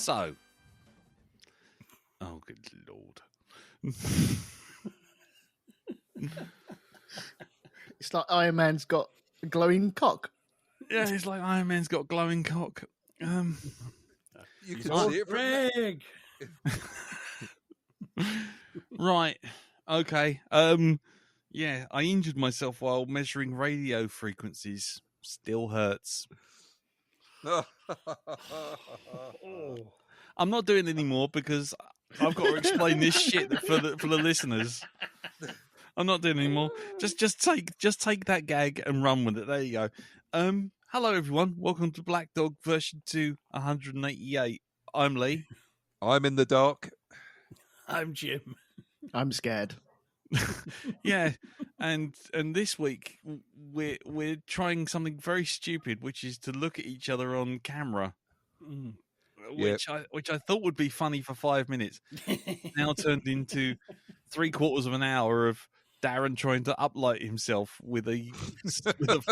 So, oh, good Lord. It's like Iron Man's got a glowing cock. Yeah, it's like Iron Man's got glowing cock. You He's can all see it from there. Greg. Right. Okay. Yeah, I injured myself while measuring radio frequencies. Still hurts. I'm not doing it anymore because I've got to explain this shit for the listeners. I'm not doing it anymore. Just take that gag and run with it. There you go. Hello everyone. Welcome to Black Dog version 2, 188. I'm Lee. I'm in the dark. I'm Jim. I'm scared. Yeah, and this week we're trying something very stupid, which is to look at each other on camera. Which I thought would be funny for 5 minutes. Now turned into 3/4 of an hour of Darren trying to uplight himself with a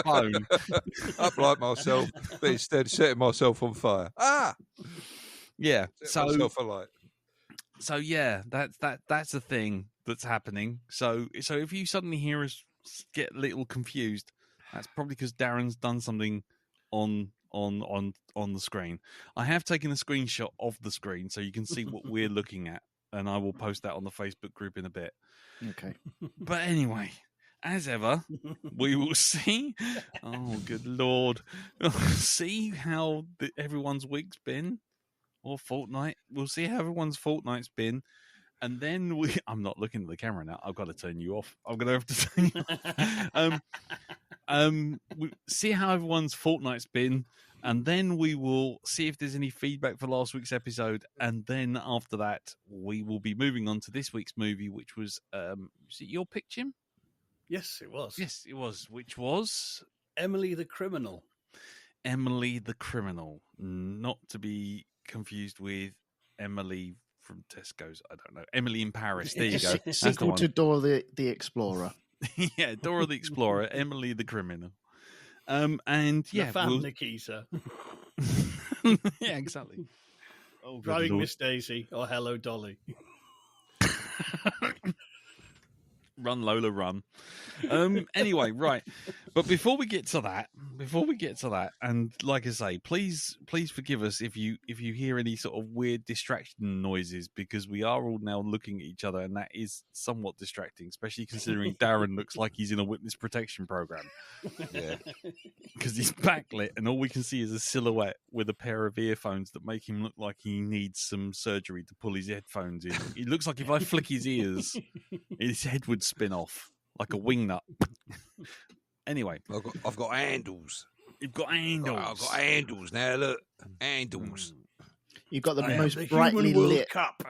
phone. Uplight myself, but instead setting myself on fire. Yeah. Set myself alight. So yeah, that's the thing that's happening. So if you suddenly hear us get a little confused, that's probably because Darren's done something on the screen. I have taken a screenshot of the screen so you can see what we're looking at, and I will post that on the Facebook group in a bit. Okay. But anyway, as ever, we will see. Oh, good Lord. See how everyone's week's been, or fortnight. We'll see how everyone's fortnight's been. And then I'm not looking at the camera now. I've got to turn you off. I'm going to have to turn you off. We see how everyone's fortnight's been. And then we will see if there's any feedback for last week's episode. And then after that, we will be moving on to this week's movie, which was it your pick, Jim? Yes, it was. Yes, it was. Which was? Emily the Criminal. Emily the Criminal. Not to be confused with Emily from Tesco's. I don't know. Emily in Paris. There you go. Sequel to Dora the Explorer. Yeah, Dora the Explorer, Emily the Criminal. And yeah, Nikita. Yeah, exactly. Oh, Driving Miss Daisy or Hello Dolly. Run, Lola, run. Anyway, right. But before we get to that, and like I say, please forgive us if you hear any sort of weird distraction noises, because we are all now looking at each other, and that is somewhat distracting, especially considering Darren looks like he's in a witness protection program. Yeah. Because he's backlit, and all we can see is a silhouette with a pair of earphones that make him look like he needs some surgery to pull his headphones in. He looks like if I flick his ears, his head would spin off like a wingnut. Anyway, I've got handles. You've got handles. I've got handles now. Look, handles. You've got the most brightly lit cup.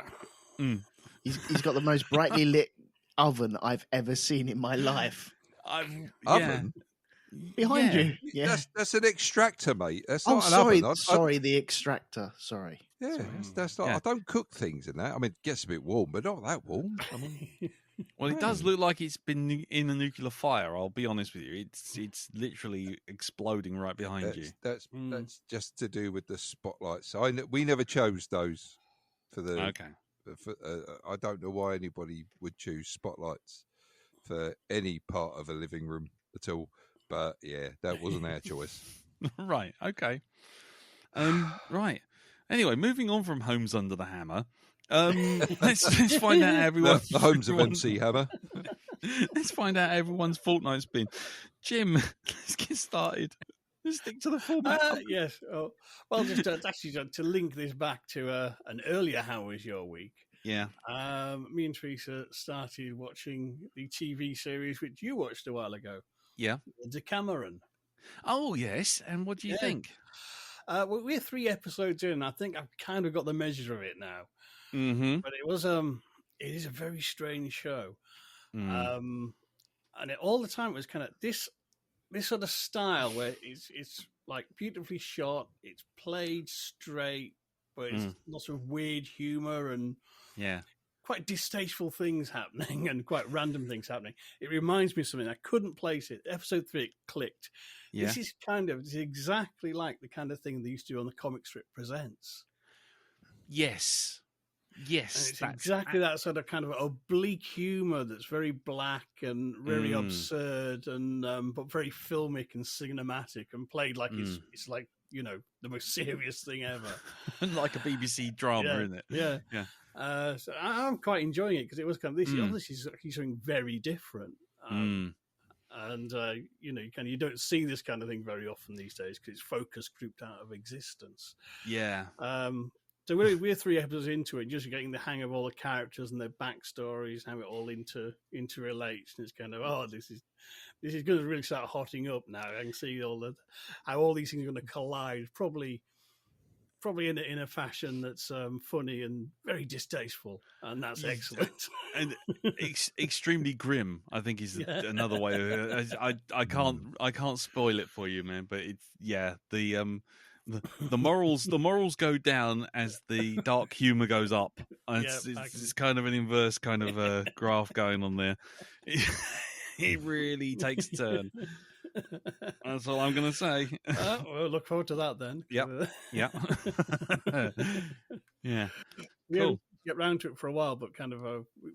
He's got the most brightly lit oven I've ever seen in my life. Oven behind you. Yeah, that's an extractor, mate. That's not an sorry, oven. sorry, the extractor. Sorry. Yeah, that's not. I don't cook things in that. I mean, it gets a bit warm, but not that warm. I mean, well, it does look like it's been in a nuclear fire. I'll be honest with you. It's literally exploding right behind you. That's just to do with the spotlights. So we never chose those for the. Okay. I don't know why anybody would choose spotlights for any part of a living room at all. But yeah, that wasn't our choice. Right. Okay. Right. Anyway, moving on from Homes Under the Hammer. Let's find out everyone. The homes of MC Hammer. Let's find out everyone's fortnight's been. Jim, let's get started. Let's stick to the format. Yes. Oh, well, just to link this back to an earlier How Was Your Week? Yeah. Me and Teresa started watching the TV series which you watched a while ago. Yeah. Decameron. Oh, yes. And what do you think? Well, we're 3 episodes in. I think I've kind of got the measure of it now. Mm-hmm. But it is a very strange show. And all the time it was kind of this sort of style where it's like beautifully shot, it's played straight, but it's lots of weird humor and quite distasteful things happening and quite random things happening. It reminds me of something. I couldn't place it. Episode 3 it clicked. Yeah. This is exactly like the kind of thing they used to do on the Comic Strip Presents. Yes. And Yes. it's exactly that sort of kind of oblique humor that's very black and very absurd, and but very filmic and cinematic, and played like it's like, you know, the most serious thing ever. like a BBC drama, isn't it? Yeah. Yeah. So I'm quite enjoying it, because it was kind of this. Obviously, is actually something very different. And you know, you don't see this kind of thing very often these days, because it's focus grouped out of existence. Yeah. So we're 3 episodes into it, just getting the hang of all the characters and their backstories, how it all interrelates, and it's kind of, this is going to really start hotting up now. I can see how all these things are going to collide, probably in a fashion that's funny and very distasteful, and that's excellent. And extremely grim, I think, is another way of it. I can't spoil it for you, man, but it's the morals go down as the dark humor goes up. It's kind of an inverse kind of graph going on there. It really takes a turn. That's all I'm going to say. We'll look forward to that then. Yeah. Yeah. We Cool. didn't get round to it for a while, but kind of we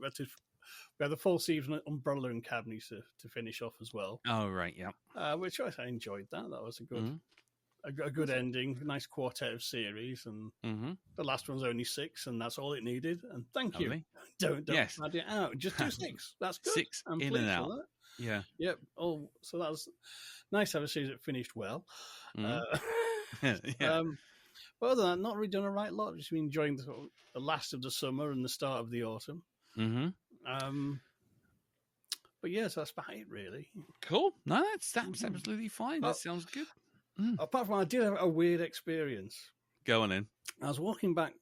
had the full season at Umbrella Academy to finish off as well. Oh, right, yeah. Which I enjoyed that. That was a good ending, a nice quartet of series, and the last one's only 6, and that's all it needed. And thank you. Don't add it out. Just do 6. That's good. 6 I'm in pleased and out. with that. Yeah. Yep. Oh, so that was nice to have a series that finished well. Yeah. But other than that, not really done a right lot. Just been enjoying the last of the summer and the start of the autumn. But yeah, so that's about it, really. Cool. No, that's absolutely fine. That sounds good. Apart from, I did have a weird experience. Go on in. I was walking back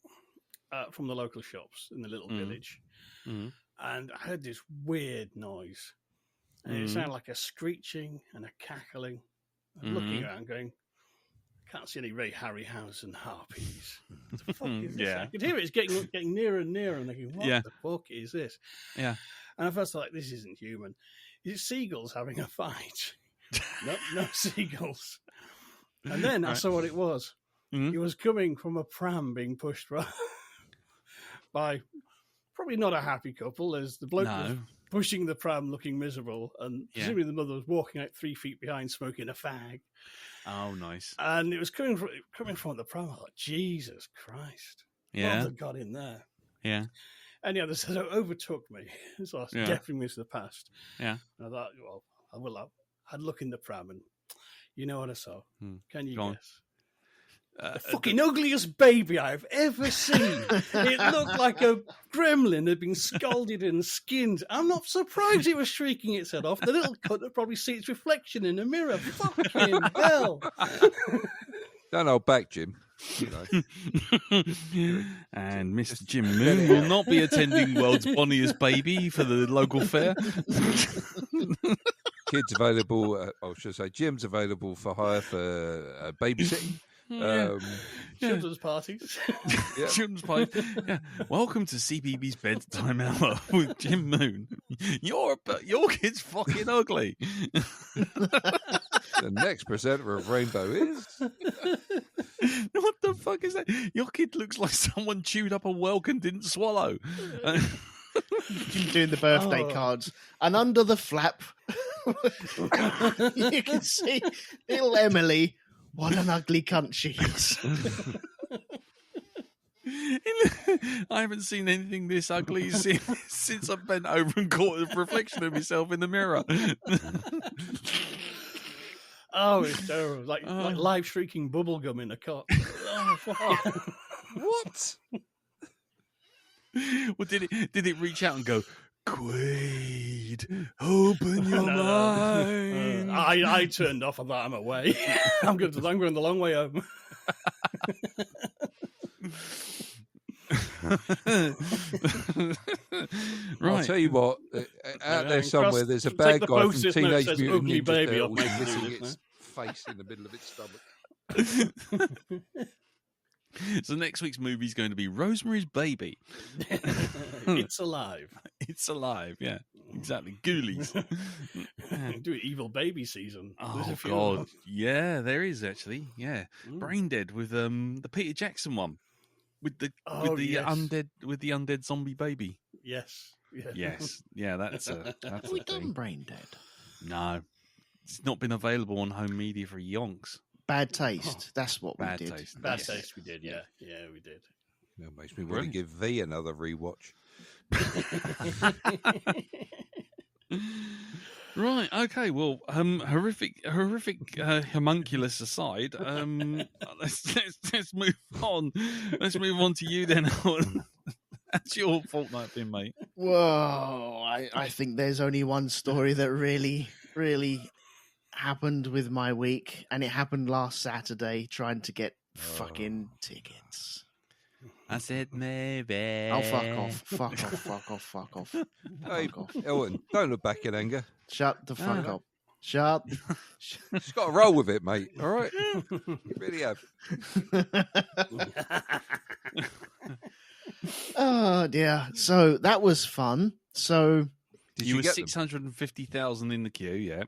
from the local shops in the little village, and I heard this weird noise. And it sounded like a screeching and a cackling. I'm looking around going, I can't see any Ray Harryhausen harpies. What the fuck is this? I could hear it. It's getting nearer and nearer. And thinking, what the fuck is this? Yeah. And I first thought, this isn't human. Is it seagulls having a fight? No seagulls. And then I saw what it was. It was coming from a pram being pushed by probably not a happy couple, as the bloke was pushing the pram looking miserable, and presumably the mother was walking out 3 feet behind smoking a fag. Oh, nice. And it was coming from the pram. I thought, Jesus Christ. Yeah. What have they got in there? Yeah. And yeah, this overtook me. So I was definitely missed the past. Yeah. And I thought, well, I'd look in the pram, and you know what I saw? Can you guess? The fucking ugliest baby I've ever seen. It looked like a gremlin had been scalded and skinned. I'm not surprised it was shrieking its head off. The little cunt would probably see its reflection in a mirror. Fucking hell. Don't hold back, Jim. You know. And Mr. Jim Moon will not be attending World's Bonniest Baby for the local fair. Kids available, Jim's available for hire for babysitting. Children's parties. Children's party. Yeah. Welcome to CBBS Bedtime Hour with Jim Moon. Your kid's fucking ugly. The next presenter of Rainbow is... What the fuck is that? Your kid looks like someone chewed up a whelk and didn't swallow. Jim doing the birthday cards, and under the flap, you can see little Emily. What an ugly cunt she is. I haven't seen anything this ugly since I bent over and caught a reflection of myself in the mirror. Oh, it's terrible. Like live shrieking bubblegum in a cup. What? Well, did it reach out and go, Quaid, open your mind? I turned off. I thought, I'm away. I'm going the long way home. Right. I'll tell you what, out there somewhere, there's a bad guy from Teenage Mutant Ninja Turtles missing its face in the middle of its stomach. So next week's movie is going to be Rosemary's Baby. It's alive. It's alive, yeah. Exactly. Ghoulies. Do Evil Baby season. Oh, God. Yeah, there is actually. Yeah. Brain Dead with the Peter Jackson one. with the Oh, yes. undead zombie baby. Yes. Yeah. Yes, yeah, that's a Have we thing. done Brain Dead? No, it's not been available on home media for yonks. Bad Taste. That's what we Bad did. taste. Bad Yes. taste, we did. Yeah. Yeah, we did. That makes me want to Brilliant. give V another rewatch. Right. Okay. Well, horrific homunculus aside, let's move on. Let's move on to you then, Alan. That's your fortnight been, mate. Whoa, I think there's only one story that really, really happened with my week, and it happened last Saturday trying to get fucking tickets. I said maybe. Oh, fuck off. Fuck off, fuck off, fuck off. Hey, Fuck off. Elton, don't look back in anger. Shut the fuck up. Shut. Just got to roll with it, mate. All right? You really have. Oh, dear. So that was fun. So Did You you were get them? 650,000 in the queue, yeah.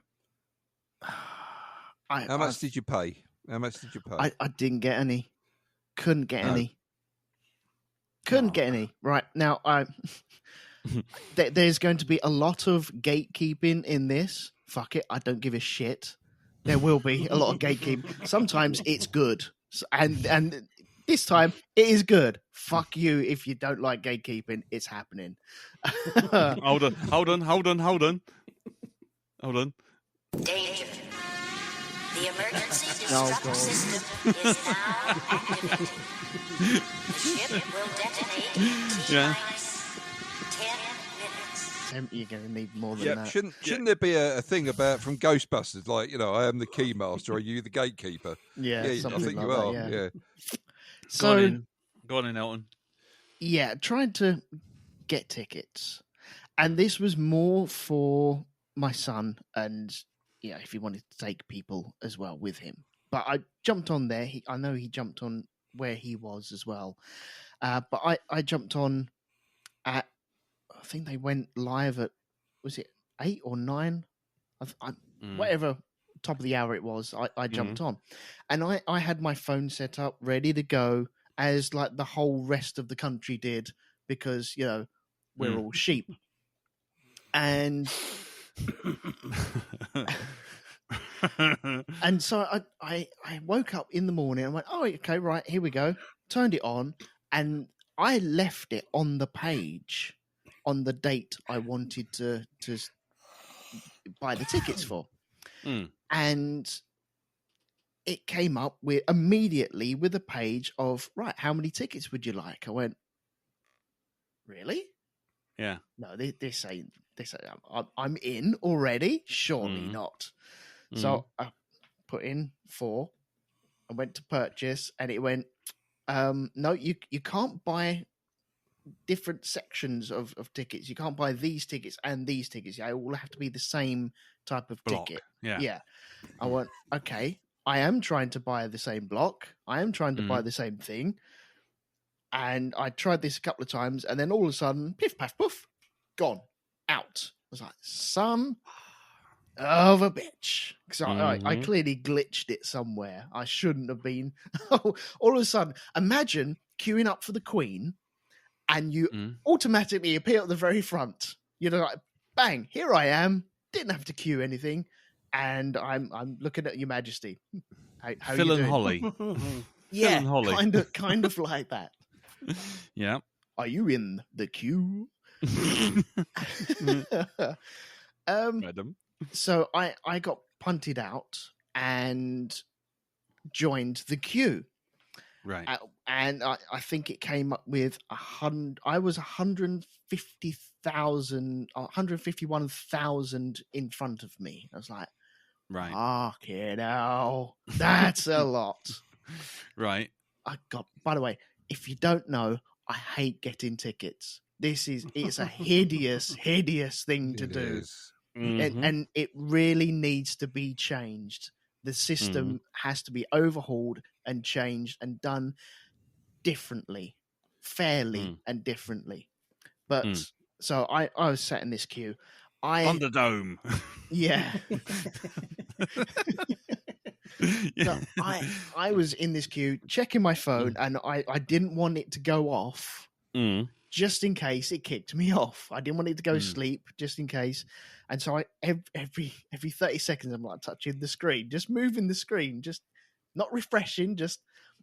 How much did you pay? How much did you pay? I didn't get any. Couldn't get No. any. Couldn't get any. Right now, there's going to be a lot of gatekeeping in this. Fuck it, I don't give a shit. There will be a lot of gatekeeping. Sometimes it's good, and this time it is good. Fuck you if you don't like gatekeeping. It's happening. Hold on. Danger. The emergency Oh, destruct God. system is now activated. The ship will detonate in Yeah. T-minus 10 minutes. You're going to need more than Yeah, that. shouldn't there be a thing about from Ghostbusters, like, I am the keymaster, are you the gatekeeper? Yeah, I something think like you are. that, Yeah. So Go on in, Elton. yeah, trying to get tickets, and this was more for my son, and if he wanted to take people as well with him. But I jumped on there. I know he jumped on where he was as well. But I jumped on at, I think they went live at, was it 8 or 9? Whatever top of the hour it was, I jumped on. And I had my phone set up, ready to go, as like the whole rest of the country did, because, we're all sheep. And and so I woke up in the morning and went, oh, okay, right, here we go. Turned it on, and I left it on the page on the date I wanted to buy the tickets for. And it came up immediately with a page of, right, how many tickets would you like? I went, really? Yeah. No, this ain't. I'm in already. Surely not. So I put in 4. I went to purchase, and it went, no, you can't buy different sections of tickets. You can't buy these tickets and these tickets. They all have to be the same type of Block. ticket. Yeah. I went, okay, I am trying to buy the same block. I am trying to buy the same thing. And I tried this a couple of times, and then all of a sudden, piff, paff, poof, gone, out. I was like, son of a bitch. Because I clearly glitched it somewhere. I shouldn't have been. All of a sudden, imagine queuing up for the Queen, and you automatically appear at the very front. Like, bang, here I am. Didn't have to queue anything. And I'm looking at Your Majesty. How Phil you and doing? Holly. Yeah, and Holly. kind of like that. Yeah. Are you in the queue? Madam. So I got punted out and joined the queue. Right. And I think it came up with 100. I was 151,000 in front of me. I was like, Right. fucking hell, that's a lot. Right. By the way, if you don't know, I hate getting tickets. It's a hideous thing to It do. is. And it really needs to be changed. The system has to be overhauled and changed and done differently, fairly and differently. But so I was sat in this queue. Thunderdome. Yeah. So I was in this queue checking my phone, and I didn't want it to go off Mm. just in case it kicked me off. I didn't want it to go sleep just in case. And so every 30 seconds I'm like touching the screen, just moving the screen, just not refreshing, just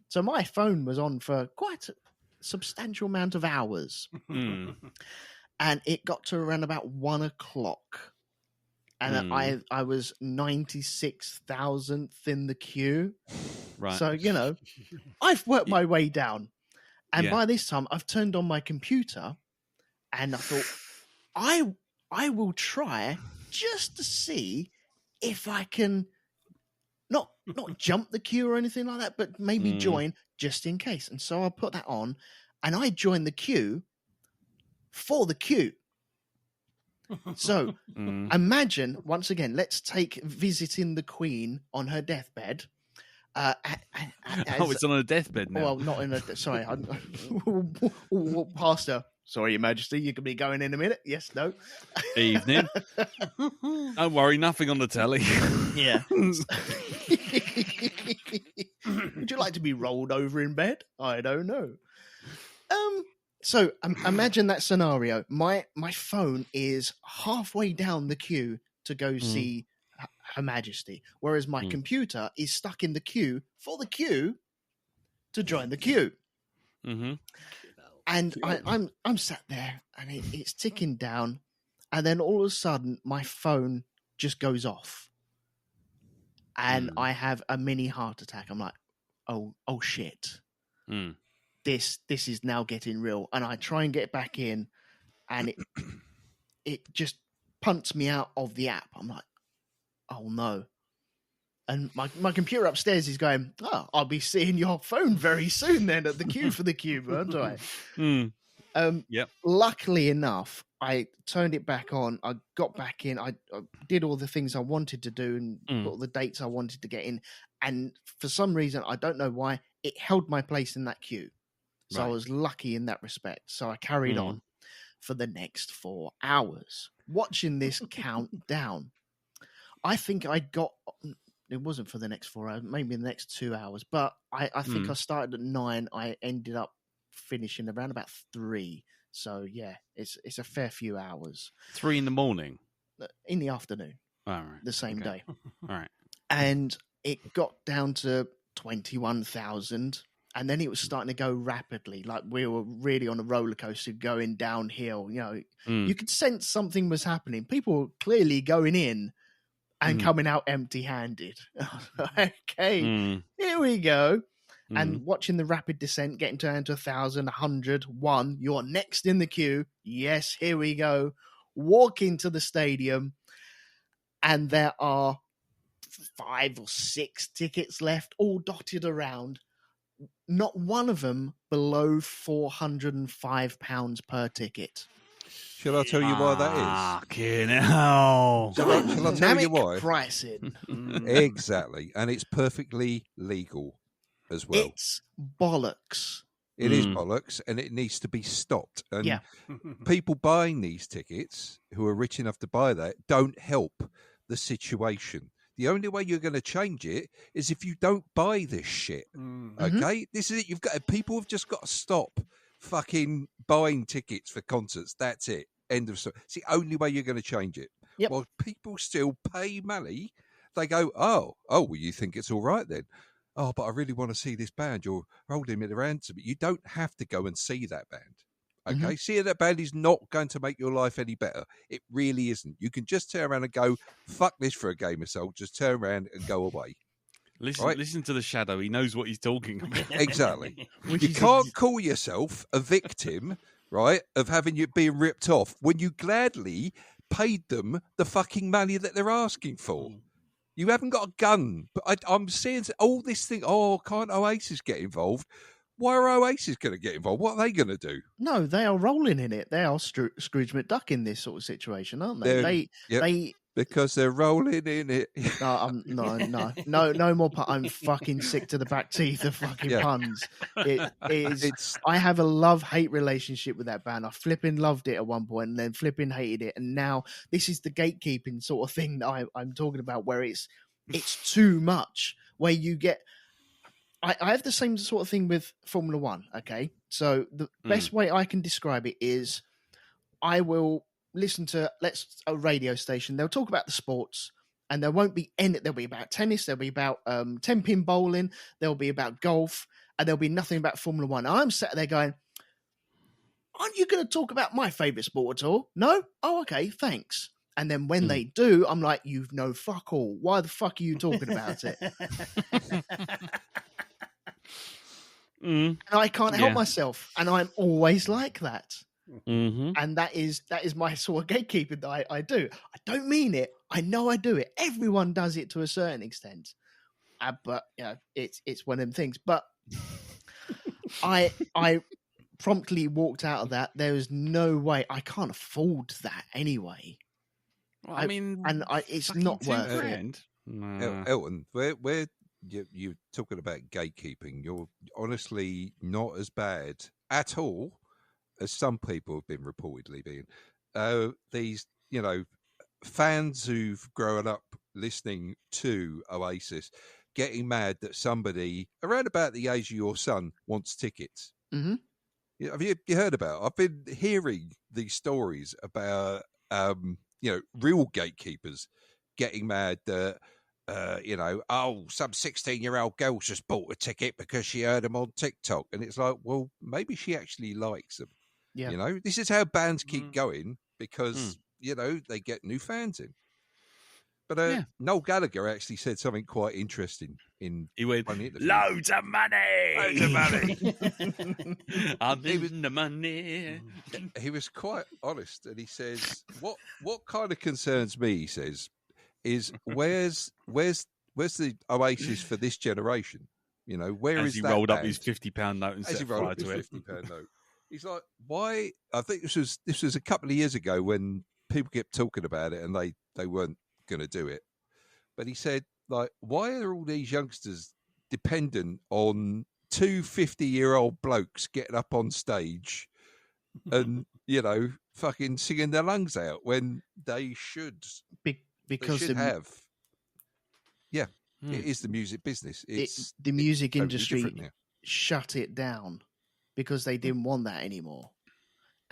so my phone was on for quite a substantial amount of hours. Mm. And it got to around about 1 o'clock. And I was 96,000th in the queue. Right. So, I've worked my way down. And Yeah. by this time, I've turned on my computer and I thought, I will try just to see if I can not jump the queue or anything like that, but maybe join just in case. And so I put that on and I joined the queue for the queue. So imagine, once again, let's take visiting the Queen on her deathbed. It's on a deathbed now. Well, not in a. Sorry, Pastor. Sorry, Your Majesty, you can be going in a minute. Yes, no. Evening. Don't worry, nothing on the telly. Yeah. Would you like to be rolled over in bed? I don't know. So imagine that scenario. My phone is halfway down the queue to go see Her Majesty, whereas my computer is stuck in the queue for the queue to join the queue. Mm-hmm. And I'm sat there, and it's ticking down, and then all of a sudden my phone just goes off, and I have a mini heart attack. I'm like, oh shit. This is now getting real. And I try and get back in, and it just punts me out of the app. I'm like, oh no. And my computer upstairs is going, oh, I'll be seeing your phone very soon then at the queue for the cube, aren't I? Yep. Luckily enough, I turned it back on. I got back in. I did all the things I wanted to do and put all the dates I wanted to get in. And for some reason, I don't know why, it held my place in that queue. So I was lucky in that respect. So I carried on for the next 4 hours, watching this count down. I think I got, it wasn't for the next 4 hours, maybe the next 2 hours, but I think I started at 9. I ended up finishing around about 3. So yeah, it's a fair few hours. 3 in the morning? In the afternoon. All right. The same day. All right. And it got down to 21,000. And then it was starting to go rapidly, like we were really on a roller coaster going downhill. You could sense something was happening. People were clearly going in and coming out empty-handed. Okay, here we go. And watching the rapid descent, getting down to 1,000, 100, 1. You're next in the queue. Yes, here we go. Walk into the stadium, and there are 5 or 6 tickets left, all dotted around. Not one of them below £405 per ticket. Shall I tell you why that is? Fucking hell. Shall I tell you Dynamic why? pricing. Exactly. And it's perfectly legal as well. It's bollocks. It is bollocks, and it needs to be stopped. And Yeah. people buying these tickets who are rich enough to buy that don't help the situation. The only way you're going to change it is if you don't buy this shit. Okay? This is it. People have just got to stop fucking buying tickets for concerts. That's it. End of story. It's the only way you're going to change it. Yep. While people still pay money, they go, oh, well, you think it's all right then? Oh, but I really want to see this band. You're holding it around to me. You don't have to go and see that band. Okay, seeing that band is not going to make your life any better. It really isn't. You can just turn around and go, fuck this for a game of Soul. Just turn around and go away. Listen to the Shadow. He knows what he's talking about. Exactly. You can't call yourself a victim, right, of having you being ripped off when you gladly paid them the fucking money that they're asking for. You haven't got a gun. But I'm seeing all this thing, can't Oasis get involved? Why are Oasis going to get involved? What are they going to do? No, they are rolling in it. They are Scrooge McDuck in this sort of situation, aren't they? Because they're rolling in it. No more. I'm fucking sick to the back teeth of fucking puns. I have a love-hate relationship with that band. I flipping loved it at one point, and then flipping hated it, and now this is the gatekeeping sort of thing that I'm talking about, where it's too much. where you get. I have the same sort of thing with Formula One. Okay, so the best way I can describe it is, I will listen to a radio station. They'll talk about the sports, and there won't be any. There'll be about tennis. There'll be about 10-pin bowling. There'll be about golf, and there'll be nothing about Formula One. I'm sat there going, "Aren't you going to talk about my favorite sport at all?" No. Oh, okay, thanks. And then when they do, I'm like, "You've no fuck all. Why the fuck are you talking about it?" And I can't help myself, and I'm always like that. And that is my sort of gatekeeping that I do. I don't mean it. I know I do it. Everyone does it to a certain extent, but it's one of them things. But I promptly walked out of that. There was no way. I can't afford that anyway. Well, I mean, it's not worth it. Elton, where you're talking about gatekeeping, you're honestly not as bad at all as some people have been reportedly being. These, fans who've grown up listening to Oasis getting mad that somebody around about the age of your son wants tickets. Mm-hmm. Have you heard about it? I've been hearing these stories about, real gatekeepers getting mad that, some 16-year-old girl's just bought a ticket because she heard them on TikTok. And it's like, well, maybe she actually likes them. Yeah. This is how bands keep going because, they get new fans in. But Noel Gallagher actually said something quite interesting he went, one interview. Loads of money! Loads of money! I'm in the money. He was quite honest, and he says, what kind of concerns me, he says, is where's the Oasis for this generation? Where As is he that rolled band? up his £50 note and As he set rolled fire up his to it. £50 note. He's like, why? I think this was a couple of years ago when people kept talking about it and they weren't going to do it. But he said, like, why are all these youngsters dependent on two 50-year-old blokes getting up on stage and, fucking singing their lungs out when they should have. Yeah, it is the music business. It's the music totally industry now. shut it down because they didn't want that anymore.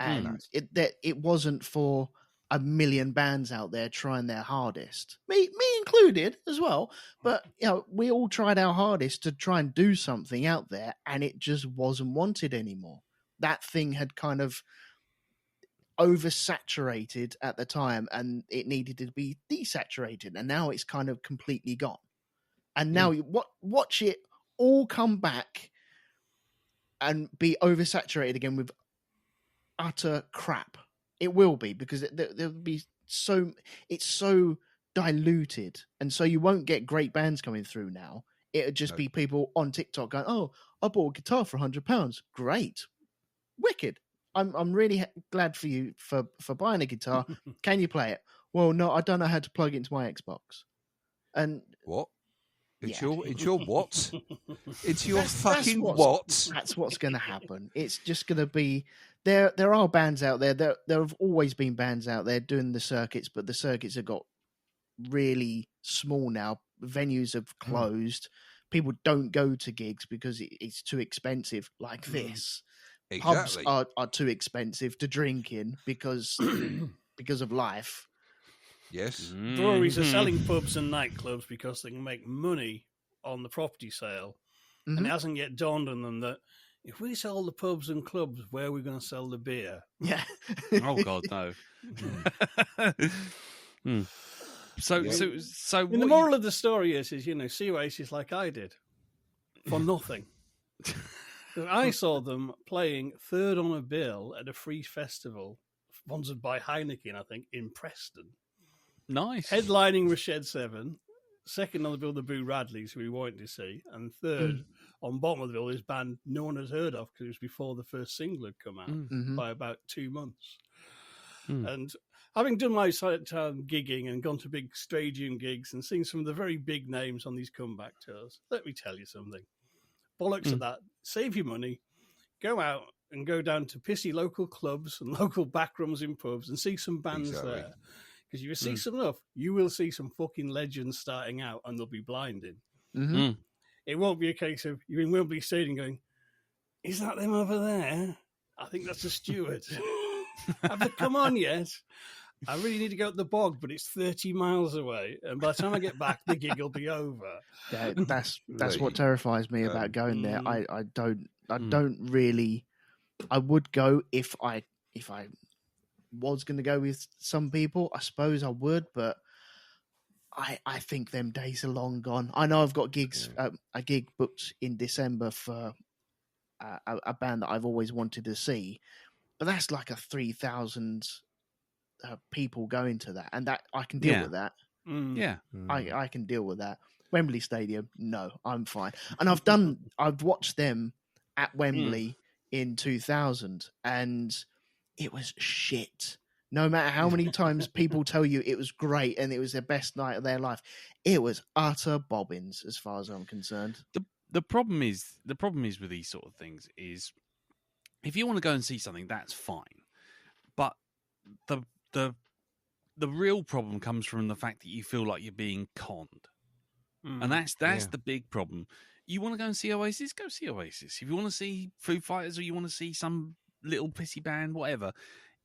And it wasn't for a million bands out there trying their hardest, me included as well. But we all tried our hardest to try and do something out there, and it just wasn't wanted anymore. That thing had kind of oversaturated at the time, and it needed to be desaturated, and now it's kind of completely gone. And now you watch it all come back and be oversaturated again with utter crap. It will be, because there'll be it's so diluted, and so you won't get great bands coming through now. It'll just be people on TikTok going, "Oh, I bought a guitar for £100. Great, wicked. I'm really glad for you for buying a guitar. Can you play it? Well, no, I don't know how to plug it into my Xbox." And what? It's your what? It's your That's what? That's what's going to happen. It's just going to be there. There are bands out there. There have always been bands out there doing the circuits, but the circuits have got really small now. Venues have closed. People don't go to gigs because it's too expensive. Like this, Exactly. pubs are too expensive to drink in because of life. Yes. Breweries are selling pubs and nightclubs because they can make money on the property sale. Mm-hmm. And it hasn't yet dawned on them that if we sell the pubs and clubs, where are we going to sell the beer? Yeah. Oh God, no. So And the moral of the story is see Oasis like I did for nothing. I saw them playing third on a bill at a free festival sponsored by Heineken, I think, in Preston. Nice. Headlining was Shed 7. Second on the bill, the Boo Radleys, who we wanted to see. And third, on bottom of the bill, this band no one had heard of because it was before the first single had come out by about 2 months. And having done my gigging and gone to big stadium gigs and seen some of the very big names on these comeback tours, let me tell you something. Bollocks of that. Save your money. Go out and go down to pissy local clubs and local backrooms in pubs and see some bands there. Because if you see some enough, you will see some fucking legends starting out and they'll be blinding. Mhm. Mm. It won't be a case of you're in Wembley Stadium going, is that them over there? I think that's the steward. Have they come on yet? I really need to go up the bog, but it's 30 miles away. And by the time I get back, the gig will be over. That's what Lee, terrifies me about going there. Mm. I don't Mm. don't really. I would go if I was going to go with some people. I suppose I would, but I think them days are long gone. I know I've got gigs, a gig booked in December for a band that I've always wanted to see, but that's like a 3,000 people going to that, and that I can deal Yeah. with that. Mm. Yeah. I can deal with that. Wembley Stadium, no, I'm fine. And I've watched them at Wembley in 2000, and it was shit. No matter how many times people tell you it was great and it was their best night of their life, it was utter bobbins as far as I'm concerned. The problem is with these sort of things is if you want to go and see something, that's fine. But the real problem comes from the fact that you feel like you're being conned. Mm. And that's Yeah. the big problem. You want to go and see Oasis? Go see Oasis. If you want to see Foo Fighters or you want to see some little pissy band, whatever,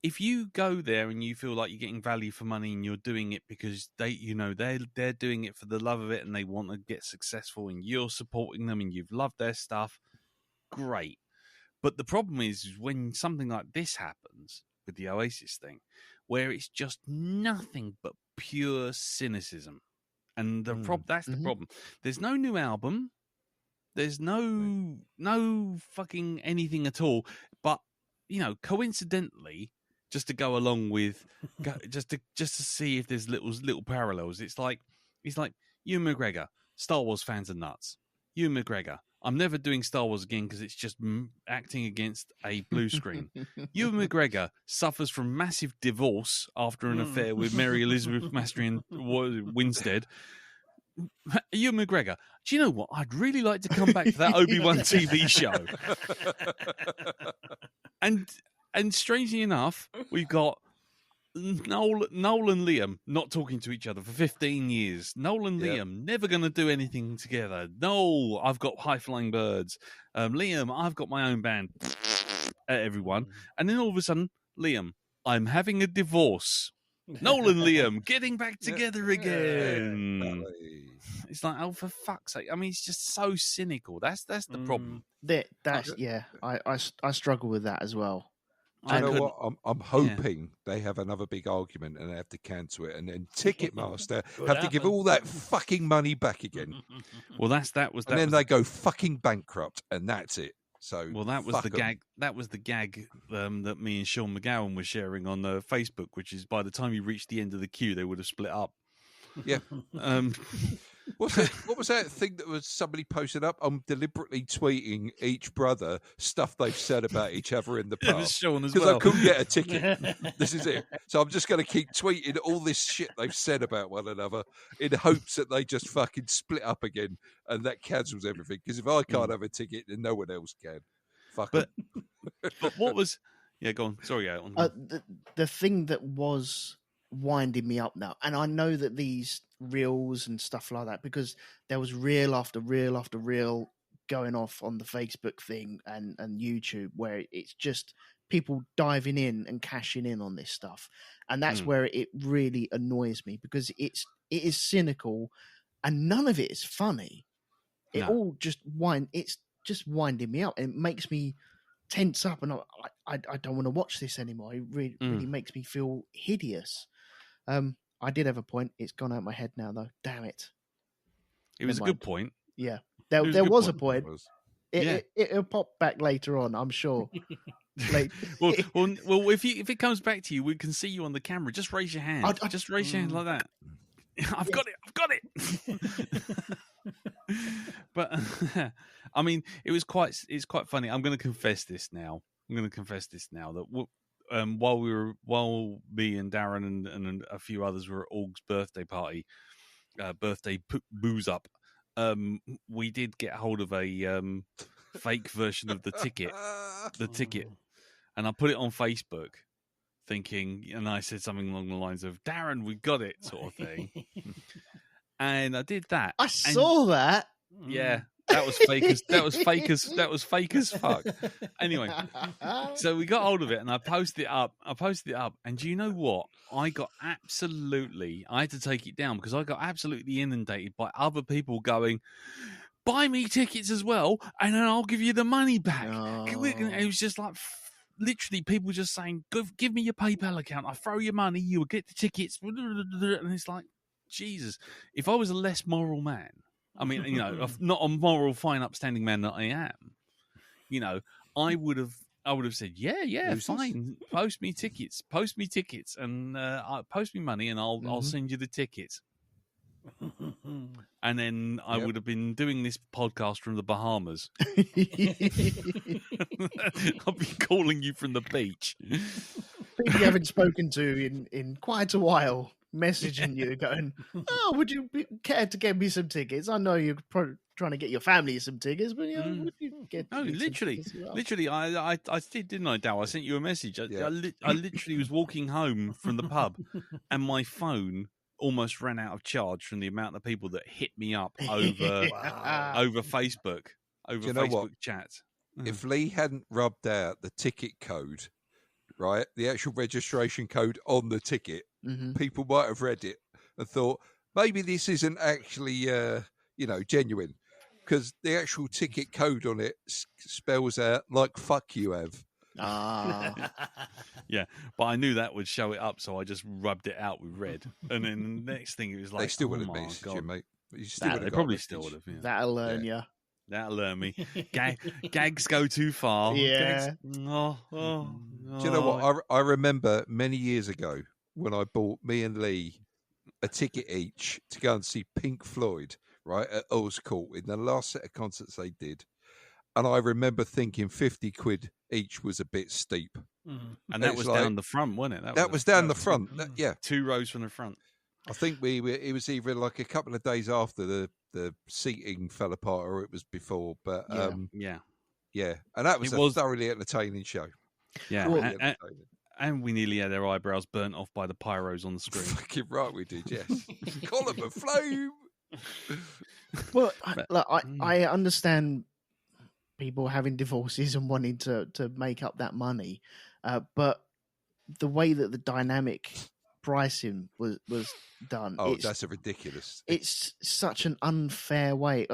if you go there and you feel like you're getting value for money and you're doing it because they're doing it for the love of it and they want to get successful and you're supporting them and you've loved their stuff, great. But the problem is when something like this happens with the Oasis thing, where it's just nothing but pure cynicism. And that's the problem. There's no new album. There's no fucking anything at all. But, coincidentally, just to go along with, just to see if there's little parallels. It's like Ewan McGregor. Star Wars fans are nuts. Ewan McGregor. I'm never doing Star Wars again because it's just acting against a blue screen. Ewan McGregor suffers from massive divorce after an affair with Mary Elizabeth Mastrian Winstead. Ewan McGregor, do you know what? I'd really like to come back to that Obi-Wan TV show. And strangely enough, we've got Noel and Liam not talking to each other for 15 years. Noel and Liam never going to do anything together. Noel, I've got High Flying Birds. Liam, I've got my own band. At everyone. And then all of a sudden, Liam, I'm having a divorce. Noel and Liam getting back together again. It's like, oh, for fuck's sake. I mean, it's just so cynical. That's the problem. I struggle with that as well. I know what? I'm hoping they have another big argument and they have to cancel it, and then Ticketmaster have to give all that fucking money back again. Well, then they go fucking bankrupt, and that's it. So, well, that was the gag. That was the gag that me and Sean McGowan were sharing on Facebook, which is by the time you reached the end of the queue, they would have split up. Yeah. What was that thing that was somebody posted up? I'm deliberately tweeting each brother stuff they've said about each other in the past. It was Sean as because well. I couldn't get a ticket. This is it. So I'm just going to keep tweeting all this shit they've said about one another in hopes that they just fucking split up again and that cancels everything. Because if I can't have a ticket, then no one else can. Fuck 'em. But what was... Yeah, go on. Sorry, the thing that was winding me up now, and I know that these reels and stuff like that, because there was reel after reel after reel going off on the Facebook thing and YouTube, where it's just people diving in and cashing in on this stuff, and that's where it really annoys me, because it is cynical and none of it is funny. All just it's just winding me up, and it makes me tense up, and I don't want to watch this anymore. It really makes me feel hideous. I did have a point. It's gone out of my head now, though. Damn it. It was a good point. Yeah. There was a point. It'll pop back later on, I'm sure. well, if it comes back to you, we can see you on the camera. Just raise your hand. Just raise your hand like that. I've got it. But I mean, it's quite funny. I'm going to confess this now. That while me and Darren and a few others were at Aug's birthday party, birthday booze up, we did get hold of a fake version of the ticket, and I put it on Facebook, thinking, and I said something along the lines of, "Darren, we got it," sort of thing. And I did that. I saw that. Yeah, that was fake as fake as fuck. Anyway, so we got hold of it and I posted it up, and do you know what? I had to take it down because I got absolutely inundated by other people going, buy me tickets as well, and then I'll give you the money back. It was just like literally people just saying, give me your PayPal account, I'll throw you money, you'll get the tickets. And it's like, Jesus, if I was a less moral man, I mean, you know, not a moral, fine, upstanding man that I am, you know, I would have said, yeah, fine, post me tickets, and post me money, and I'll send you the tickets. And then I would have been doing this podcast from the Bahamas. I'll be calling you from the beach. People you haven't spoken to in quite a while, messaging you, going, "Oh, would you care to get me some tickets? I know you're trying to get your family some tickets, but you know, would you get?" No, literally, I did, didn't I, Dow? I sent you a message. I literally was walking home from the pub, and my phone almost ran out of charge from the amount of people that hit me up over over Facebook, over Facebook chat. If Lee hadn't rubbed out the ticket code, right, the actual registration code on the ticket, people might have read it and thought maybe this isn't actually, genuine, because the actual ticket code on it spells out like "fuck you have." Yeah, but I knew that would show it up, so I just rubbed it out with red. And then the next thing, it was like, they still would have messaged you, mate. They probably still would have. Yeah. That'll learn you. That'll learn me. Gags go too far. Yeah. Do you know what? I remember many years ago when I bought me and Lee a ticket each to go and see Pink Floyd, right, at Earls Court in the last set of concerts they did. And I remember thinking 50 quid each was a bit steep. And that was down the front, wasn't it? That was down the front. Yeah. 2 rows from the front. I think it was either like a couple of days after the seating fell apart or it was before. But yeah. And that was a thoroughly entertaining show. Yeah. And we nearly had their eyebrows burnt off by the pyros on the screen. Fucking right we did, yes. Column of flame. Well, I understand people having divorces and wanting to make up that money, but the way that the dynamic pricing was done, that's a ridiculous. It's such an unfair way.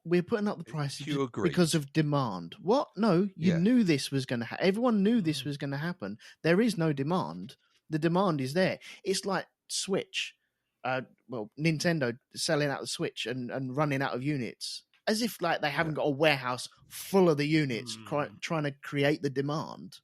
We're putting up the prices because of demand. What? No, you knew this was going to happen. Everyone knew this was going to happen. There is no demand. The demand is there. It's like Switch. Nintendo selling out the Switch and running out of units. As if like they haven't got a warehouse full of the units trying to create the demand.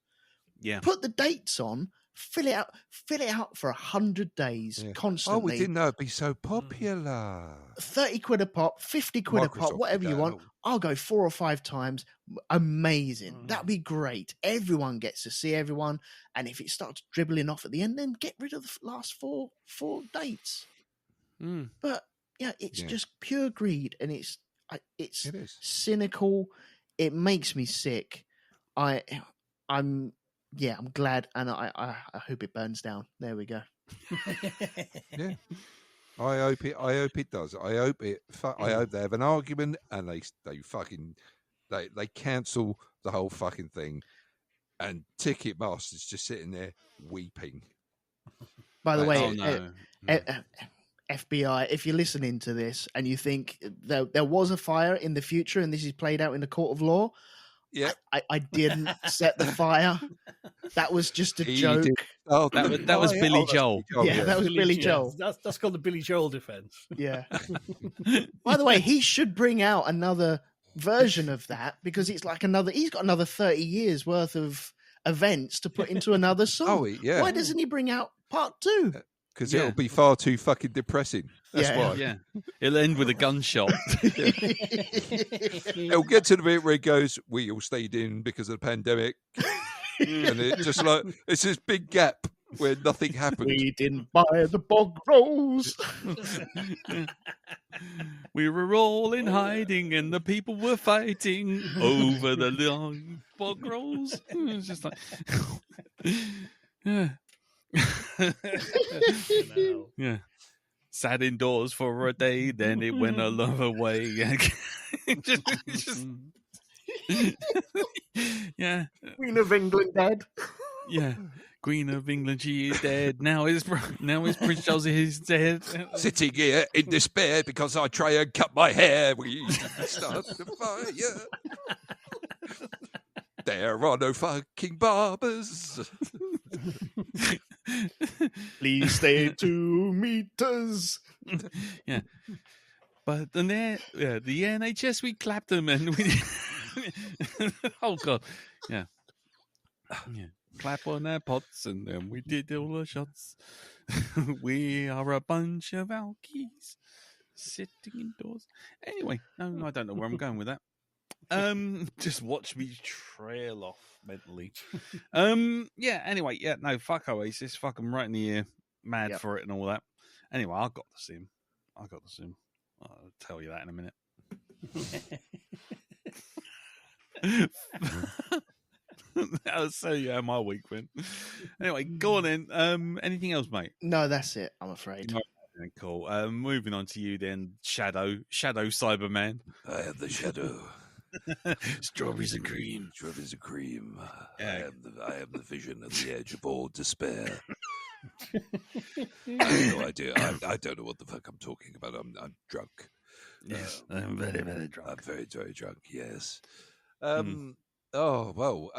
Yeah. Put the dates on, fill it out for 100 days constantly. Oh, we didn't know it'd be so popular. 30 quid a pop, 50 quid a pop, whatever you want. I'll go 4 or 5 times. Amazing. That'd be great. Everyone gets to see everyone. And if it starts dribbling off at the end, then get rid of the last four dates. But yeah, it's just pure greed, and it's cynical. It makes me sick. I'm glad, and I hope it burns down. There we go. Yeah, I hope it does. I hope they have an argument and they cancel the whole fucking thing, and Ticketmaster's just sitting there weeping. By the way, FBI, if you're listening to this and you think there was a fire in the future and this is played out in the court of law, I didn't set the fire. That was just a joke. That was Billy Joel. Yeah, that was Billy Joel. That's called the Billy Joel defense. Yeah. By the way, he should bring out another version of that because it's like he's got another 30 years worth of events to put into another song. Why doesn't he bring out part 2? Because it'll be far too fucking depressing. That's why. Yeah. It'll end with a gunshot. It'll get to the bit where it goes, we all stayed in because of the pandemic. And it's just like, it's this big gap where nothing happened. We didn't buy the bog rolls. We were all in hiding and the people were fighting over the long bog rolls. It's just like... Yeah. Sat indoors for a day, then it went another way. Just- yeah, Queen of England dead. yeah. Queen of England, she is dead. Now is Prince Charles is dead. Sitting here in despair because I try and cut my hair. We start the fire. There are no fucking barbers. Please stay 2 meters. Yeah. But then the NHS, we clapped them and we. Oh God, yeah. Clap on their pots and then we did all the shots. We are a bunch of alkies sitting indoors. Anyway, no, I don't know where I'm going with that. Just watch me trail off mentally. Yeah. Anyway, yeah. No, fuck Oasis. Fuck them right in the ear. Mad Yep. for it and all that. Anyway, I got to see him. I'll tell you that in a minute. So yeah, my week went. Anyway, go on then. Anything else, mate? No, that's it, I'm afraid. Cool. Moving on to you then, Shadow Cyberman. I am the shadow. Strawberries and cream. Strawberries and cream. Yeah. I am the vision of the edge of all despair. I have no idea. I don't know what the fuck I'm talking about. I'm drunk. Yes, I'm very, very drunk. I'm very, very drunk. Yes. Oh well.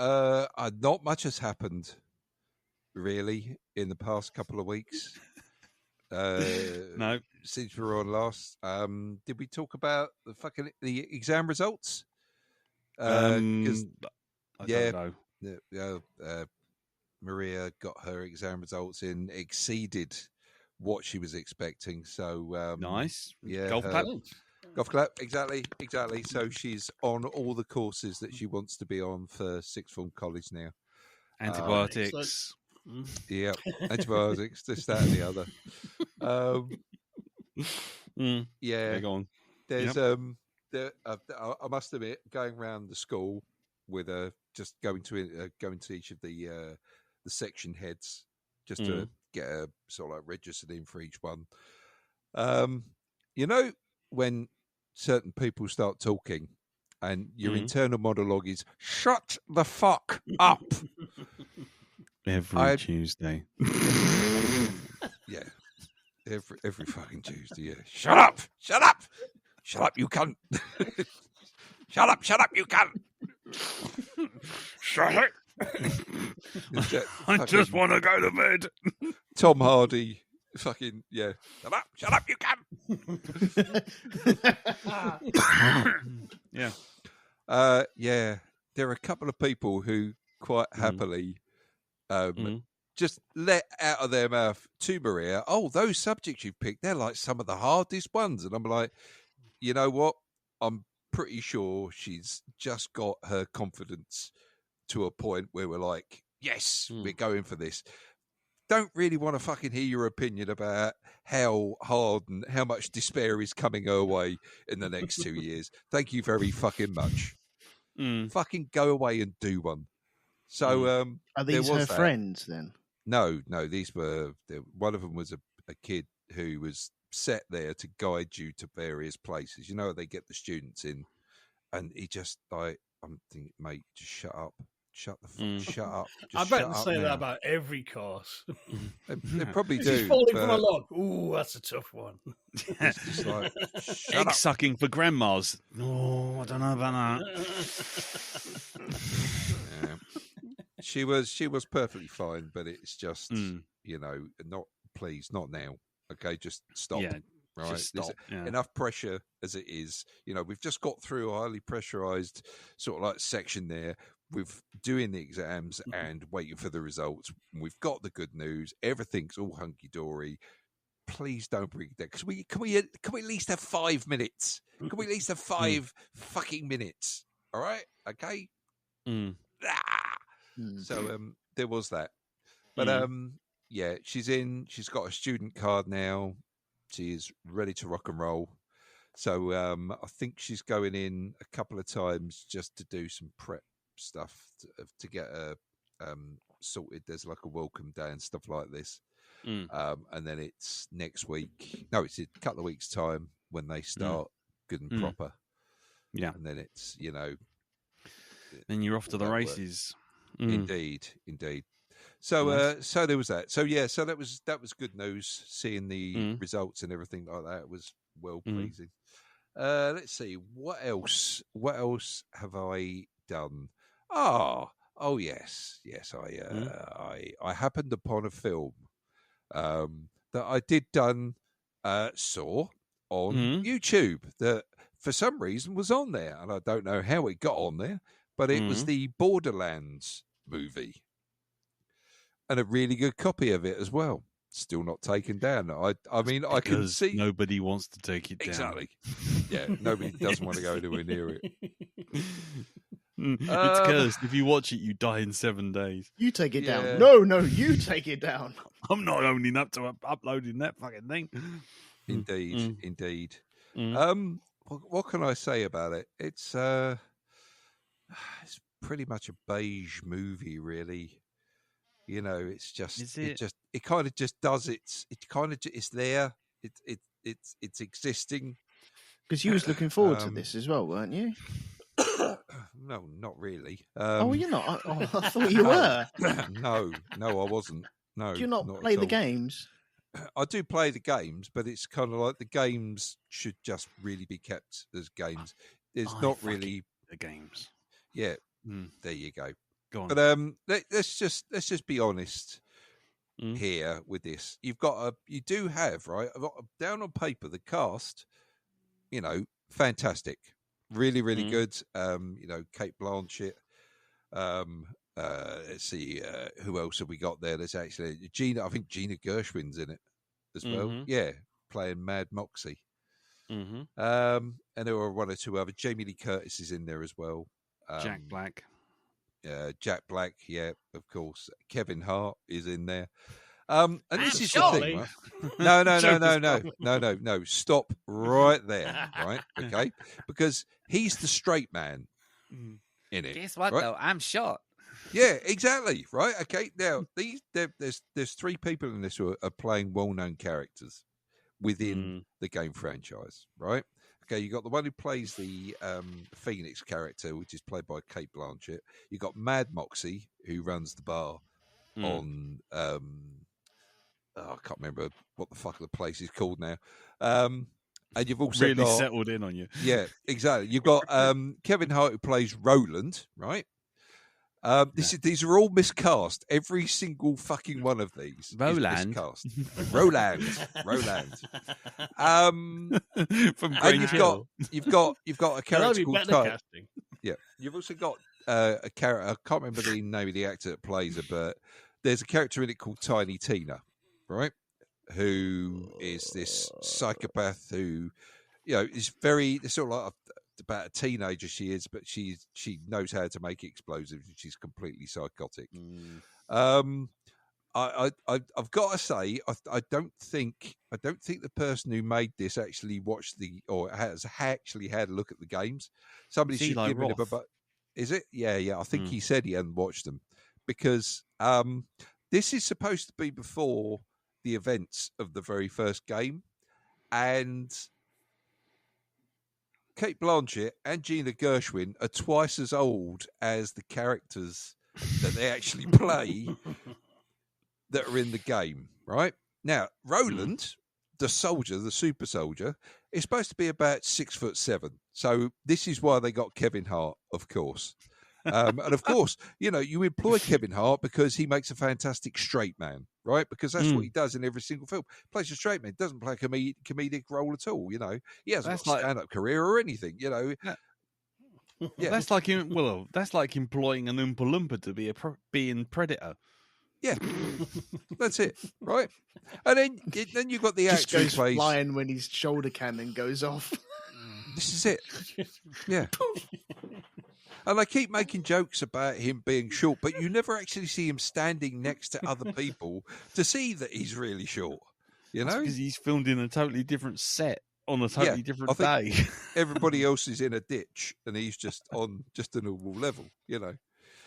Not much has happened, really, in the past couple of weeks. No. Since we were on last, did we talk about the exam results? 'Cause, I yeah. don't know. Maria got her exam results in, exceeded what she was expecting. So Nice. yeah, Golf clap. golf clap, exactly. So she's on all the courses that she wants to be on for sixth form college now. Antibiotics. Yeah, antibiotics, this, that, and the other. Yeah, Yeah, go on. there's I must admit, going around the school with just going to each of the section heads just to get a sort of like registered in for each one. You know, when certain people start talking and your internal monologue is "shut the fuck up." Every Tuesday. Yeah, every fucking Tuesday. Yeah, shut up, you cunt. Shut up, you cunt. Shut it! I just want to go to bed. Tom Hardy, fucking yeah. Shut up, you cunt. Yeah. Yeah. There are a couple of people who quite happily just let out of their mouth to Maria, "Oh, those subjects you picked, they're like some of the hardest ones." And I'm like, you know what? I'm pretty sure she's just got her confidence to a point where we're like, yes, we're going for this. Don't really want to fucking hear your opinion about how hard and how much despair is coming her way in the next 2 years. Thank you very fucking much. Fucking go away and do one. So are these her friends then? No, these were one of them was a kid who was set there to guide you to various places. You know, they get the students in, and he just like, I'm thinking, mate, just shut up. Shut up. I bet they say that about every course. They probably do. She's falling from a log. Ooh, that's a tough one. It's just like, egg sucking for grandmas. No, I don't know about that. Yeah. She was perfectly fine, but it's just you know, not now. Okay, just stop. Yeah, right. just stop. Yeah. Enough pressure as it is. You know, we've just got through a highly pressurized sort of like section there with doing the exams and waiting for the results. We've got the good news. Everything's all hunky dory. Please don't bring that. Can we at least have 5 minutes? Can we at least have 5 fucking minutes? All right, okay. So there was that, but yeah, she's in. She's got a student card now. She is ready to rock and roll. So I think she's going in a couple of times just to do some prep stuff to get a sorted. There's like a welcome day and stuff like this. Mm. And then it's next week. No, it's a couple of weeks' time when they start good and proper. Yeah. And then it's, Then you're off to the that work. races. Indeed. So, Nice. so there was that. So so that was good news. Seeing the results and everything like that was well pleasing. Let's see what else. What else have I done? Oh yes. I happened upon a film that I did saw on YouTube that for some reason was on there, and I don't know how it got on there, but it was the Borderlands movie. And a really good copy of it as well. Still not taken down. I mean, I can Because see nobody wants to take it down. exactly. Yeah, nobody doesn't want to go anywhere near it. It's cursed. If you watch it, you die in 7 days. You take it Yeah. down. No, you take it down. I'm not owning up to uploading that fucking thing. Indeed. Mm. What can I say about it? It's pretty much a beige movie, really. It's just Is it? It kind of just does it's there. It's existing. Because you was looking forward to this as well, weren't you? No, not really. Oh, you're not. I thought you were. No, I wasn't. No, Do you not at play the all. games? I do play the games, but it's kind of like the games should just really be kept as games. There's I not fucking really. the games. Yeah, Mm. there you go. Go on. But let's just be honest here with this. You do have right down on paper the cast. Fantastic, really good. Kate Blanchett. Let's see who else have we got there. There's actually Gina. I think Gina Gershwin's in it as well. Yeah, playing Mad Moxie. Mm-hmm. And there were one or two other. Jamie Lee Curtis is in there as well. Jack Black. Jack Black, yeah, of course. Kevin Hart is in there. And this is the thing, right? No. Stop right there, right? Okay, because he's the straight man in it. Guess what, right? though? I'm short. Yeah, exactly. Right. Okay. Now, there's three people in this who are playing well-known characters within the game franchise, right? Okay, you got the one who plays the Phoenix character, which is played by Kate Blanchett. You got Mad Moxie, who runs the bar on. I can't remember what the fuck the place is called now. And you've also Really got, settled in on you. Yeah, exactly. You've got Kevin Hart, who plays Roland, right? These are all miscast. Every single fucking one of these Roland. is miscast. Roland. From And Grange Hill. you've got a character be called better Ty. casting. Yeah, you've also got a character. I can't remember the name of the actor that plays her, but there's a character in it called Tiny Tina, right? Who is this psychopath who, is very sort of like about a teenager she is, but she knows how to make explosives. And she's completely psychotic. I've got to say, I don't think the person who made this actually watched or has actually had a look at the games. Somebody It's should Eli give it Roth. a. Is it? Yeah. I think he said he hadn't watched them because this is supposed to be before the events of the very first game, and Kate Blanchett and Gina Gershwin are twice as old as the characters that they actually play that are in the game, right? Now, Roland, the soldier, the super soldier, is supposed to be about 6'7". So this is why they got Kevin Hart, of course. And of course, you employ Kevin Hart because he makes a fantastic straight man, right? Because that's what he does in every single film. Plays a straight man, doesn't play a comedic role at all. He hasn't got a stand-up career or anything. Yeah. That's like that's like employing an Oompa Loompa to be being Predator. Yeah, that's it, right? And then you've got the Just actor who goes plays. flying when his shoulder cannon goes off. This is it. Yeah. And I keep making jokes about him being short, but you never actually see him standing next to other people to see that he's really short. Because he's filmed in a totally different set on a totally different I day. think everybody else is in a ditch and he's just on just a normal level,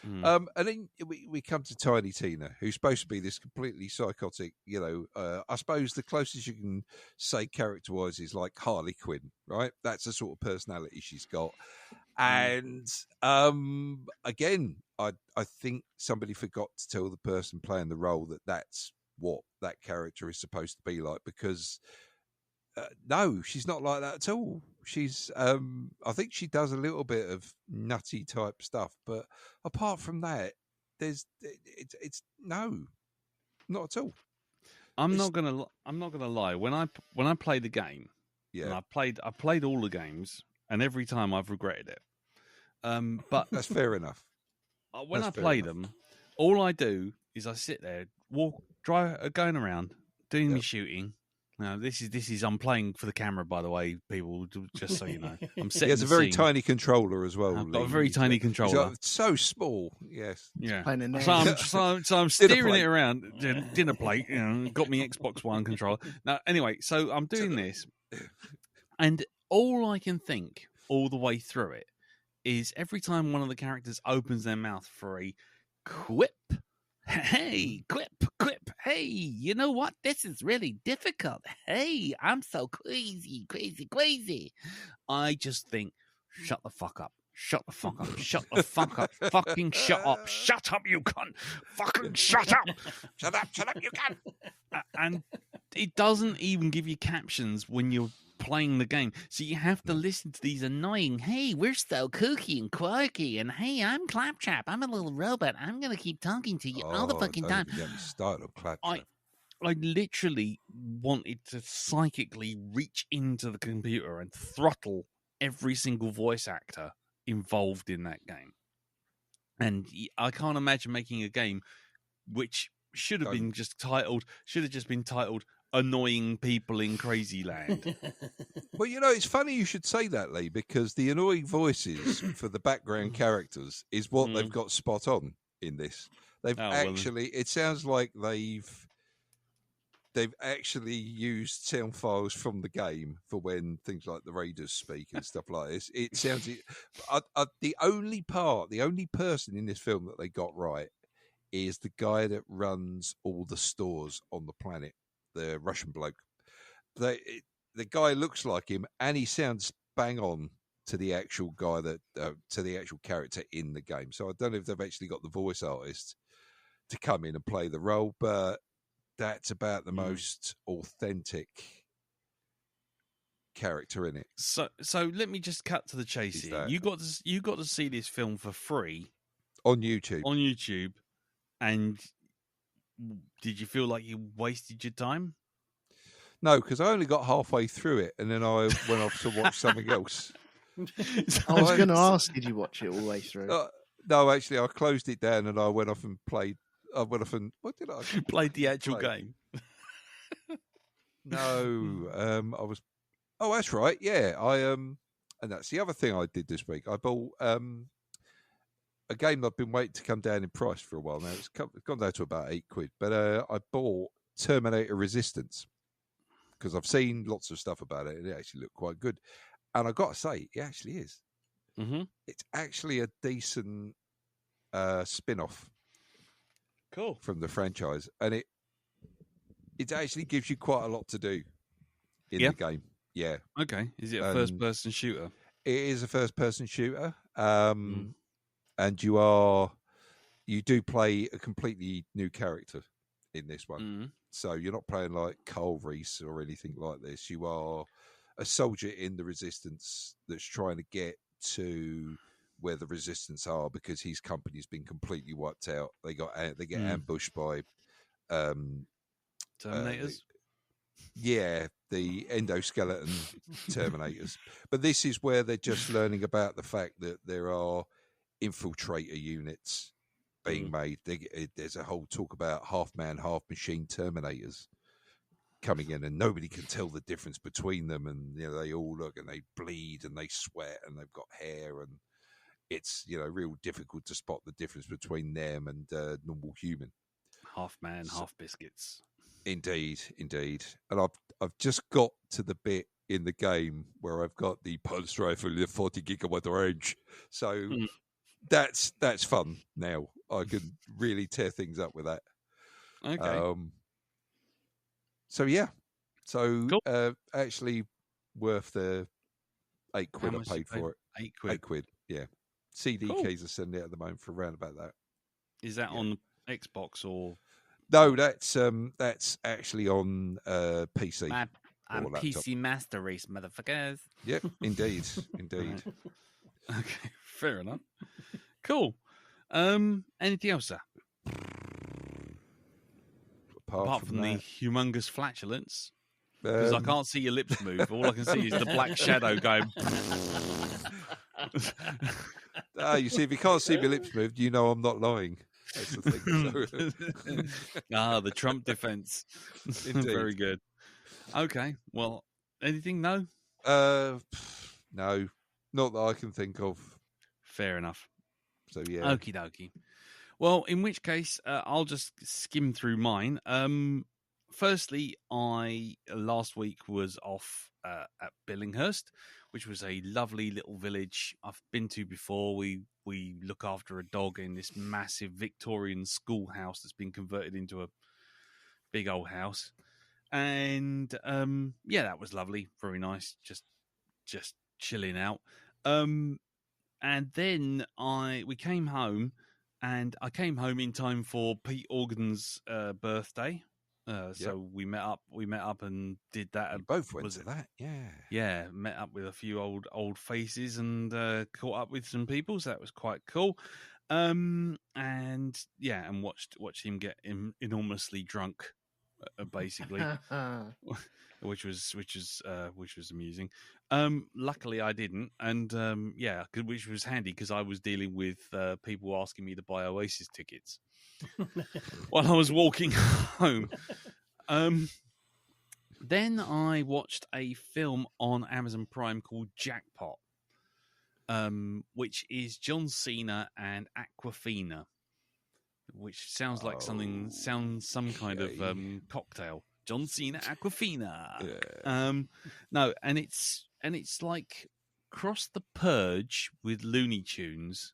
And then we come to Tiny Tina, who's supposed to be this completely psychotic, I suppose the closest you can say character-wise is like Harley Quinn, right? That's the sort of personality she's got. And again, I think somebody forgot to tell the person playing the role that that's what that character is supposed to be like, because no, she's not like that at all. She's, I think she does a little bit of nutty type stuff, but apart from that, it's no, not at all. I'm not gonna lie. When I play the game, and Yeah, I played all the games, and every time I've regretted it. But that's fair enough. when That's I fair play enough. them, all I do is I sit there, going around, doing me shooting. Now this is I'm playing for the camera, by the way, people. Just so you know, I'm setting. He has a the very scene. tiny controller as well. I've got a Lee. very He's tiny got- controller. he's so small. Yes. Yeah. Playing a So I'm steering plate. it around, dinner plate, got me Xbox One controller. Now, anyway, so I'm doing this, and all I can think all the way through it is every time one of the characters opens their mouth for a quip, hey, quip, hey, you know what? This is really difficult. Hey, I'm so crazy. I just think, shut the fuck up. Shut the fuck up. Shut the fuck up. Fucking shut up. Shut up, you cunt. Fucking shut up. Shut up, you can. And it doesn't even give you captions when you're playing the game. So you have to listen to these annoying, hey, we're so kooky and quirky, and hey, I'm Claptrap. I'm a little robot. I'm going to keep talking to you all the fucking time. Get me started on Claptrap. I literally wanted to psychically reach into the computer and throttle every single voice actor involved in that game. And I can't imagine making a game which should have just been titled Annoying People in Crazy Land. Well, it's funny you should say that, Lee, because the annoying voices for the background characters is what they've got spot on in this. They've it sounds like they've actually used sound files from the game for when things like the Raiders speak and stuff like this. It sounds the only person in this film that they got right is the guy that runs all the stores on the planet, the Russian bloke. The guy looks like him, and he sounds bang on to the actual guy to the actual character in the game. So I don't know if they've actually got the voice artist to come in and play the role, but that's about the most authentic character in it. So let me just cut to the chase Is here. that- You got to see this film for free On YouTube. on YouTube, and did you feel like you wasted your time? No, because I only got halfway through it, and then I went off to watch something else. I was going to ask, did you watch it all the way through? No, actually, I closed it down and I went off and played. I went off and what did I? Played the actual Play. game. No, I was. Oh, that's right. Yeah, and that's the other thing I did this week. I bought a game that I've been waiting to come down in price for a while now. It's gone down to about £8, but I bought Terminator Resistance because I've seen lots of stuff about it and it actually looked quite good. And I got to say, it actually is. Mm-hmm. It's actually a decent spin-off. Cool. From the franchise, and it actually gives you quite a lot to do in the game. Yeah. Okay. Is it a first-person shooter? It is a first-person shooter, and you do play a completely new character in this one. So you're not playing like Carl Reese or anything like this. You are a soldier in the Resistance that's trying to get to where the Resistance are because his company's been completely wiped out. They get ambushed by Terminators. The endoskeleton Terminators. But this is where they're just learning about the fact that there are infiltrator units being made. There's a whole talk about half man, half machine Terminators coming in, and nobody can tell the difference between them. And they all look and they bleed and they sweat and they've got hair, and it's real difficult to spot the difference between them and normal human. Half man, half biscuits. Indeed. And I've just got to the bit in the game where I've got the pulse rifle, the 40 gigawatt range. So that's fun now. I can really tear things up with that. Okay. So yeah, so Cool. actually worth the £8 How I much you paid for it. £8. £8, yeah. CD Cool. keys are selling it at the moment for around about that. Is that Yeah. on Xbox or? No, that's actually on PC. I'm or laptop. PC Master Race, motherfuckers. Yep, indeed, indeed. Right. Okay, fair enough. Cool. Anything else, sir? Apart from the that, humongous flatulence, because I can't see your lips move. All I can see is the black shadow going. you see, if you can't see my lips moved, you know I'm not lying. That's the thing. The Trump defense. Indeed. Very good. Okay. Well, anything? No. No, not that I can think of. Fair enough. So yeah. Okie dokie. Well, in which case, I'll just skim through mine. Firstly, I last week was off at Billinghurst, which was a lovely little village I've been to before. We look after a dog in this massive Victorian schoolhouse that's been converted into a big old house, and that was lovely, very nice. Just chilling out. And then we came home. And I came home in time for Pete Organ's birthday, so we met up and did that. You both went to that, yeah. Yeah, met up with a few old faces and caught up with some people, so that was quite cool. And watched him get enormously drunk, basically. Which was amusing. Luckily, I didn't, and which was handy because I was dealing with people asking me to buy Oasis tickets while I was walking home. Then I watched a film on Amazon Prime called Jackpot, which is John Cena and Aquafina, which sounds like some kind of cocktail. John Cena, Aquafina. Yeah. No, and it's like cross the Purge with Looney Tunes.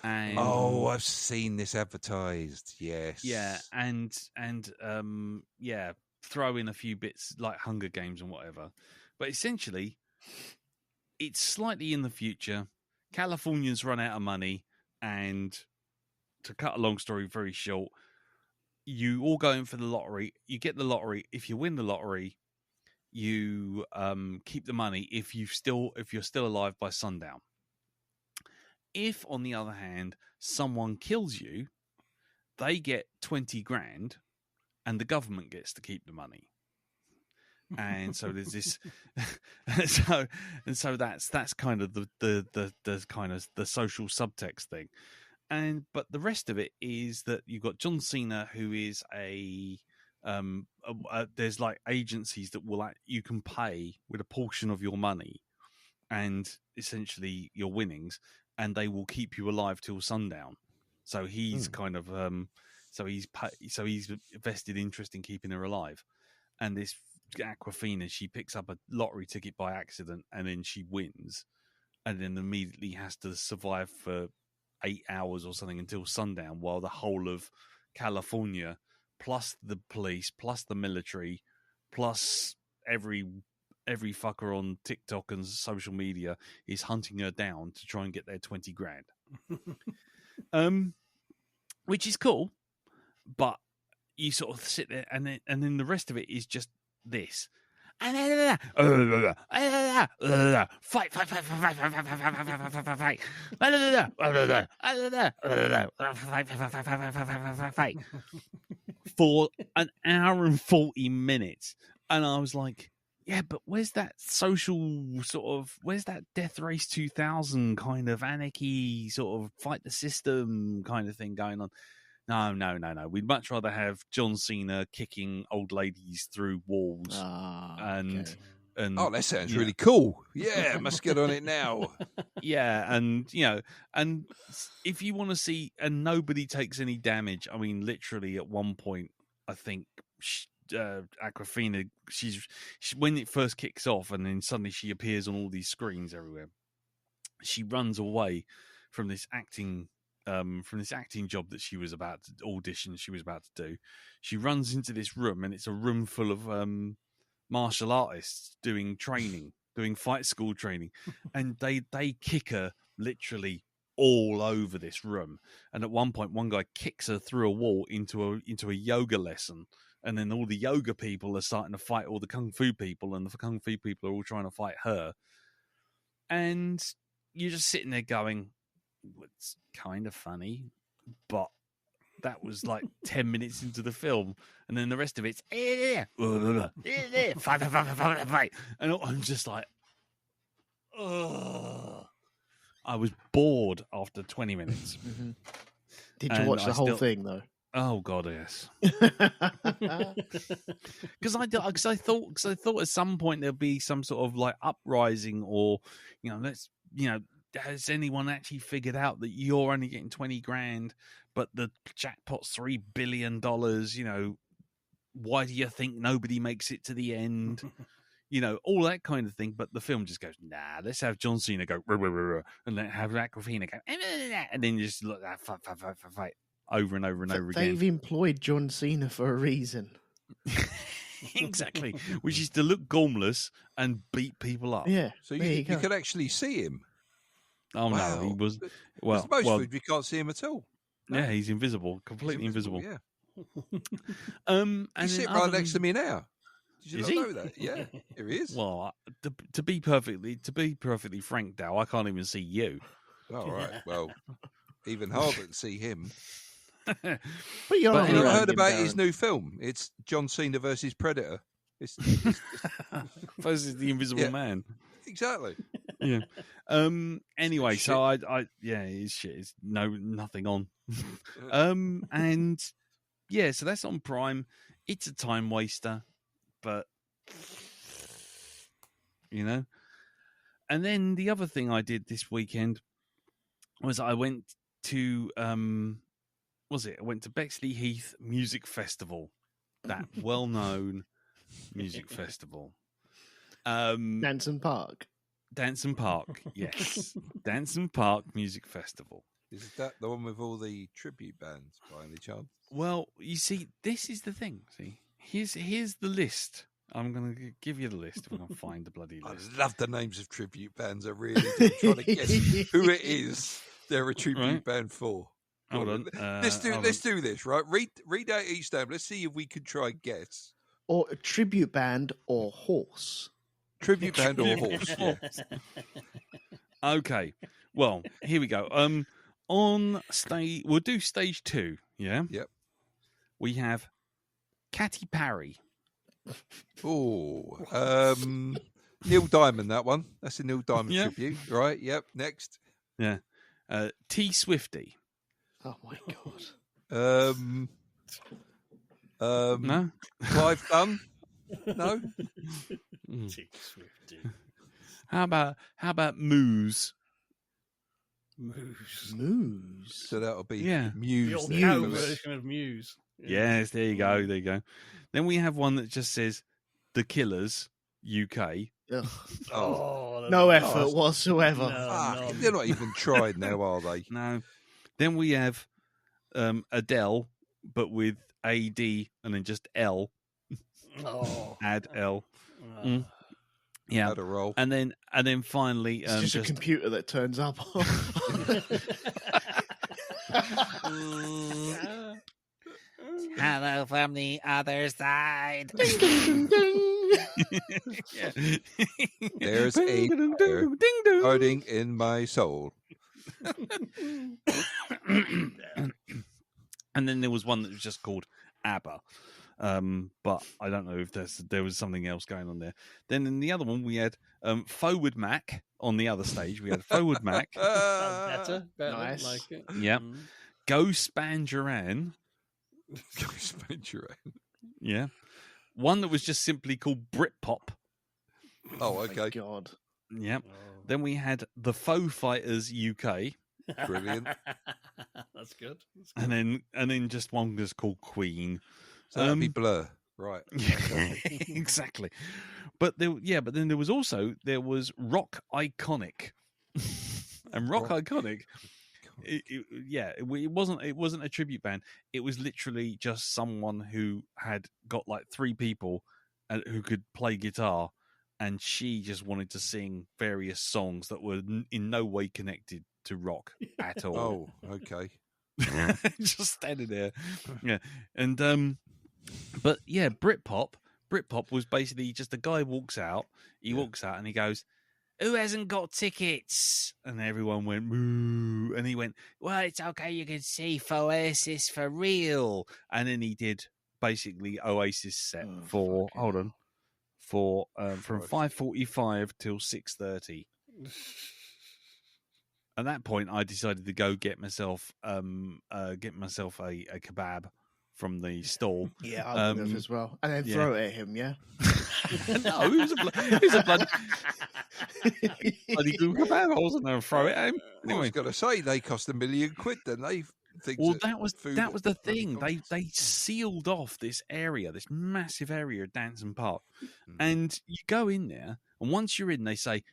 And I've seen this advertised. Yes. Yeah, and throw in a few bits like Hunger Games and whatever. But essentially, it's slightly in the future. Californians run out of money, and to cut a long story very short, you all go in for the lottery. You get the lottery. If you win the lottery, you keep the money if you're still alive by sundown. If, on the other hand, someone kills you, they get 20 grand, and the government gets to keep the money. And so there's this, so that's kind of the kind of the social subtext thing. But the rest of it is that you've got John Cena, who is there's like agencies that you can pay with a portion of your money and essentially your winnings, and they will keep you alive till sundown. So he's kind of he's vested interest in keeping her alive. And this Aquafina, she picks up a lottery ticket by accident, and then she wins, and then immediately has to survive for 8 hours or something until sundown, while the whole of California, plus the police, plus the military, plus every fucker on TikTok and social media is hunting her down to try and get their 20 grand. Which is cool, but you sort of sit there, and then the rest of it is just this. Fight. For an hour and 40 minutes. And I was like, yeah, but where's that where's that Death Race 2000 kind of anarchy, sort of fight the system kind of thing going on? No. We'd much rather have John Cena kicking old ladies through walls. And that sounds really cool. Yeah, must get on it now. Yeah, and and if you want to see, and nobody takes any damage. I mean, literally at one point, I think Aquafina, she when it first kicks off, and then suddenly she appears on all these screens everywhere. She runs away from this acting job that she was about to audition. She was about to do. She runs into this room, and it's a room full of martial artists doing training, doing fight school training, and they kick her literally all over this room. And at one point, one guy kicks her through a wall into a yoga lesson, and then all the yoga people are starting to fight all the kung fu people, and the kung fu people are all trying to fight her. And you're just sitting there going, it's kind of funny, but that was like 10 minutes into the film, and then the rest of it's fight. And I'm just like, ugh. I was bored after 20 minutes. Mm-hmm. Did you And watch I the whole still- thing though? Oh God, yes. Because I thought at some point there'll be some sort of like uprising, or has anyone actually figured out that you're only getting 20 grand, but the jackpot's $3 billion? Why do you think nobody makes it to the end? All that kind of thing. But the film just goes, nah, let's have John Cena go, rah, rah, rah, rah, and then have Aquafina go, and then you just look at that fight over and over and over They've again. employed John Cena for a reason. Exactly, which is to look gormless and beat people up. Yeah. So there you you go. could actually see him. Oh Wow. no, he was Because well. most well food you can't see him at all. yeah, he's invisible, He's completely invisible. Yeah, And he's then sitting right other next to than- me now. Did you Is not he? know that? Yeah, here he is. Well, to be perfectly frank, Dow, I can't even see you. All right. Well, even harder to see him. But you're But not Have you anyway, not heard about Darren. his new film? It's John Cena versus Predator. It's Versus the Invisible Yeah. Man. exactly. Yeah. Anyway, Shit. so I yeah, it's shit. It's nothing on. And yeah, so that's on Prime. It's a time waster, but And then the other thing I did this weekend was I went to I went to Bexley Heath Music Festival, that well-known music festival. Nansen Park. Danson Park, yes. Danson Park Music Festival. Is that the one with all the tribute bands by any chance? Well, you see, this is the thing. See, here's the list. I'm going to give you the list if I can find the bloody I list. love the names of tribute bands. I really do. Trying to guess who it is they're a tribute Right. band for. Hold Go on. Let's do hold let's do this, right? Read out each name. Let's see if we can try and guess. Or a tribute band or horse. Tribute band or horse. Yeah. on. Okay. Well, here we go. On stage, we'll do stage 2. Yeah. Yep. We have Katy Perry. Oh, Neil Diamond, that one. That's a Neil Diamond Yeah. tribute, right? Yep. Next. T Swifty. Oh my god. No. Clive Dunn. No. Mm. Tick Swifty. How about Moose? Moose. Moose. So that'll be Yeah. Muse. The old then, cow will it? version of Muse. Yes, there you go. There you go. Then we have one that just says The Killers UK. Ugh. Oh, that's No nice. effort whatsoever. No. fuck. They're not even tried now, are they? No. Then we have Adele, but with AD and then just L. Oh. Add L. Oh. Mm. Yeah. Had a roll. And then finally It's just a computer that turns up. Hello from the other side. Ding, ding, ding. yeah. There's a Ding, fire ding, ding, ding. Hiding in my soul. And then there was one that was just called ABBA. But I don't know if there was something else going on there. Then in the other one, we had Forward Mac on the other stage. We had Forward Mac. Better. Nice. Like it. Yep. Mm. Go Span Duran. Yeah. One that was just simply called Britpop. Oh, My okay. God. Yep. Oh. Then we had the Faux Fighters UK. Brilliant. That's good. That's good. And then just one was called Queen. So that'd be Blur. Right. Exactly. But then there was Rock Iconic. And Rock Rock. Iconic it wasn't a tribute band. It was literally just someone who had got like 3 people who could play guitar, and she just wanted to sing various songs that were in no way connected to rock at all. Oh, okay. Just standing there, yeah. And but yeah, Britpop was basically just a guy walks out. He walks out and he goes, "Who hasn't got tickets?" And everyone went, "Moo!" And he went, "Well, it's okay. You can see Oasis for real." And then he did basically Oasis set from 5:45 till 6:30. At that point, I decided to go get myself a kebab from the stall. Yeah, I would have as well. And then throw it at him, yeah? No, it was a bloody good kebab. I wasn't going to throw it at him. I was Anyway, going to say they cost £1 million, didn't they? well, that was the thing. They sealed off this area, this massive area of Danson Park, and you go in there, and once you're in, they say,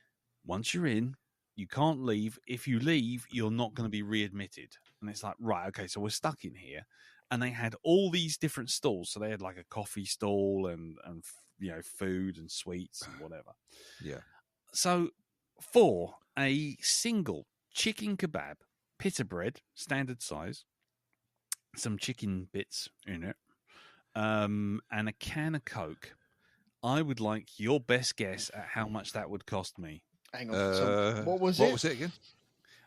once you're in, you can't leave. If you leave, you're not going to be readmitted. And it's like, right, okay, so we're stuck in here. And they had all these different stalls. So they had like a coffee stall and food and sweets and whatever. Yeah. So for a single chicken kebab, pita bread, standard size, some chicken bits in it, and a can of Coke, I would like your best guess at how much that would cost me. Hang on. So what was it? What was it again?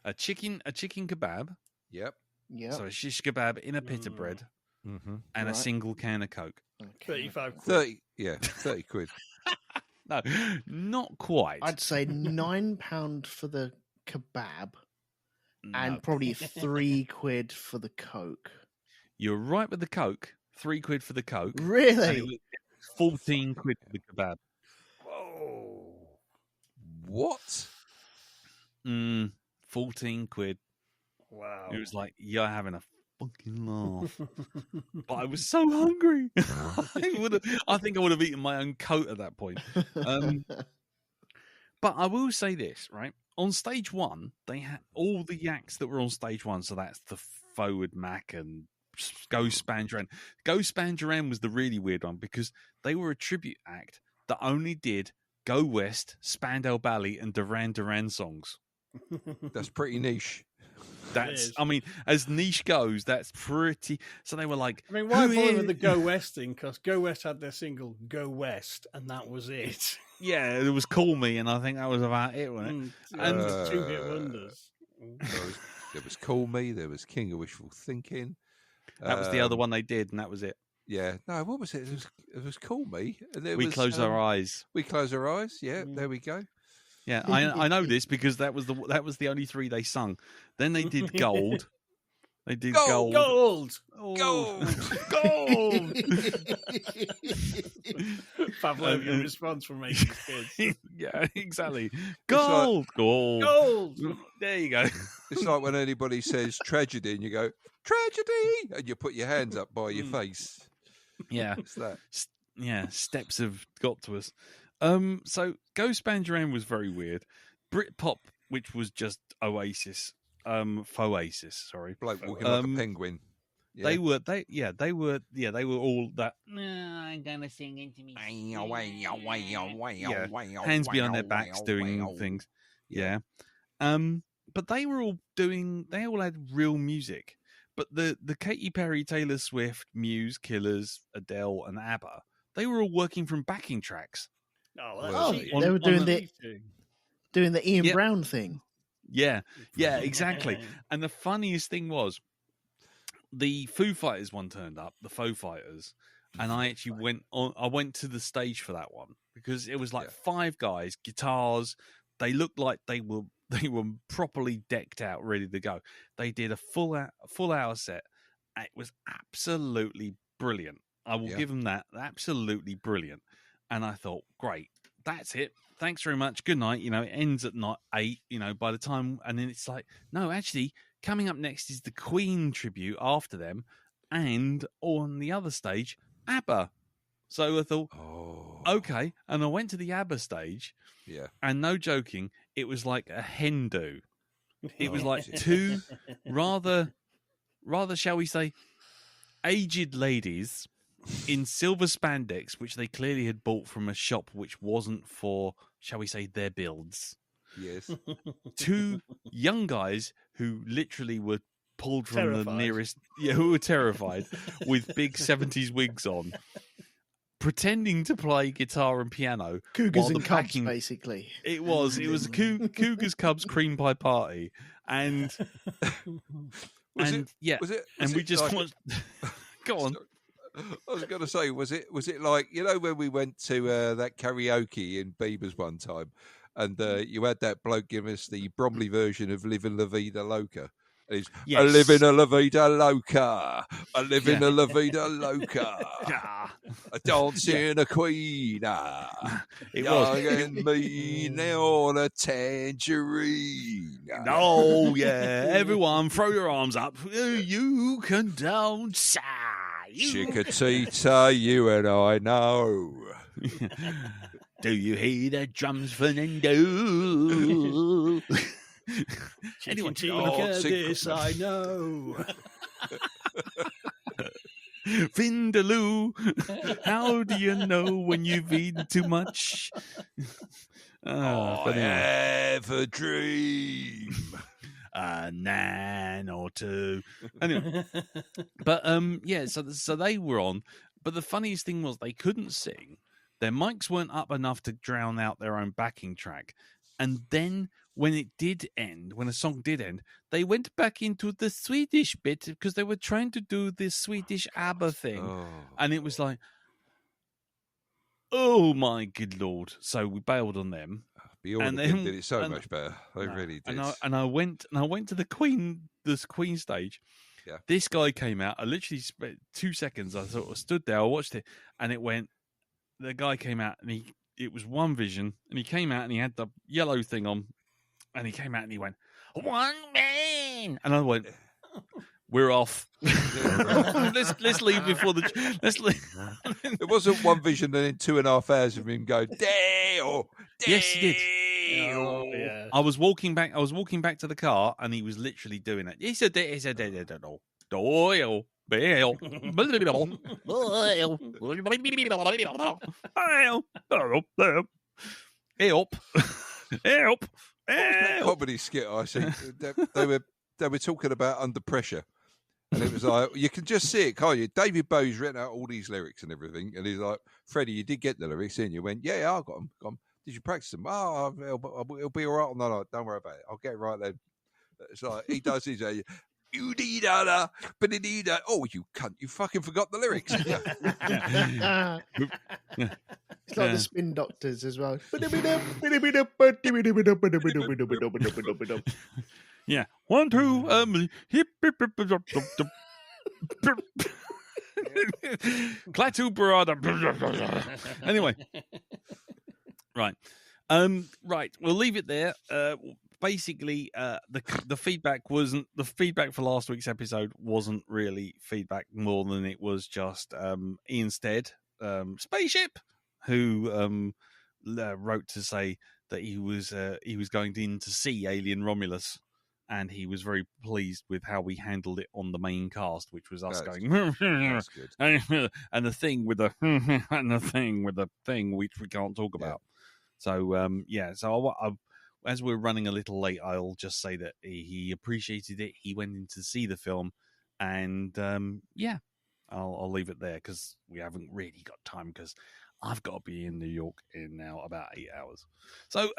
A chicken kebab. Yep. Yeah. So a shish kebab in a pita bread Mm-hmm. and a single can of Coke. 35 quid. 30, yeah, 30 quid. No, not quite. I'd say £9 for the kebab No. and probably 3 quid for the Coke. You're right with the Coke. 3 quid for the Coke. And it Really? was 14 quid for the kebab. Whoa. What? 14 quid. Wow. It was like, you're having a fucking laugh. But I was so hungry. I think I would have eaten my own coat at that point. But I will say this, right? On stage 1, they had all the acts that were on stage 1. So that's the Forward Mac and Ghost Spanduran. Ghost Spanduran was the really weird one because they were a tribute act that only did Go West, Spandau Ballet, and Duran Duran songs. That's pretty niche. That's, I mean, as niche goes, that's pretty. So they were like, I mean, why who bother is- with the Go West thing? Because Go West had their single Go West, and that was it. Yeah, it was Call Me, and I think that was about it, wasn't it? And And- 2 hit wonders. There was Call Me, there was King of Wishful Thinking. That was the other one they did, and that was it. Yeah. No, what was it? It was Call Me. And there We was, close our eyes. We close our eyes. Yeah, there we go. Yeah, I know this because that was the only 3 they sung. Then they did Gold. They did Gold. Gold! Gold! Gold! Pavlovian response from 80s kids. Yeah, exactly. Gold! Gold! Gold! There you go. It's like when anybody says tragedy and you go, tragedy! And you put your hands up by your face. Yeah. It's that. Yeah, steps have got to us. So Ghost Spanduran was very weird. Britpop, which was just Oasis, Foasis, sorry. Bloke walking like a penguin. Yeah. They were all that. I'm gonna sing into me. Hands behind their backs doing things. Yeah. But they all had real music. But the Katy Perry, Taylor Swift, Muse, Killers, Adele, and ABBA, they were all working from backing tracks. Oh, they were doing the doing the Ian Yep. Brown thing. Yeah, exactly. And the funniest thing was the Foo Fighters one turned up, the Foo Fighters, and I actually went to the stage for that one because it was like 5 guys, guitars. They looked like they were properly decked out, ready to go. They did a full hour set. It was absolutely brilliant. I will give them that. Absolutely brilliant. And I thought, great, that's it. Thanks very much. Good night. It ends at 8, by the time, and then it's like, no, actually, coming up next is the Queen tribute after them, and on the other stage, ABBA. So I thought, okay. And I went to the ABBA stage, Yeah. and no joking, it was like a hen do. It was Oh, like dear. two rather, shall we say, aged ladies in silver spandex, which they clearly had bought from a shop which wasn't for, shall we say, their builds. Yes. Two young guys who literally were pulled from the Terrified. nearest, who were terrified, with big 70s wigs on, pretending to play guitar and piano. Cougars while and the Cubs, backing- basically. It was a Cougars Cubs cream pie party, and Was and it? yeah, Was it? and was we it just like- watched. Go on. I was going to say, was it like, you know, when we went to that karaoke in Beavers one time, and you had that bloke give us the Bromley version of "Living La Vida Loca." And he's Yes. "A living a La Vida Loca, a living Yeah. a La Vida Loca, Yeah, a dancing a queen, it young was. and mean on a tangerine." Oh yeah, everyone, throw your arms up. You can dance. Chickatita, you and I know. Do you hear the drums, Fernando? Anyway, oh, this I know. Vindaloo, how do you know when you've eaten too much? I But anyway, have a dream. a nan or two. Anyway, but yeah, so they were on. But the funniest thing was they couldn't sing. Their mics weren't up enough to drown out their own backing track. And then when it did end, when a song did end, they went back into the Swedish bit because they were trying to do this Swedish ABBA thing. Oh. And it was like, oh my good Lord. So we bailed on them. Bjorn and again then- did it so and- much better. They really did. And I went to the Queen stage. Yeah. This guy came out. I literally spent 2 seconds. I sort of stood there. I watched it, and it went. The guy came out, and it was One Vision, and he came out, and he had the yellow thing on, and he came out, and he went, "One man," and I went, "We're off. let's leave before the let's leave." It wasn't One Vision and then 2.5 hours of him going, Dale! Yes, he did. Oh, yeah. I was walking back to the car, and he was literally doing it. He said, Doyle, Bill, help. What was that comedy skit I see? They were talking about Under Pressure. And it was like, you can just see it, can't you? David Bowie's written out all these lyrics and everything. And he's like, Freddie, you did get the lyrics, didn't you? Went, yeah, I got them. Did you practice them? Oh, it'll be all right on the night. Don't worry about it. I'll get it right then. It's like, he does his, oh, you cunt, you fucking forgot the lyrics. It's like the Spin Doctors as well. Yeah. 1, 2, hip, Klaatu brother. Anyway. Right. Right. We'll leave it there. Basically, the feedback wasn't the feedback for last week's episode wasn't really feedback more than it was just Ian Stead, Spaceship, who wrote to say that he was going in to see Alien Romulus, and he was very pleased with how we handled it on the main cast, which was us That's going That's good. and the thing with the and the thing with the thing which we can't talk about. So yeah, so I, as we're running a little late, I'll just say that he appreciated it. He went in to see the film, and yeah, I'll leave it there because we haven't really got time because I've got to be in New York in now about 8 hours. So,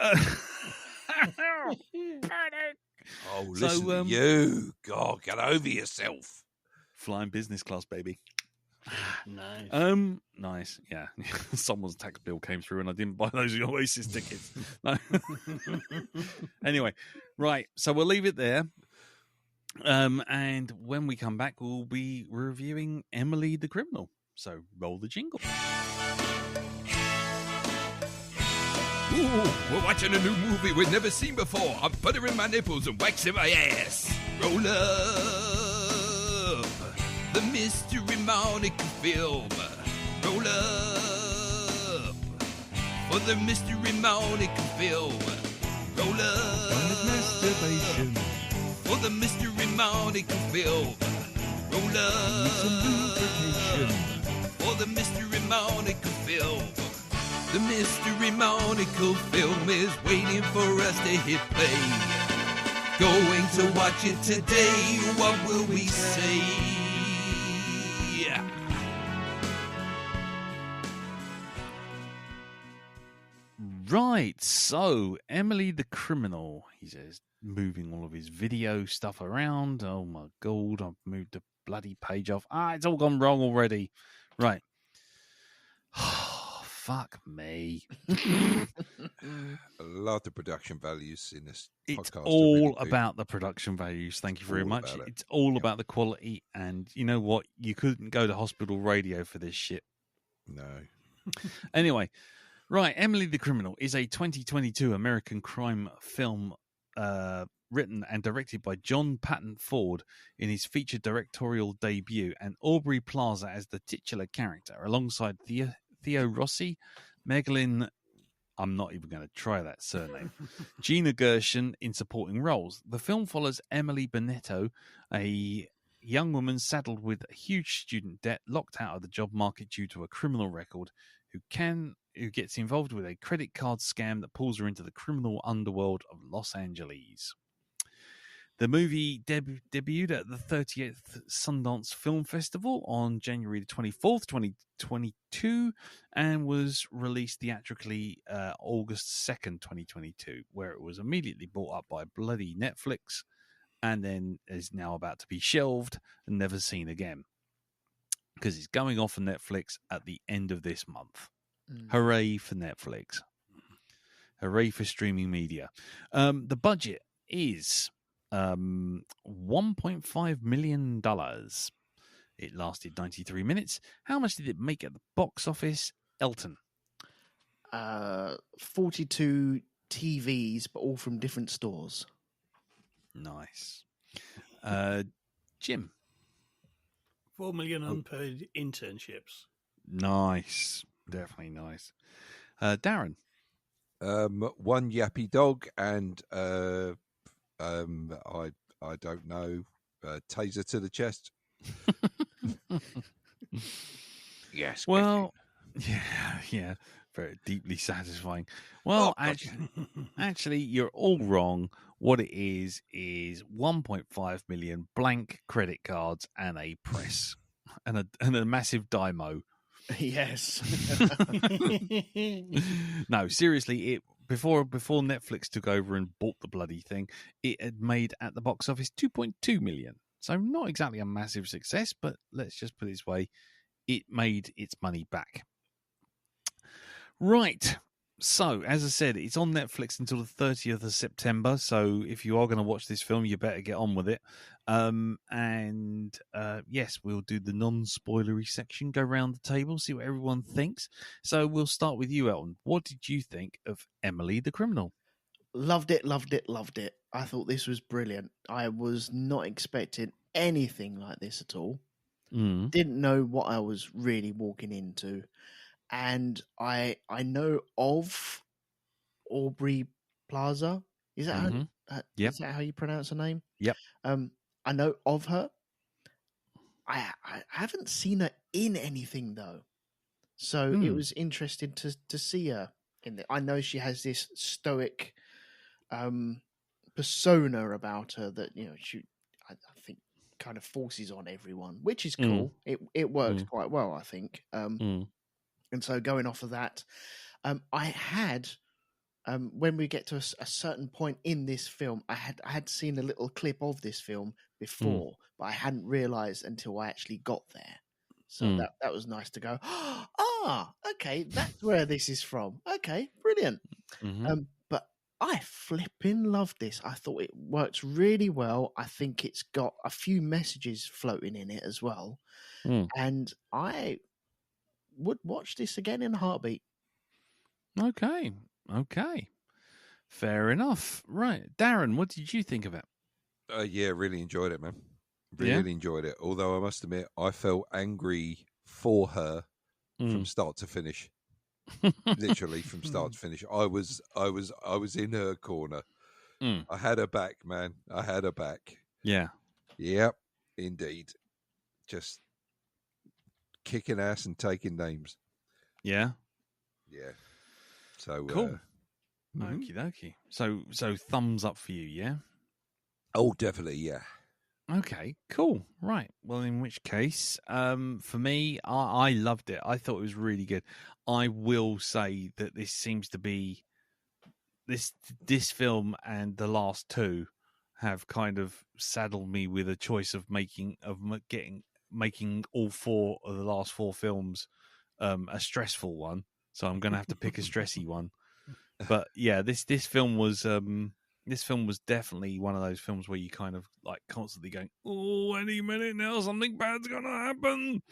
Oh, So, listen to you. God, get over yourself. flying business class, baby. Nice. Nice. Yeah. Someone's tax bill came through and I didn't buy those Oasis tickets. No. Anyway, right. So we'll leave it there. And when we come back, we'll be reviewing Emily the Criminal. So roll the jingle. Ooh, we're watching a new movie we've never seen before. I'm buttering my nipples and waxing my ass. Roll up the Mystery Monica film. Roll up for the Mystery Monica film. Roll up masturbation. for the Mystery Monica film. Roll up for the Mystery Monica film. The Mystery Monica film is waiting for us to hit play. Going to watch it today, what will we say? Right, so Emily the Criminal, he says, moving all of his video stuff around. Oh my God, I've moved the bloody page off. It's all gone wrong already. Right. Fuck me. I love the production values in this It's podcast. all I really do. about the production values. Thank you very All much. about it. It's all Yep. about the quality. And you know what? You couldn't go to hospital radio for this shit. No. Anyway, right. Emily the Criminal is a 2022 American crime film written and directed by John Patton Ford in his feature directorial debut, and Aubrey Plaza as the titular character, alongside Theo Rossi, Megalyn, I'm not even going to try that surname, Gina Gershon in supporting roles. The film follows Emily Bonetto, a young woman saddled with a huge student debt, locked out of the job market due to a criminal record, who gets involved with a credit card scam that pulls her into the criminal underworld of Los Angeles. The movie debuted at the 30th Sundance Film Festival on January the 24th, 2022, and was released theatrically August 2nd, 2022, where it was immediately bought up by bloody Netflix and then is now about to be shelved and never seen again, because it's going off on Netflix at the end of this month. Hooray for Netflix. Hooray for streaming media. The budget is $1.5 million. It lasted 93 minutes. How much did it make at the box office, Elton? 42 TVs, but all from different stores. Nice. Jim? 4 million unpaid internships. Nice. Definitely nice. Darren? One yappy dog and I don't know, taser to the chest. Yes. Well, yeah, very deeply satisfying. Well, Oh, actually, you're all wrong. What it is 1.5 million blank credit cards and a press and a massive Dymo. Yes. No, seriously, it before Netflix took over and bought the bloody thing, it had made at the box office 2.2 million. So not exactly a massive success, but let's just put it this way, it made its money back. Right. So, as I said, it's on Netflix until the 30th of September. So, if you are going to watch this film, you better get on with it. Yes, we'll do the non-spoilery section, go around the table, see what everyone thinks. So, we'll start with you, Elton. What did you think of Emily the Criminal? Loved it, loved it, loved it. I thought this was brilliant. I was not expecting anything like this at all. Didn't know what I was really walking into. And I know of Aubrey Plaza. Is that Yep. is that how you pronounce her name? Yep. I know of her. I haven't seen her in anything though, so it was interesting to see her in it. I know she has this stoic persona about her that she I think kind of forces on everyone, which is cool. It works quite well, I think. And so going off of that, I had, when we get to a certain point in this film, I had seen a little clip of this film before, but I hadn't realised until I actually got there. So that was nice to go, okay, that's where this is from. Okay, brilliant. But I flipping loved this. I thought it works really well. I think it's got a few messages floating in it as well. And I would watch this again in a heartbeat. Okay. Fair enough. Right. Darren, what did you think of it? Yeah, really enjoyed it, man. Yeah? Really enjoyed it. Although I must admit, I felt angry for her from start to finish. Literally from start to finish. I was in her corner. Mm. I had her back, man. I had her back. Yeah. Yep, indeed. Just kicking ass and taking names. Yeah. Yeah. So Cool. mhm. Okie dokie. So thumbs up for you, yeah? Oh, definitely, yeah. Okay, cool. Right. Well, in which case, for me, I loved it. I thought it was really good. I will say that this seems to be this film and the last two have kind of saddled me with a choice of making all four of the last four films a stressful one. So I'm going to have to pick a stressy one. But yeah, this film was definitely one of those films where you kind of like constantly going, "Oh, any minute now, something bad's gonna happen."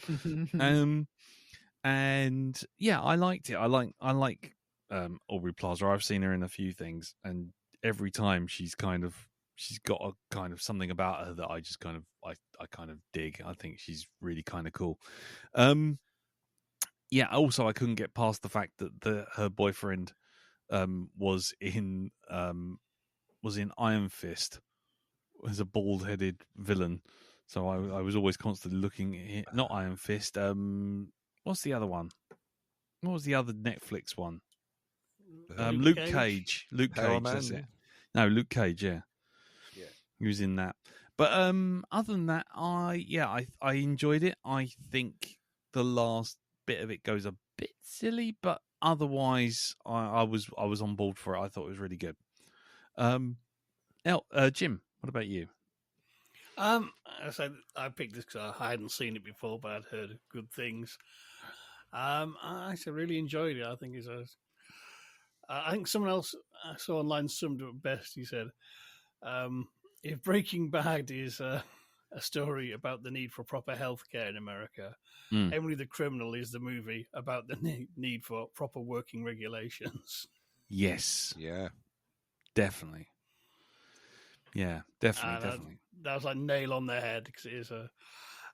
And yeah, I liked it. I like Aubrey Plaza. I've seen her in a few things, and every time she's got a kind of something about her that I just kind of I kind of dig. I think she's really kind of cool. Yeah. Also, I couldn't get past the fact that her boyfriend was in Iron Fist as a bald-headed villain. So I was always constantly looking at it. Not Iron Fist. What's the other one? What was the other Netflix one? Luke Cage. Luke Power Cage. Man, That's yeah. it. No, Luke Cage. Yeah, Yeah. he was in that. But other than that, I enjoyed it. I think the last bit of it goes a bit silly, but otherwise, I was on board for it. I thought it was really good. Jim, what about you? I said I picked this because I hadn't seen it before, but I'd heard good things. I actually really enjoyed it. I think I think someone else I saw online summed it up best. He said, "If Breaking Bad is a story about the need for proper healthcare in America, Emily the Criminal is the movie about the need for proper working regulations." Yes, Yeah. definitely. Yeah, definitely. That was like nail on the head because it is a.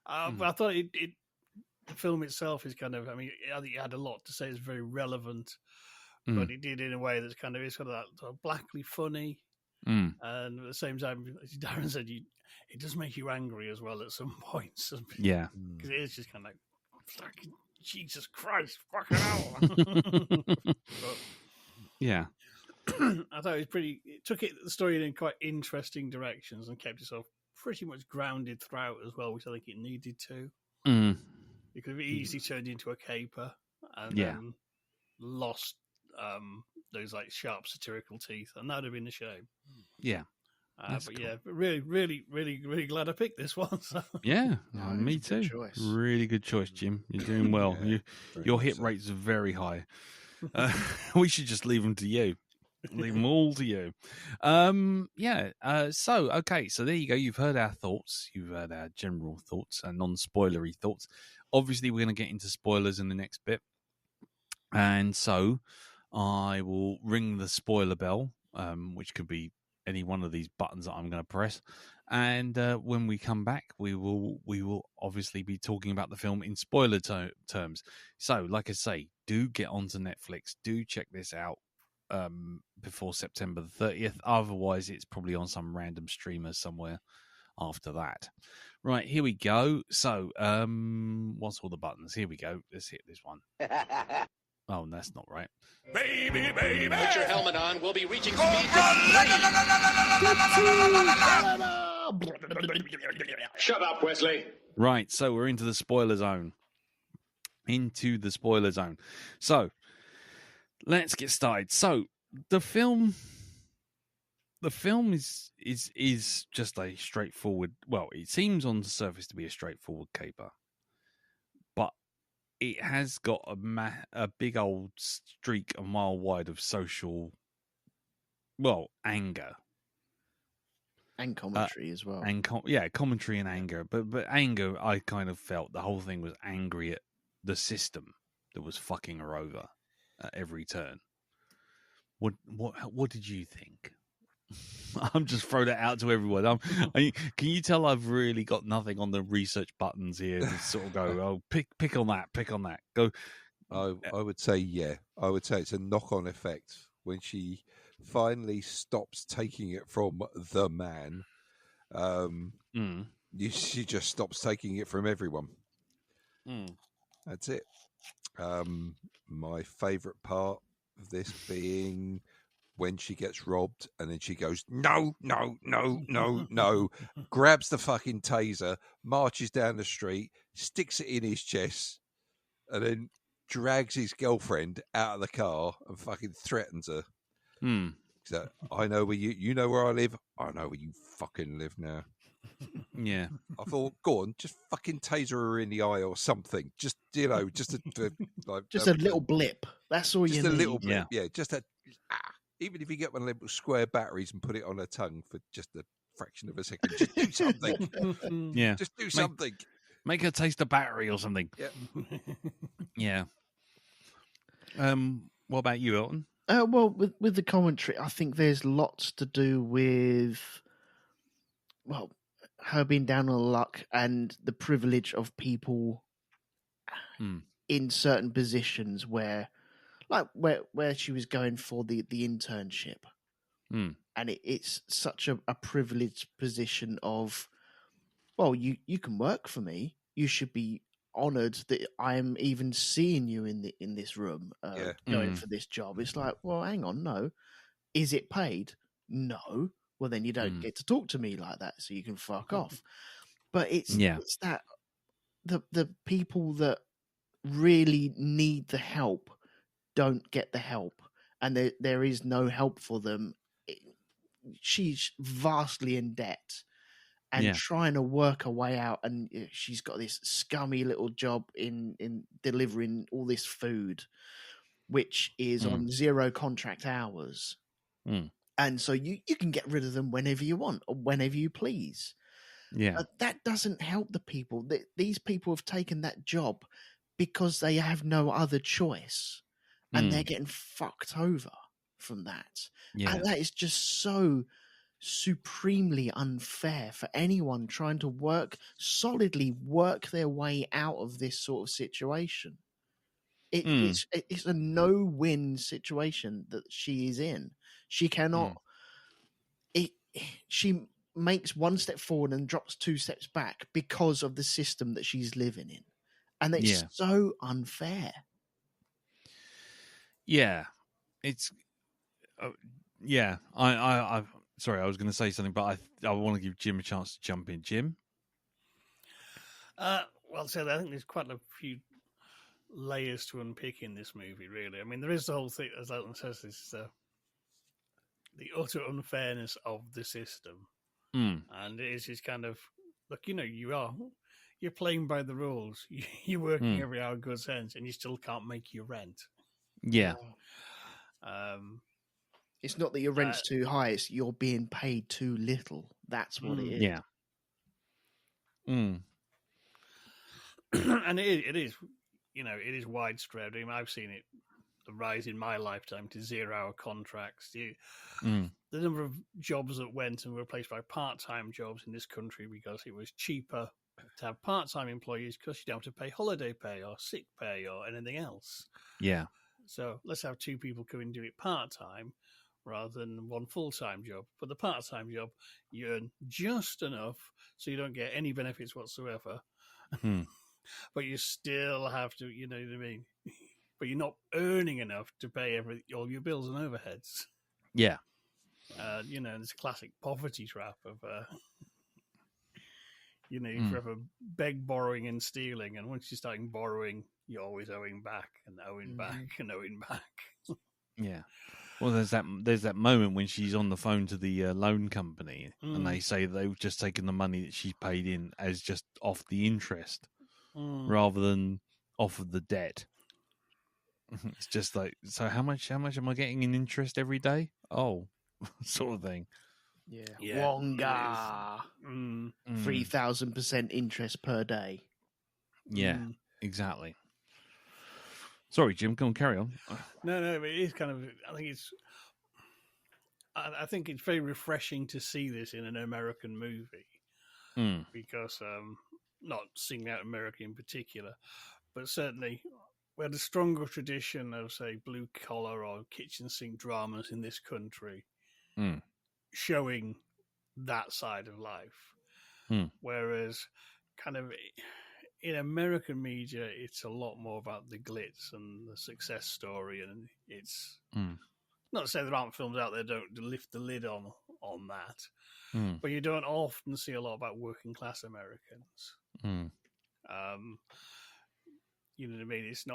But I thought the film itself is kind of. I mean, I think it had a lot to say. It's very relevant, but it did in a way that's kind of it's got that sort of blackly funny, and at the same time, as Darren said, it does make you angry as well at some points. Yeah, because it is just kind of like fucking Jesus Christ, fucking hell. But, yeah. I thought it took the story in quite interesting directions and kept itself pretty much grounded throughout as well, which I think it needed to. It could have easily turned into a caper and then lost those like sharp satirical teeth, and that would have been a shame. Yeah. But cool. Yeah, really, really, really, really glad I picked this one. So. Yeah, No, me it's a good too. choice. Really good choice, Jim. You're doing well. Your hit rates are very high. We should just leave them to you. Leave them all to you. So there you go. You've heard our thoughts. You've heard our general thoughts and non-spoilery thoughts. Obviously, we're going to get into spoilers in the next bit. And so I will ring the spoiler bell, which could be any one of these buttons that I'm going to press. And when we come back, we will obviously be talking about the film in spoiler terms. So, like I say, do get onto Netflix. Do check this out before September the 30th. Otherwise, it's probably on some random streamer somewhere after that. Right, here we go. So, what's all the buttons? Here we go. Let's hit this one. Oh, that's not right. Baby, baby. Put your helmet on. We'll be reaching speed. Shut up, Wesley. Right, so we're into the spoiler zone. So, let's get started. So, the film is just a straightforward. Well, it seems on the surface to be a straightforward caper, but it has got a big old streak a mile wide of social, anger and commentary as well. and commentary and anger. But anger, I kind of felt the whole thing was angry at the system that was fucking her over at every turn. What did you think? I'm just throwing it out to everyone. Can you tell I've really got nothing on the research buttons here to sort of go, pick on that, go. I would say, yeah. I would say it's a knock-on effect when she finally stops taking it from the man, she just stops taking it from everyone. That's it. My favourite part of this being when she gets robbed and then she goes, no, no, no, no, no, grabs the fucking taser, marches down the street, sticks it in his chest, and then drags his girlfriend out of the car and fucking threatens her. So, I know where you know where I live. I know where you fucking live now. Yeah. I thought, go on, just fucking taser her in the eye or something. Just, just a little blip. That's all you need. Just a little blip. Yeah, just a... even if you get one of them little square batteries and put it on her tongue for just a fraction of a second, just do something. Yeah. Just do something. Make her taste a battery or something. Yeah. Yeah. What about you, Elton? Well, with the commentary, I think there's lots to do with, well, her being down on luck and the privilege of people in certain positions where she was going for the internship. And it's such a privileged position of, well, you can work for me. You should be honoured that I'm even seeing you in this room going for this job. It's like, well, hang on, no. Is it paid? No. Well, then you don't get to talk to me like that, so you can fuck off. But it's that the people that really need the help don't get the help, and there is no help for them. She's vastly in debt and trying to work her way out, and she's got this scummy little job in delivering all this food, which is on 0 contract hours. And so you can get rid of them whenever you want or whenever you please. Yeah. But that doesn't help the people. These people have taken that job because they have no other choice. And they're getting fucked over from that. Yeah. And that is just so supremely unfair for anyone trying to solidly work their way out of this sort of situation. It's a no-win situation that she is in. She cannot. She makes 1 step forward and drops 2 steps back because of the system that she's living in, and it's so unfair. Yeah, it's. I sorry, I was going to say something, but I want to give Jim a chance to jump in. Jim. Well, so I think there's quite a few layers to unpick in this movie, really. I mean, there is the whole thing, as Elton says, is the utter unfairness of the system. And it is this kind of, look, you're playing by the rules. You're working every hour good sense, and you still can't make your rent. Yeah. It's not that your rent's too high, it's you're being paid too little. That's what it is. Yeah. And it is, it is widespread. I mean, I've seen it, the rise in my lifetime to 0-hour contracts. The number of jobs that went and were replaced by part-time jobs in this country because it was cheaper to have part-time employees because you don't have to pay holiday pay or sick pay or anything else. Yeah. So let's have 2 people come in and do it part-time rather than 1 full-time job. For the part-time job, you earn just enough so you don't get any benefits whatsoever. But you still have to, you know what I mean? But you're not earning enough to pay all your bills and overheads. Yeah. It's a classic poverty trap of, you forever beg, borrowing, and stealing. And once you're starting borrowing, you're always owing back and owing back and owing back. Yeah. Well, there's that moment when she's on the phone to the loan company and they say they've just taken the money that she paid in as just off the interest rather than off of the debt. It's just like, so how much am I getting in interest every day? Oh, sort of thing. Yeah. Wonga. 3,000% interest per day. Yeah, exactly. Sorry, Jim, go on, carry on. No, but it is kind of, I think it's very refreshing to see this in an American movie because, not singling out America in particular, but certainly we had a stronger tradition of, say, blue collar or kitchen sink dramas in this country, Mm. showing that side of life. Mm. Whereas, kind of in American media, it's a lot more about the glitz and the success story, and it's Mm. not to say there aren't films out there that don't lift the lid on that, Mm. but you don't often see a lot about working class Americans. Mm. You know what I mean? It's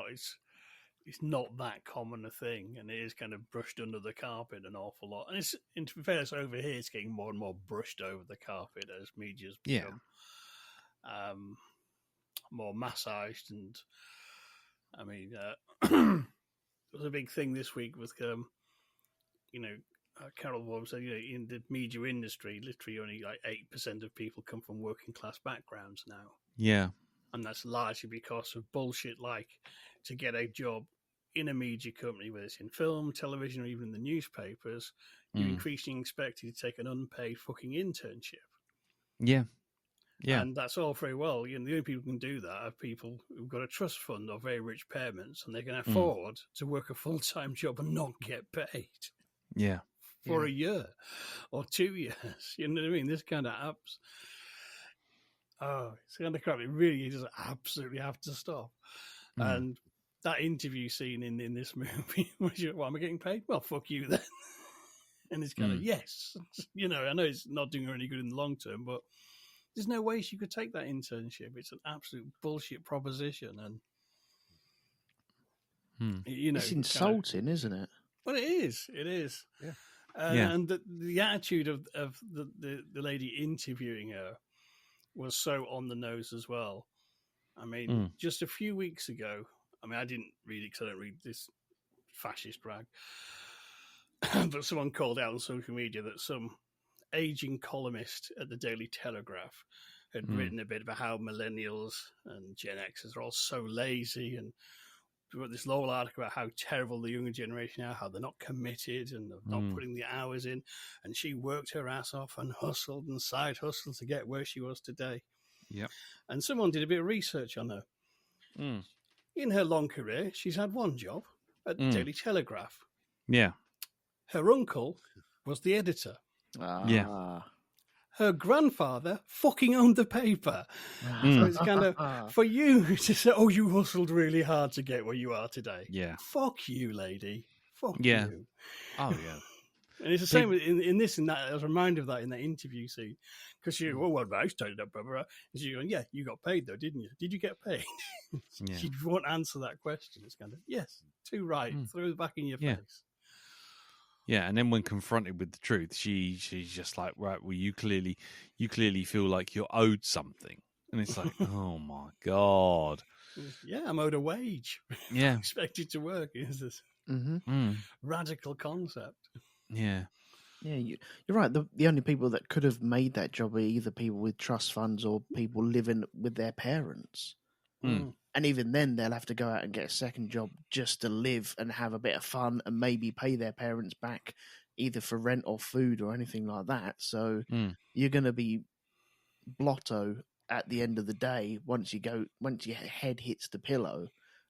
not that common a thing, and it is kind of brushed under the carpet an awful lot. And it's, in fairness, over here, it's getting more and more brushed over the carpet as media's Yeah. become more massaged. And I mean, there was a big thing this week with, Carol Worm said, in the media industry, literally only like 8% of people come from working class backgrounds now. Yeah. And that's largely because of bullshit like to get a job in a media company, whether it's in film, television, or even in the newspapers, you're increasingly expected to take an unpaid fucking internship. Yeah. Yeah. And that's all very well. The only people who can do that are people who've got a trust fund or very rich parents, and they can afford to work a full-time job and not get paid Yeah. for a year or 2 years. You know what I mean? This kind of apps. Oh, it's kind of crap. It really does absolutely have to stop. And that interview scene in this movie, was well, am I getting paid? Well, fuck you then. And it's kind of, yes. I know it's not doing her any good in the long term, but there's no way she could take that internship. It's an absolute bullshit proposition. And, it's insulting, isn't it? Well, it is. It is. Yeah. And the attitude of the lady interviewing her was so on the nose as well. I mean, just a few weeks ago, I didn't read it because I don't read this fascist rag, but someone called out on social media that some aging columnist at the Daily Telegraph had written a bit about how millennials and Gen Xers are all so lazy, and wrote this long article about how terrible the younger generation are, how they're not committed and they're not putting the hours in. And she worked her ass off and hustled and side hustled to get where she was today. Yep. And someone did a bit of research on her. In her long career, she's had one job at the Daily Telegraph. Yeah. Her uncle was the editor. Yeah. Her grandfather fucking owned the paper. So it's kind of, for you to say, oh, you hustled really hard to get where you are today. Yeah. Fuck you, lady. Fuck Yeah. you. Oh, yeah. And it's the same in this and that. I was reminded of that in that interview scene. Because she, well, what about I started up, blah, blah, blah. And she's going, yeah, you got paid though, didn't you? Did you get paid? Yeah. She won't answer that question. It's kind of, yes, too right. Throw it back in your face. Yeah, and then when confronted with the truth, she's just like, right, well, you clearly feel like you're owed something, and it's like, oh my god, yeah, I'm owed a wage. Yeah, I'm expected to work. Is this radical concept? Yeah, yeah, you're right. The only people that could have made that job are either people with trust funds or people living with their parents. And even then, they'll have to go out and get a second job just to live and have a bit of fun and maybe pay their parents back either for rent or food or anything like that. So you're going to be blotto at the end of the day once your head hits the pillow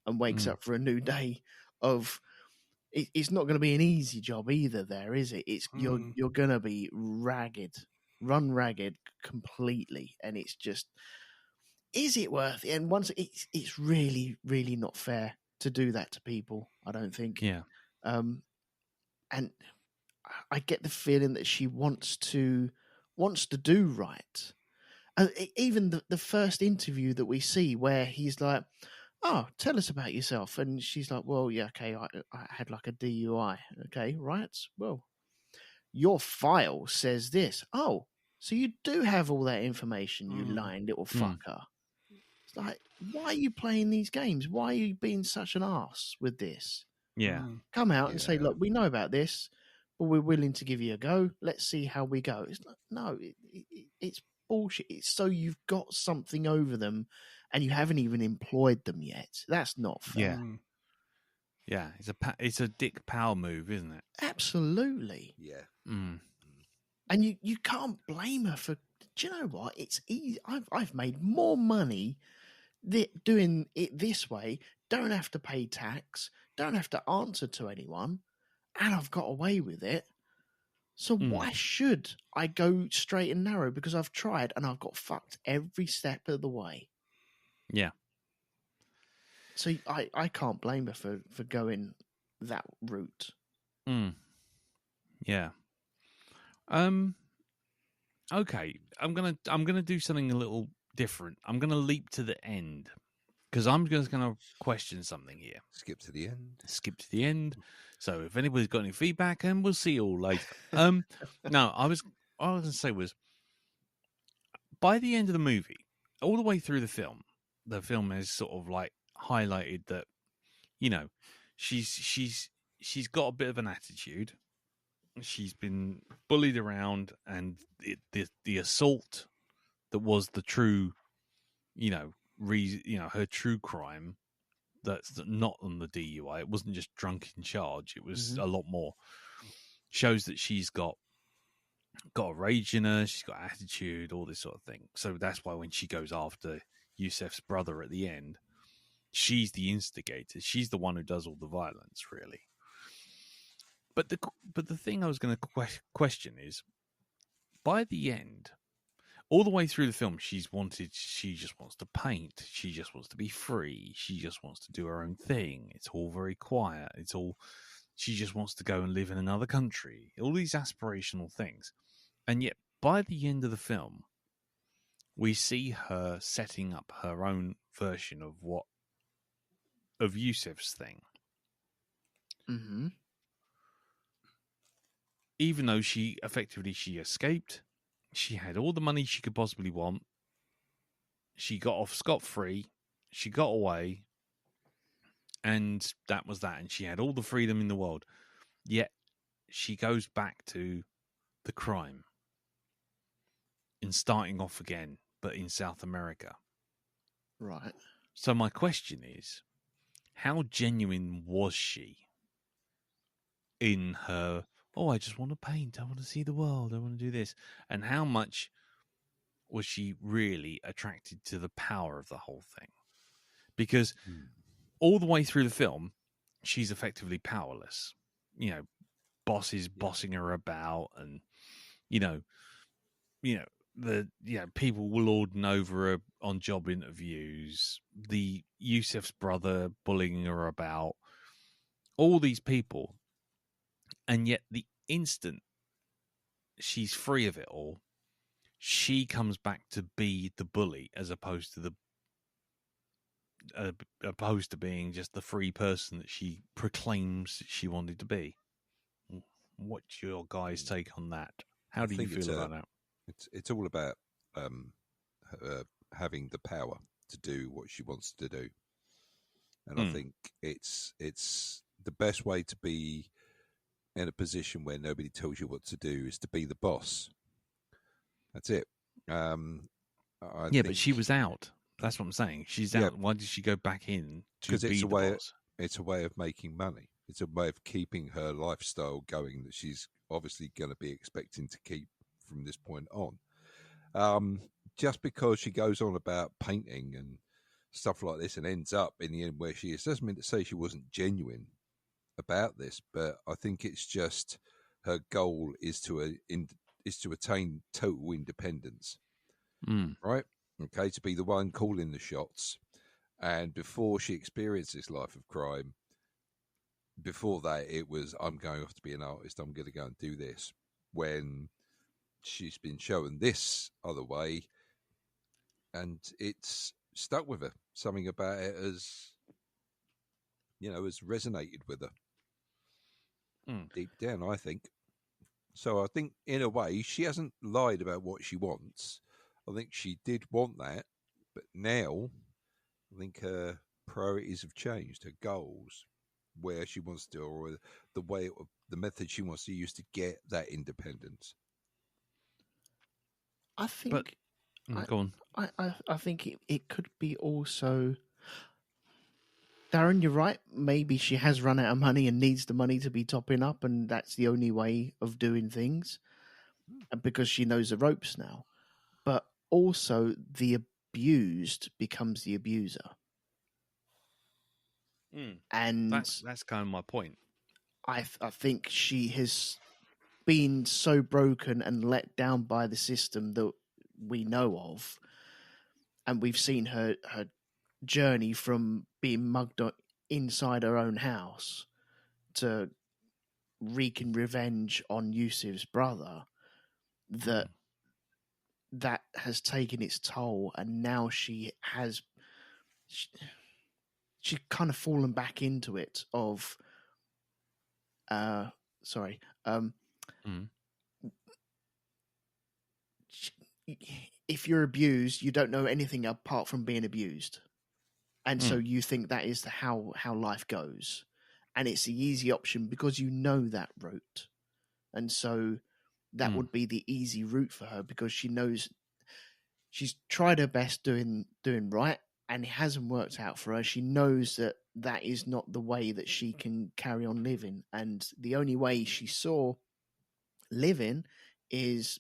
and wakes up for a new day of... It's not going to be an easy job either there, is it? It's you're going to be run ragged completely. And it's just... Is it worth it? And once it's really, really not fair to do that to people, I don't think. Yeah. And I get the feeling that she wants to do right. Even the first interview that we see where he's like, oh, tell us about yourself. And she's like, well, yeah, okay, I had like a DUI. Okay, right. Well, your file says this. Oh, so you do have all that information, you lying little fucker. Like, why are you playing these games? Why are you being such an arse with this? Yeah. Come out and say, look, we know about this, but we're willing to give you a go. Let's see how we go. It's like, no, it's bullshit. It's so you've got something over them and you haven't even employed them yet. That's not fair. Yeah. Yeah. It's a Dick Powell move, isn't it? Absolutely. Yeah. And you can't blame her for... Do you know what? It's easy. I've made more money doing it this way don't have to pay tax, don't have to answer to anyone, and I've got away with it. So why should I go straight and narrow? Because I've tried and I've got fucked every step of the way. Yeah. So I can't blame her for going that route. Yeah. Okay. I'm gonna do something a little different. I'm gonna leap to the end because I'm just gonna question something here. Skip to the end. Skip to the end. So if anybody's got any feedback, and we'll see you all later. No, all I was gonna say was by the end of the movie, all the way through the film has sort of like highlighted that, you know, she's got a bit of an attitude. She's been bullied around, and the assault that was the true, her true crime. That's not on the DUI. It wasn't just drunken charge. It was a lot more. Shows that she's got a rage in her. She's got attitude, all this sort of thing. So that's why when she goes after Yusef's brother at the end, she's the instigator. She's the one who does all the violence, really. But the thing I was going to question is, by the end, all the way through the film, she just wants to paint. She just wants to be free. She just wants to do her own thing. It's all very quiet. She just wants to go and live in another country. All these aspirational things. And yet, by the end of the film, we see her setting up her own version of Yusef's thing. Mm-hmm. Even though she escaped, she had all the money she could possibly want. She got off scot-free. She got away. And that was that. And she had all the freedom in the world. Yet, she goes back to the crime. And starting off again, but in South America. Right. So my question is, how genuine was she in her, I just want to paint, I want to see the world, I want to do this? And how much was she really attracted to the power of the whole thing? Because all the way through the film, she's effectively powerless. You know, bosses bossing her about, and people will lording over her on job interviews. The Yusef's brother bullying her about. All these people. And yet the instant she's free of it all, she comes back to be the bully as opposed to being just the free person that she proclaims she wanted to be. What's your guys' take on that? How do you feel about that? It's all about having the power to do what she wants to do, and I think it's the best way to be in a position where nobody tells you what to do is to be the boss. That's it. But she was out. That's what I'm saying. She's out. Why did she go back in to be the boss? It's a way of making money. It's a way of keeping her lifestyle going that she's obviously going to be expecting to keep from this point on. Just because she goes on about painting and stuff like this and ends up in the end where she is, doesn't mean to say she wasn't genuine about this, but I think it's just her goal is to attain total independence, right? Okay, to be the one calling the shots. And before she experienced this life of crime, before that, it was, I'm going off to be an artist, I'm going to go and do this. When she's been shown this other way, and it's stuck with her. Something about it has resonated with her deep down, I think. So I think, in a way, she hasn't lied about what she wants. I think she did want that, but now I think her priorities have changed, her goals, where she wants to, or the method she wants to use to get that independence. I think. Go on. I think it could be also. Darren, you're right. Maybe she has run out of money and needs the money to be topping up, and that's the only way of doing things, because she knows the ropes now. But also, the abused becomes the abuser. And That's kind of my point. I think she has been so broken and let down by the system that we know of, and we've seen her journey from being mugged inside her own house to wreaking revenge on Yusuf's brother, that has taken its toll, and now she kind of fallen back into it of if you're abused, you don't know anything apart from being abused, and so you think that is how life goes, and it's the easy option because you know that route, and so that would be the easy route for her because she knows she's tried her best doing right, and it hasn't worked out for her. She knows that is not the way that she can carry on living, and the only way she saw living is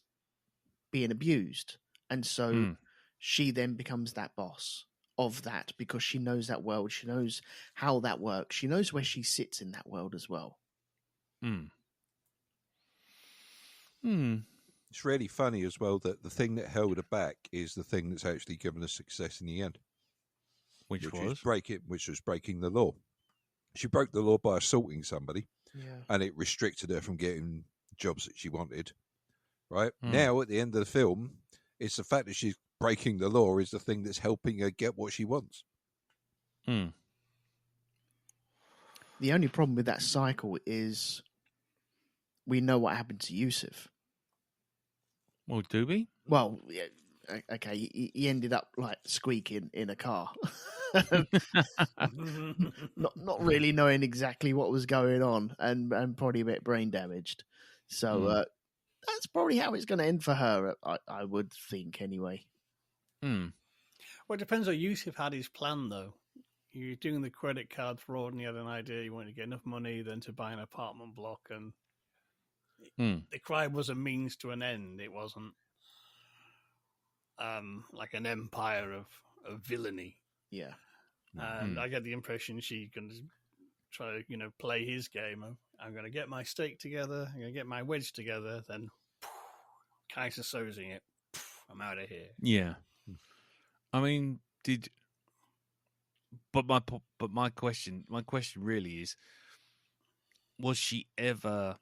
being abused, and so she then becomes that boss of that because she knows that world, she knows how that works, she knows where she sits in that world as well. It's really funny as well that the thing that held her back is the thing that's actually given her success in the end, which was breaking the law. She broke the law by assaulting somebody, and it restricted her from getting jobs that she wanted. Right now, at the end of the film, it's the fact that she's breaking the law is the thing that's helping her get what she wants. The only problem with that cycle is we know what happened to Yusuf. Well, do we? Well, yeah, okay, he ended up like squeaking in a car, not really knowing exactly what was going on, and probably a bit brain damaged. So that's probably how it's going to end for her. I would think anyway. Well, it depends on Yusuf had his plan though. You're doing the credit card fraud, and he had an idea. You wanted to get enough money then to buy an apartment block, and the crime was a means to an end. It wasn't like an empire of villainy. Yeah. And I get the impression she's going to try to, play his game of, I'm going to get my steak together, I'm going to get my wedge together, then Kaiser Sosing it, I'm out of here. Yeah. I mean, but my question really is, was she ever,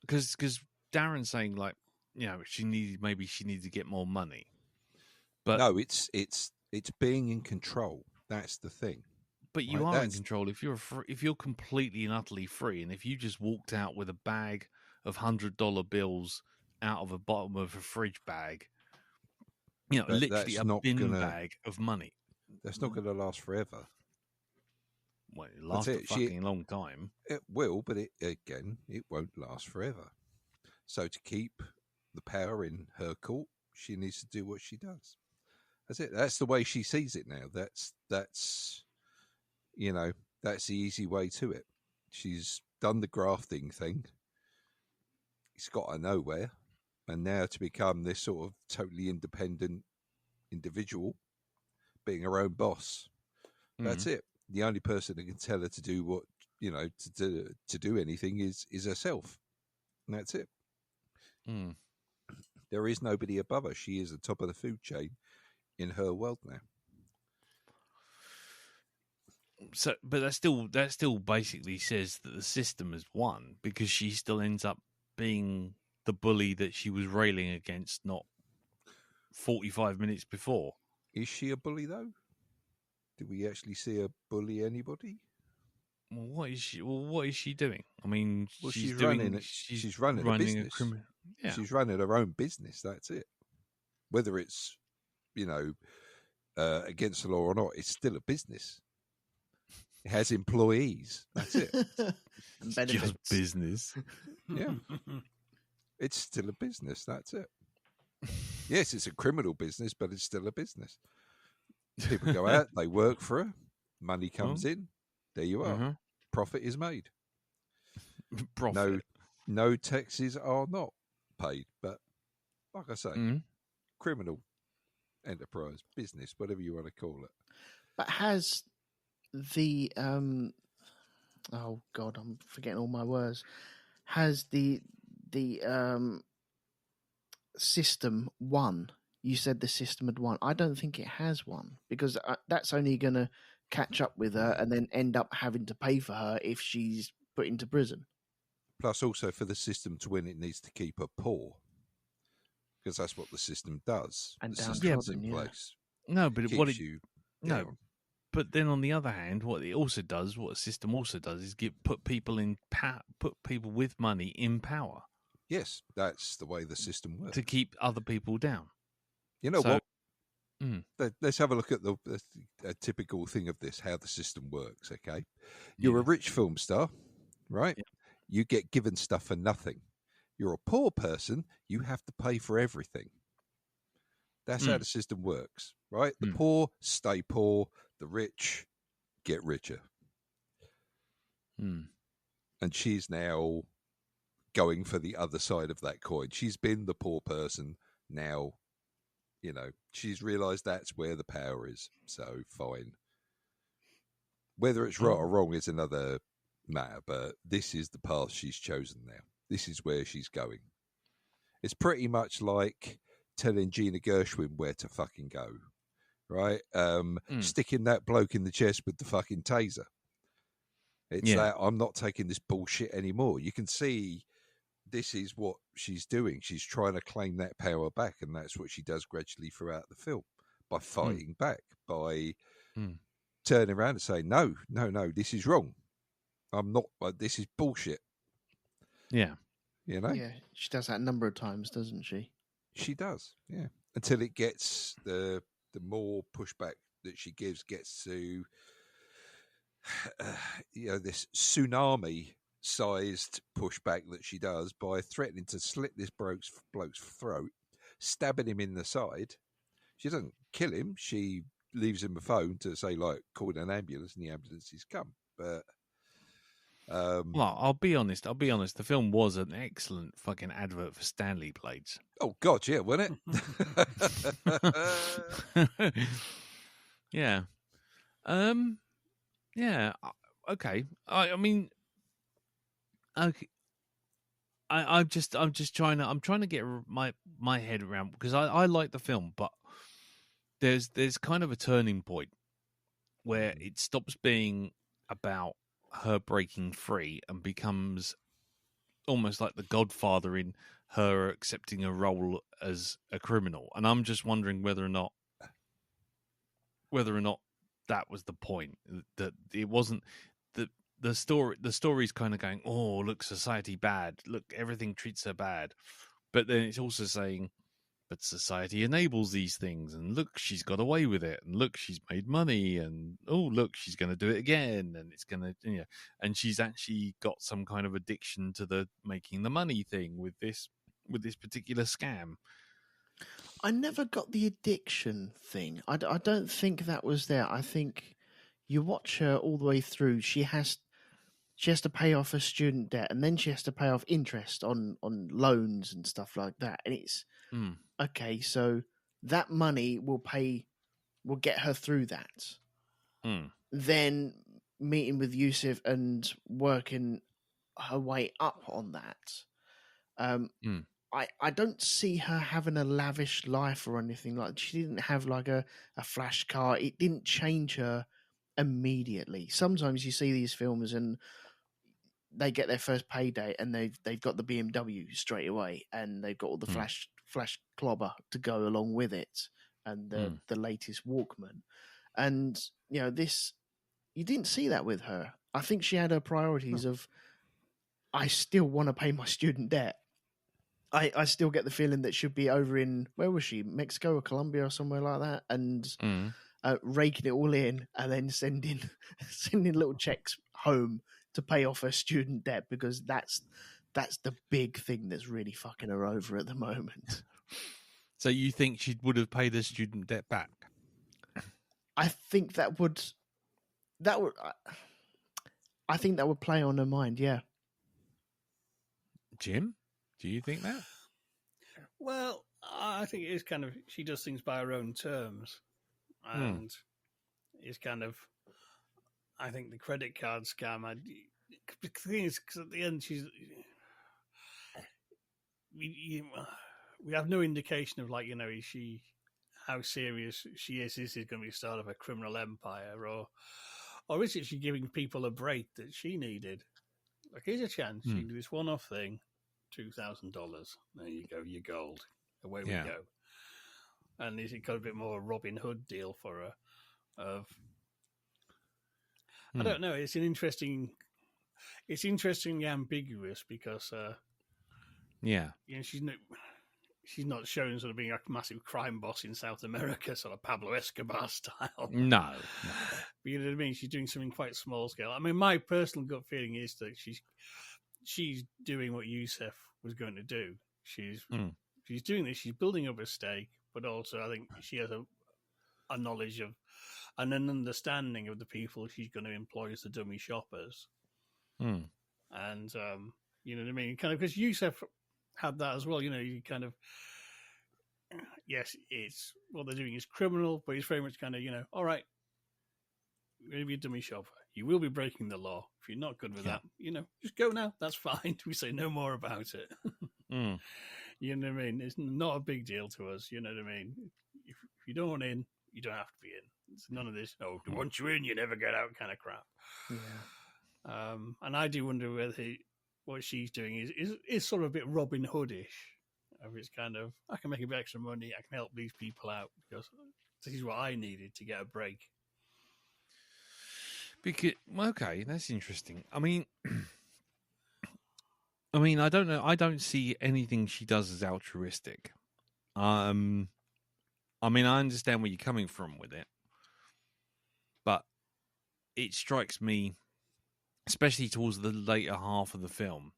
because Darren's saying like, she needed to get more money, but no, it's being in control. That's the thing. But you are in control if you're completely and utterly free, and if you just walked out with a bag of $100 bills out of the bottom of a fridge bag, literally a bin bag of money. That's not going to last forever. Well, it lasts a fucking long time. It will, but it won't last forever. So to keep the power in her court, she needs to do what she does. That's it. That's the way she sees it now. That's that's the easy way to it. She's done the grafting thing. It's got her nowhere. And now to become this sort of totally independent individual, being her own boss, that's it. The only person that can tell her to do what, to do anything is herself. And that's it. There is nobody above her. She is the top of the food chain in her world now. So, but that still basically says that the system has won because she still ends up being the bully that she was railing against not 45 minutes before. Is she a bully though? Did we actually see her bully anybody? Well, what is she doing? I mean, she's running a business. She's running her own business. That's it. Whether it's against the law or not, it's still a business. It has employees. That's it. Just business. Yeah. It's still a business. That's it. Yes, it's a criminal business, but it's still a business. People go out, they work for her, money comes in, there you are. Profit is made. Profit. No taxes are not paid, but like I say, criminal enterprise, business, whatever you want to call it. But has the oh god, I'm forgetting all my words. Has the system won? You said the system had won. I don't think it has won because that's only going to catch up with her and then end up having to pay for her if she's put into prison. Plus, also for the system to win, it needs to keep her poor because that's what the system does. And the downtrodden, system's in yeah. place. No, but Keeps what it you no, down. but then on the other hand, what it also does, what a system also does, is put people in put people with money in power Yes, that's the way the system works. to keep other people down. You know So- what? Mm. Let's have a look at a typical thing of this, how the system works, okay? You're a Yeah. rich film star, right? Yeah. You get given stuff for nothing. You're a poor person, you have to pay for everything. That's how the system works, right? The poor stay poor, the rich get richer. Mm. And she's now going for the other side of that coin. She's been the poor person, now she's realised that's where the power is. So fine. Whether it's right or wrong is another matter, but this is the path she's chosen now. This is where she's going. It's pretty much like telling Gina Gershwin where to fucking go, right? Sticking that bloke in the chest with the fucking taser. It's that I'm not taking this bullshit anymore. You can see this is what she's doing. She's trying to claim that power back, and that's what she does gradually throughout the film by fighting back, by turning around and saying, no, this is wrong. I'm not, this is bullshit. Yeah. You know? Yeah, she does that a number of times, doesn't she? She does, yeah. Until it gets the more pushback that she gives gets to, this tsunami-sized pushback that she does by threatening to slit this bloke's throat, stabbing him in the side. She doesn't kill him. She leaves him a phone to say, like, call an ambulance, and the ambulance has come. But well, I'll be honest. The film was an excellent fucking advert for Stanley plates. Oh God, yeah, wasn't it? Yeah. Yeah. Okay. I mean, okay. I'm just trying to get my head around because I like the film, but there's kind of a turning point where it stops being about her breaking free and becomes almost like the Godfather in her accepting a role as a criminal. And I'm just wondering whether or not that was the point, that it wasn't the story's kind of going, oh, look, society bad, look, everything treats her bad, but then it's also saying, but society enables these things, and look, she's got away with it, and look, she's made money, and oh, look, she's going to do it again, and it's going to, and she's actually got some kind of addiction to the making the money thing with this particular scam. I never got the addiction thing. I don't think that was there. I think you watch her all the way through. She has to pay off her student debt, and then she has to pay off interest on loans and stuff like that. And it's okay. So that money will get her through that. Then meeting with Yusuf and working her way up on that. I don't see her having a lavish life or anything like. She didn't have like a flash car. It didn't change her immediately. Sometimes you see these films and they get their first payday and they've got the BMW straight away, and they've got all the flash clobber to go along with it, and the latest Walkman. And this, you didn't see that with her. I think she had her priorities of, I still want to pay my student debt. I still get the feeling that she'd be over in, where was she, Mexico or Colombia or somewhere like that, and raking it all in and then sending little checks home to pay off her student debt, because that's the big thing that's really fucking her over at the moment. So you think she would have paid her student debt back? I think that would play on her mind, yeah. Jim, do you think that? Well, I think it is kind of, she does things by her own terms, and is kind of I think the credit card scam. The thing is, because at the end, we have no indication of, like, is she, how serious she is. This is going to be the start of a criminal empire, or is it she giving people a break that she needed? Like, here's a chance. You can do this one-off thing, $2,000. There you go, your gold. Away we go. And is it got a bit more Robin Hood deal for her? I don't know. It's interestingly ambiguous because she's not shown sort of being a massive crime boss in South America, sort of Pablo Escobar style. No. But you know what I mean? She's doing something quite small scale. I mean, my personal gut feeling is that she's doing what Yusef was going to do. She's doing this. She's building up a stake, but also I think she has a knowledge of and an understanding of the people she's going to employ as the dummy shoppers. And you know what I mean? Kind of, because Yusef had that as well. You kind of, yes, it's what they're doing is criminal, but it's very much kind of, all right, you're going to be a dummy shopper. You will be breaking the law. If you're not good with that, just go now. That's fine. We say no more about it. You know what I mean? It's not a big deal to us. You know what I mean? If you don't want in, you don't have to be in. It's none of this, once you're in, you never get out kind of crap. Yeah. And I do wonder whether what she's doing is sort of a bit Robin Hoodish. It's kind of, I can make a bit extra money. I can help these people out because this is what I needed to get a break. Because, okay, that's interesting. I mean, I don't know. I don't see anything she does as altruistic. I understand where you're coming from with it, but it strikes me, especially towards the later half of the film,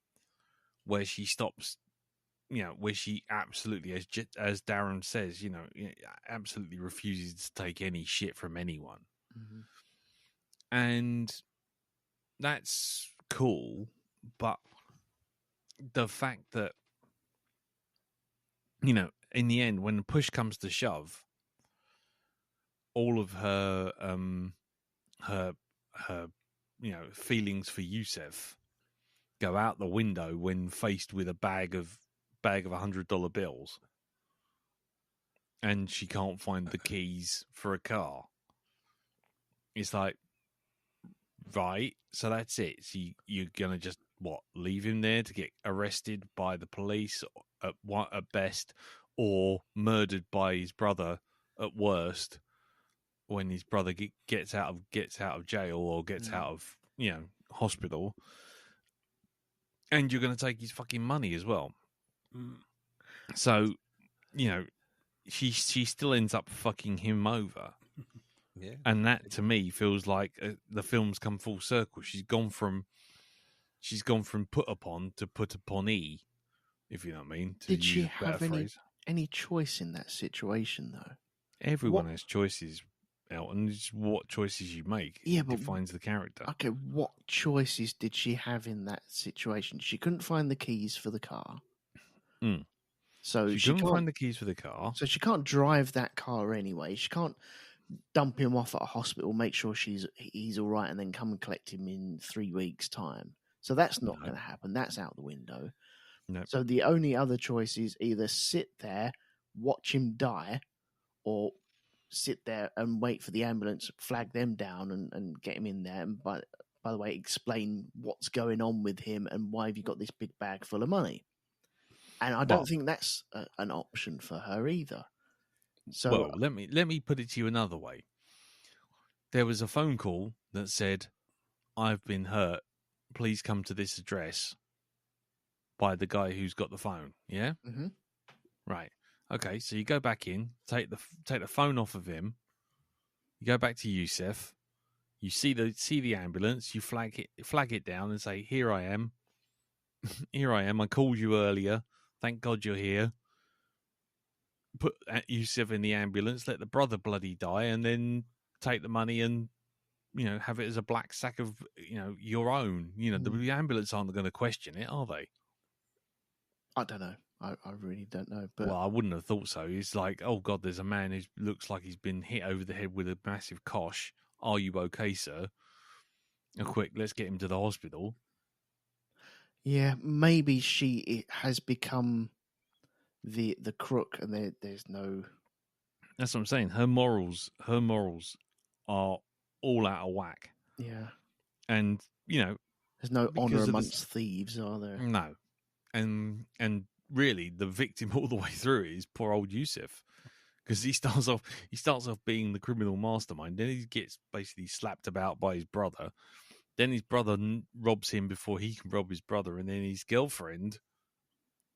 where she stops, where she absolutely, as Darren says, absolutely refuses to take any shit from anyone. Mm-hmm. And that's cool, but the fact that, in the end, when push comes to shove, all of her feelings for Yusef go out the window when faced with a bag of $100 bills, and she can't find the keys for a car. It's like, right, so that's it. So you're gonna just leave him there to get arrested by the police at best, or murdered by his brother at worst, when his brother gets out of jail or gets out of hospital, and you're going to take his fucking money as well. So she still ends up fucking him over. Yeah. And that to me feels like the film's come full circle. She's gone from put upon to put upon E, if you know what I mean. Did she have any choice in that situation though? Everyone has choices, Elton. It's what choices you make defines the character. Okay, what choices did she have in that situation? She couldn't find the keys for the car. So she couldn't find the keys for the car. So she can't drive that car anyway. She can't dump him off at a hospital, make sure he's all right, and then come and collect him in 3 weeks' time. So that's not going to happen. That's out the window. No. So the only other choice is either sit there, watch him die, or sit there and wait for the ambulance, flag them down and get him in there. And by the way, explain what's going on with him and why have you got this big bag full of money. And I don't think that's an option for her either. So let me put it to you another way. There was a phone call that said, "I've been hurt. Please come to this address," by the guy who's got the phone. Yeah. Mm-hmm. Right. Okay. So you go back in, take the phone off of him. You go back to Yusef. You see the ambulance. You flag it down and say, "Here I am. Here I am. I called you earlier. Thank God you're here." Put Yusef in the ambulance, let the brother bloody die, and then take the money and, have it as a black sack of, your own. The ambulance aren't going to question it, are they? I don't know. I really don't know. But well, I wouldn't have thought so. It's like, oh God, there's a man who looks like he's been hit over the head with a massive kosh. Are you okay, sir? a quick, let's get him to the hospital. Yeah, maybe has become the crook, and there's no. That's what I'm saying. Her morals are all out of whack. Yeah, And, there's no because honor of amongst thieves, are there? no. And really the victim all the way through is poor old Yusuf. Because he starts off being the criminal mastermind. Then he gets basically slapped about by his brother. Then his brother robs him before he can rob his brother, and then his girlfriend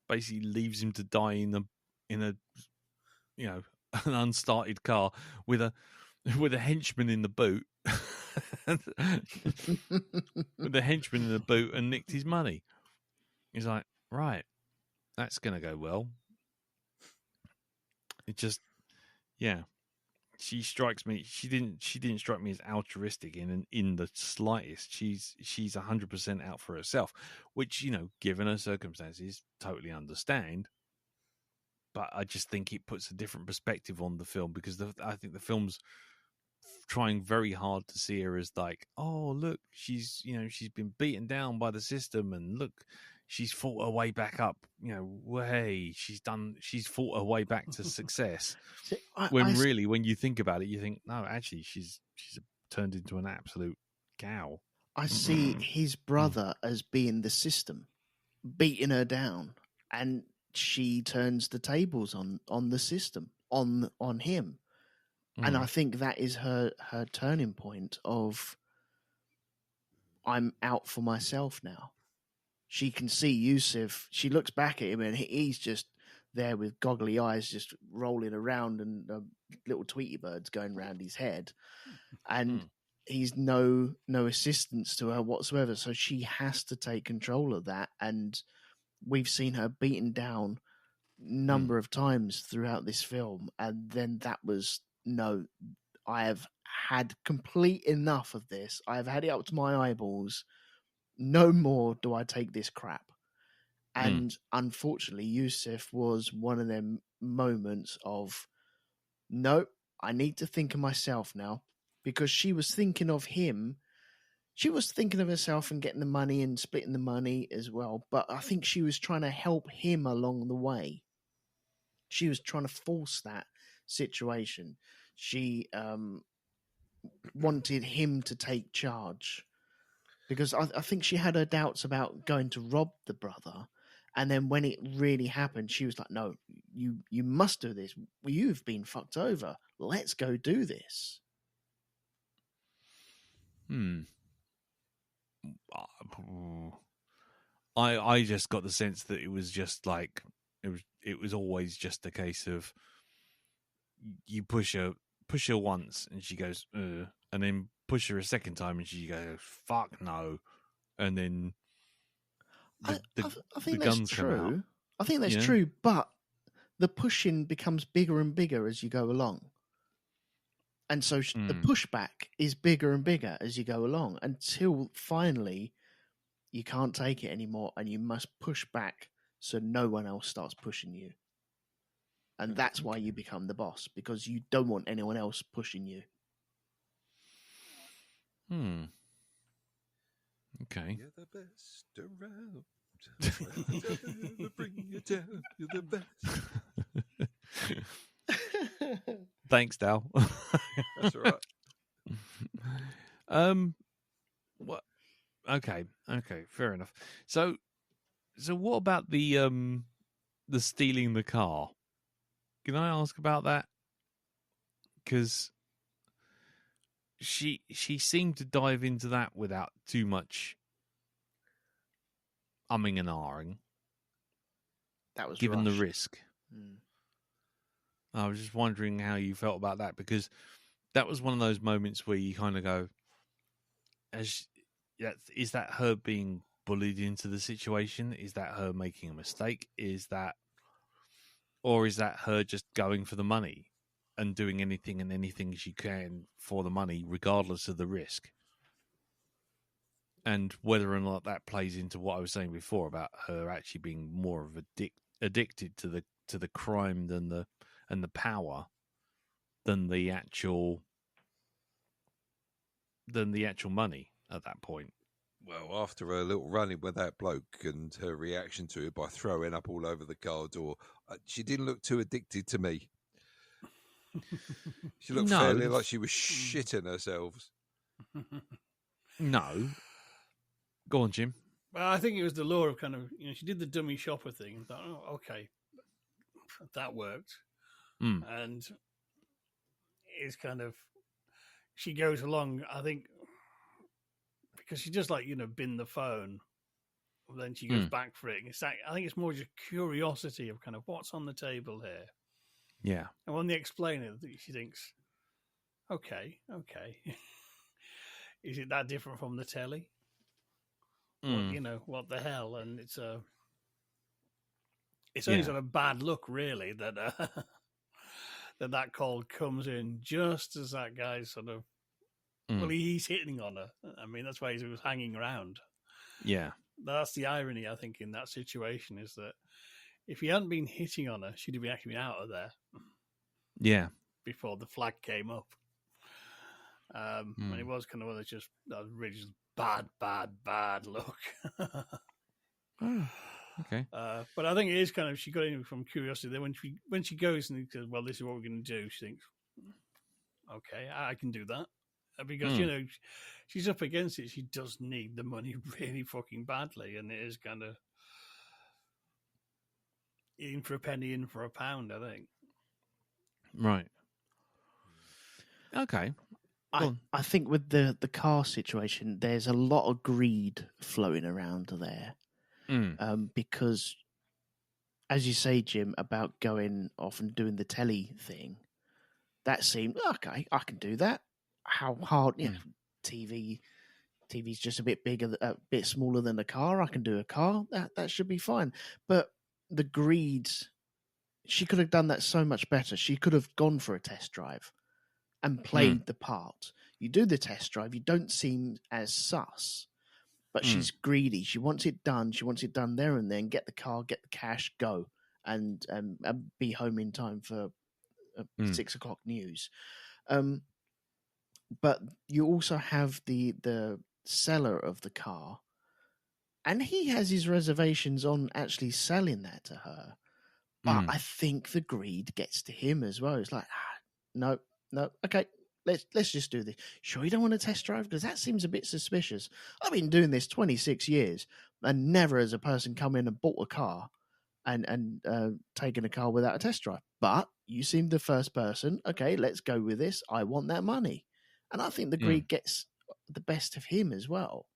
basically leaves him to die in a an unstarted car with a henchman in the boot, with a henchman in the boot, and nicked his money. He's like, right, that's gonna go well. It just. Yeah, she strikes me. She didn't strike me as altruistic in the slightest. She's 100% out for herself, which given her circumstances, totally understand. But I just think it puts a different perspective on the film because I think the film's trying very hard to see her as like, oh look, she's been beaten down by the system, and look. She's fought her way back up, she's fought her way back to success. See, Really, when you think about it, you think, no, actually, she's turned into an absolute cow. I see his brother as being the system, beating her down, and she turns the tables on the system, on him. And I think that is her turning point of, I'm out for myself now. She can see Yusuf. She looks back at him, and he's just there with goggly eyes, just rolling around, and little Tweety birds going round his head. And he's no assistance to her whatsoever. So she has to take control of that. And we've seen her beaten down a number of times throughout this film. And then that was, no, I have had complete enough of this. I have had it up to my eyeballs. No more do I take this crap. And unfortunately, Yusuf was one of them moments of, no, I need to think of myself now, because she was thinking of him. She was thinking of herself and getting the money and splitting the money as well. But I think she was trying to help him along the way. She was trying to force that situation. She wanted him to take charge. Because I think she had her doubts about going to rob the brother. And then when it really happened, she was like, no, you must do this. You've been fucked over. Let's go do this. I just got the sense that it was just like, it was always just a case of, you push her once and she goes, and then push her a second time and she goes, fuck no, and then I think the that's guns come out. true. I think that's true, but the pushing becomes bigger and bigger as you go along. And so the pushback is bigger and bigger as you go along until finally you can't take it anymore and you must push back so no one else starts pushing you. And that's why you become the boss, because you don't want anyone else pushing you. Okay. You're the best around. Never bring you down. You're the best. Thanks, Dal. That's all right. What? Okay, fair enough. So what about the stealing the car? Can I ask about that? Because she seemed to dive into that without too much umming and ahhing. That was given rushed. the risk. I was just wondering how you felt about that, because that was one of those moments where you kind of go, is that her being bullied into the situation? Is that her making a mistake? Or is that her just going for the money and doing anything and anything she can for the money, regardless of the risk? And whether or not that plays into what I was saying before about her actually being more of addicted to the crime than the power than the actual money. at that point. Well, after her little run-in with that bloke and her reaction to it by throwing up all over the car door, she didn't look too addicted to me. She looked No. fairly like she was shitting herself. No. Go on, Jim. Well, I think it was the law of kind of, she did the dummy shopper thing and thought, oh, okay, that worked. Mm. And it's kind of, she goes along, I think, because she just bin the phone. Then she goes back for it. I think it's more just curiosity of kind of what's on the table here. Yeah. And when they explain it, she thinks, okay. Is it that different from the telly? What the hell? And it's only sort of bad luck, really, that that call comes in just as that guy's sort of, well, he's hitting on her. I mean, that's why he was hanging around. Yeah. That's the irony, I think, in that situation, is that if he hadn't been hitting on her, she'd have actually been out of there. Yeah. Before the flag came up. And it was kind of one of just, that was really just bad luck. Okay. But I think it is kind of, she got in from curiosity. Then when she goes and says, well, this is what we're going to do, she thinks, okay, I can do that. Because, she's up against it. She does need the money really fucking badly. And it is kind of in for a penny, in for a pound, I think. Right. Okay. I think with the car situation, there's a lot of greed flowing around there. Because, as you say, Jim, about going off and doing the telly thing, that seemed, okay, I can do that. How hard, TV's just a bit bigger, a bit smaller than a car. I can do a car. That should be fine. But the greed, she could have done that so much better. She could have gone for a test drive and played the part. You do the test drive, you don't seem as sus, but she's greedy. She wants it done. She wants it done there and then. Get the car, get the cash, go, and be home in time for 6 o'clock news. But you also have the seller of the car, and he has his reservations on actually selling that to her. But I think the greed gets to him as well. It's like, no, okay, let's just do this. Sure, you don't want to test drive? Because that seems a bit suspicious. I've been doing this 26 years, and never has a person come in and bought a car and taken a car without a test drive. But you seem the first person. Okay, let's go with this. I want that money. And I think the greed gets the best of him as well.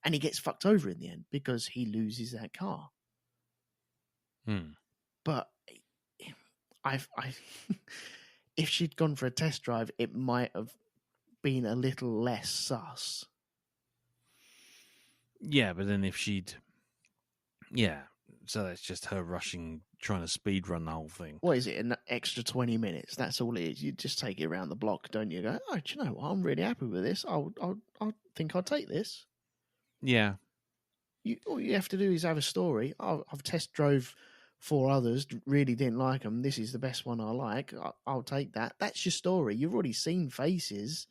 And he gets fucked over in the end because he loses that car. But I if she'd gone for a test drive, it might have been a little less sus. Yeah, but then if she'd... Yeah, so that's just her rushing, trying to speed run the whole thing. What is it, an extra 20 minutes? That's all it is. You just take it around the block, don't you? Go, do you know what? I'm really happy with this. I think I'll take this. Yeah. All you have to do is have a story. I've test drove 4 others, really didn't like them. This is the best one I like. I'll take that. That's your story. You've already seen faces.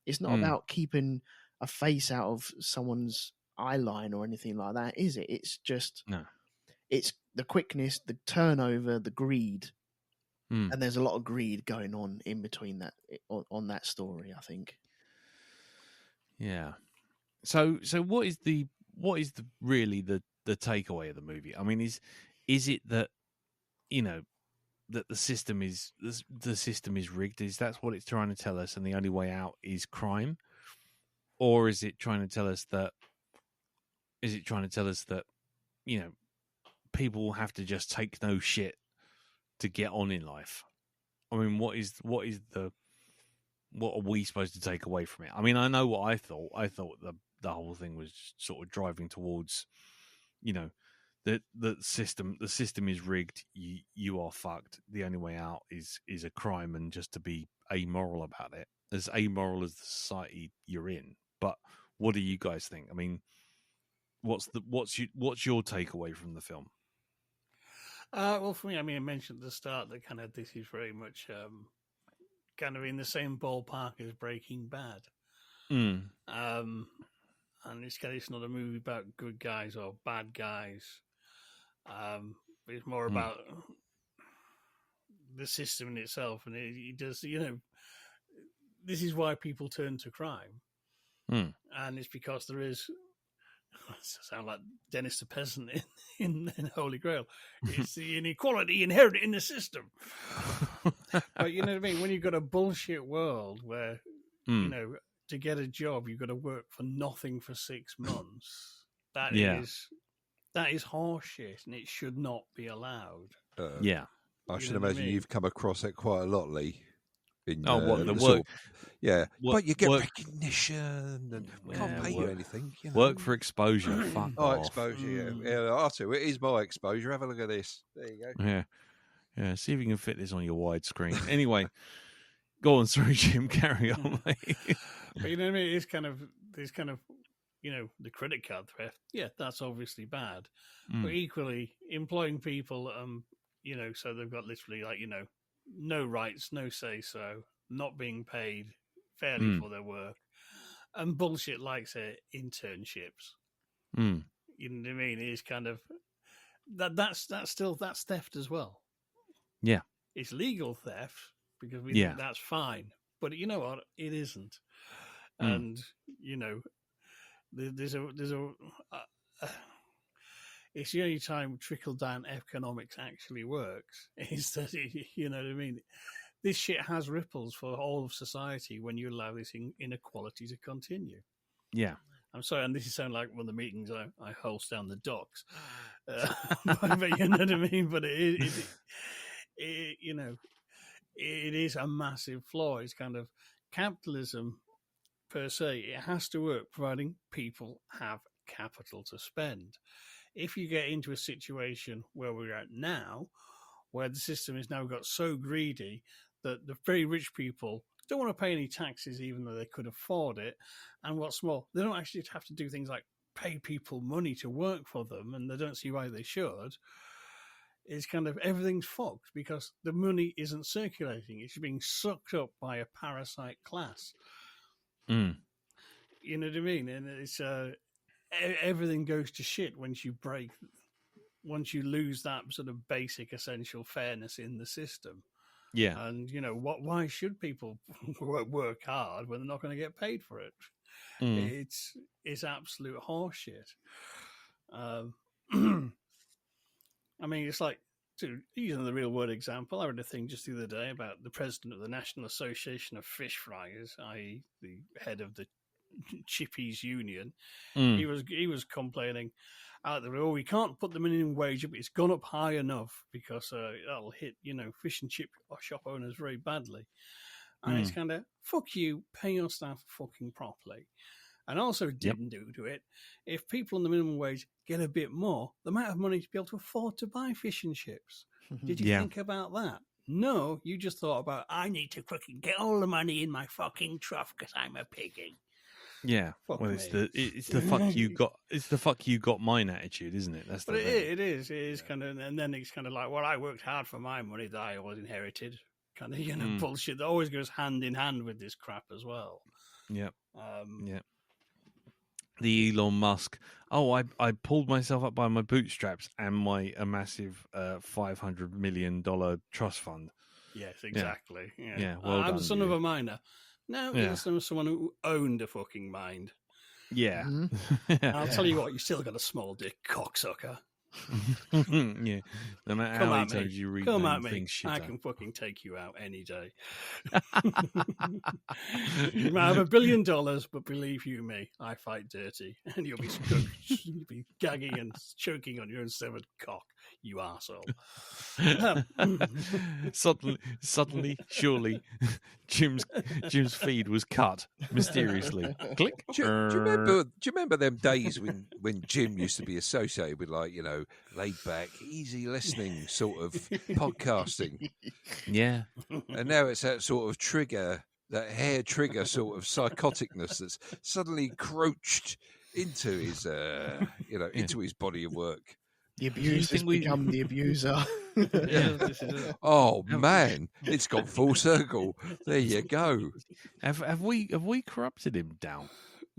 It's not about keeping a face out of someone's eye line or anything like that, is it? It's just... No. It's the quickness, the turnover, the greed, and there's a lot of greed going on in between that on that story, I think. Yeah. So what is really the takeaway of the movie? I mean, is it that that the system is rigged? Is that what it's trying to tell us, and the only way out is crime, or is it trying to tell us that? People have to just take no shit to get on in life? I mean, what are we supposed to take away from it? I mean, I know what I thought. I thought the whole thing was sort of driving towards, the system is rigged. You are fucked. The only way out is a crime, and just to be amoral about it, as amoral as the society you're in. But what do you guys think? I mean, what's your takeaway from the film? Well, for me, I mean, I mentioned at the start that kind of this is very much kind of in the same ballpark as Breaking Bad. and it's not a movie about good guys or bad guys. It's more about the system in itself, and it does. This is why people turn to crime, and it's because there is. I sound like Dennis the Peasant in Holy Grail. It's the inequality inherent in the system. But you know what I mean? When you've got a bullshit world where, to get a job, you've got to work for nothing for 6 months. That is horseshit, and it should not be allowed. I should imagine you've come across it quite a lot, Lee. The work? sort of, but you get work, recognition and we can't pay you anything. Work for exposure. Fuck off. Exposure, yeah. Artu, it is my exposure. Have a look at this. There you go. Yeah. See if you can fit this on your widescreen. Anyway, go on. Sorry, Jim. Carry on, mate. But you know what I mean? It's kind of the credit card theft. Yeah, that's obviously bad. But equally, employing people, so they've got literally no rights, no say-so, not being paid fairly for their work, and bullshit like, say, internships. You know what I mean? It's kind of that's theft as well. Yeah, it's legal theft because we think that's fine, but you know what? It isn't. And there's a it's the only time trickle-down economics actually works, is that, you know what I mean? This shit has ripples for all of society when you allow this inequality to continue. Yeah. I'm sorry, and this is sound like one of the meetings I host down the docks. But you know what I mean? But it is a massive flaw. It's kind of capitalism, per se. It has to work, providing people have capital to spend. If you get into a situation where we're at now, where the system has now got so greedy that the very rich people don't want to pay any taxes even though they could afford it, and what's more, they don't actually have to do things like pay people money to work for them, and they don't see why they should, it's kind of everything's fucked because the money isn't circulating. It's being sucked up by a parasite class. You know what I mean? And it's everything goes to shit once you lose that sort of basic essential fairness in the system. Yeah. And why should people work hard when they're not going to get paid for it? It's absolute horseshit. I mean, it's like, using the real world example, I read a thing just the other day about the president of the National Association of Fish Fryers, i.e. the head of the Chippies Union. He was complaining out there, we can't put the minimum wage up, it's gone up high enough because that'll hit fish and chip shop owners very badly. And it's kind of, fuck you, pay your staff fucking properly. And also didn't do it, if people on the minimum wage get a bit more, the amount of money to be able to afford to buy fish and chips. Did you think about that? No, you just thought about, I need to fucking get all the money in my fucking trough because I'm a piggy. Yeah, it's the fuck you got mine attitude, isn't it? That's it is kind of, and then it's kind of like, well, I worked hard for my money that I always inherited, kind of bullshit that always goes hand in hand with this crap as well. Yeah, the Elon Musk. Oh, I pulled myself up by my bootstraps and a massive $500 million trust fund. Yes, exactly. Yeah, well I'm the son of a miner. No, it's someone who owned a fucking mind. Yeah. And I'll tell you what, you still got a small dick, cocksucker. Yeah. No matter how many times you read things shit I can fucking take you out any day. You might have $1 billion, but believe you me, I fight dirty. And you'll be gagging and choking on your own severed cock, you arsehole. Suddenly, surely, Jim's feed was cut mysteriously. Click. Do you remember them days when Jim used to be associated with, like, laid back, easy listening sort of podcasting? Yeah. And now it's that sort of trigger, that hair trigger sort of psychoticness that's suddenly encroached into his, into his body of work. The abuser's become the abuser. Oh man, it's gone full circle. There you go. Have we corrupted him, Down?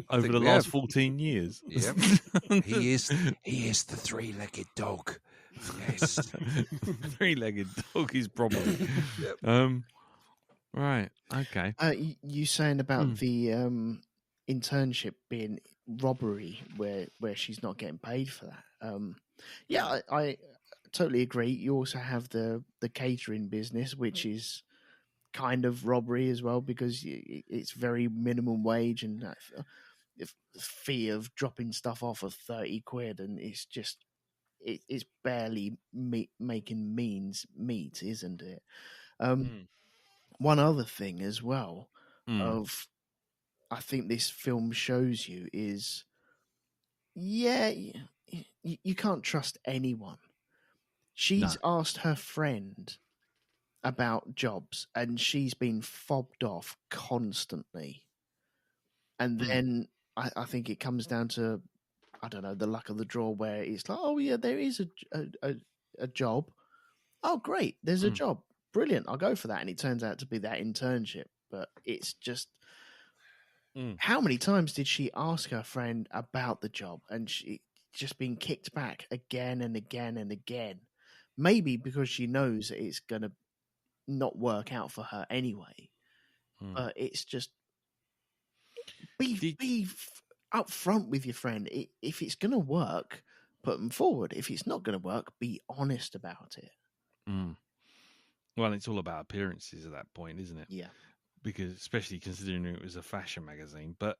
over think the we last have. 14 years. Yeah. He is the three-legged dog. Yes. Three-legged dog is probably. Yep. Right. Okay. You saying about Mm. the internship being robbery, where she's not getting paid for that. Yeah, I totally agree. You also have the catering business, which is kind of robbery as well because it's very minimum wage and the fee of dropping stuff off of 30 quid, and it's just it's barely making meat, isn't it? Mm. One other thing as well Mm. of I think this film shows you is you can't trust anyone. She's asked her friend about jobs and she's been fobbed off constantly. And then I think it comes down to, I don't know, the luck of the draw where it's like, oh yeah, there is a job. Oh great, there's a job. Brilliant, I'll go for that. And it turns out to be that internship. But it's just, how many times did she ask her friend about the job and she just been kicked back again and again and again? Maybe because she knows that it's going to not work out for her anyway. But it's just be up front with your friend. If it's going to work, put them forward. If it's not going to work, be honest about it. Well, it's all about appearances at that point, isn't it? Yeah. Because especially considering it was a fashion magazine. But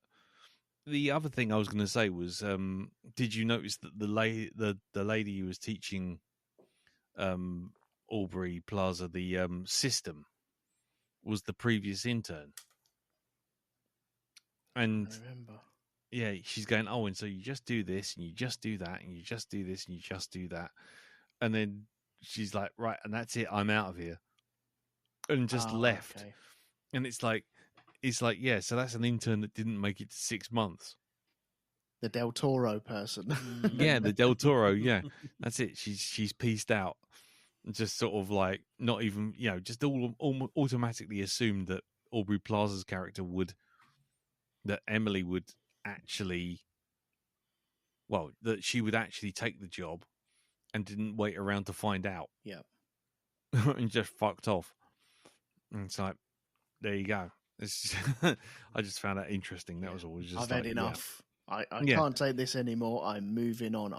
the other thing I was going to say was, did you notice that the lady who was teaching Aubrey Plaza the system was the previous intern? And I remember. yeah, she's going, oh, and so you just do this and you just do that and you just do this and you just do that. And then she's like, right, and that's it, I'm out of here. And just left. Okay. And it's like, yeah, so that's an intern that didn't make it to 6 months. The Del Toro person. Yeah, the Del Toro, yeah. That's it. She's pieced out. Just sort of like, not even, just all automatically assumed that Aubrey Plaza's character that Emily would actually, that she would actually take the job and didn't wait around to find out. Yeah. And just fucked off. And it's like, there you go. I just found that interesting. That was all. Just I've had enough. I can't take this anymore. I'm moving on.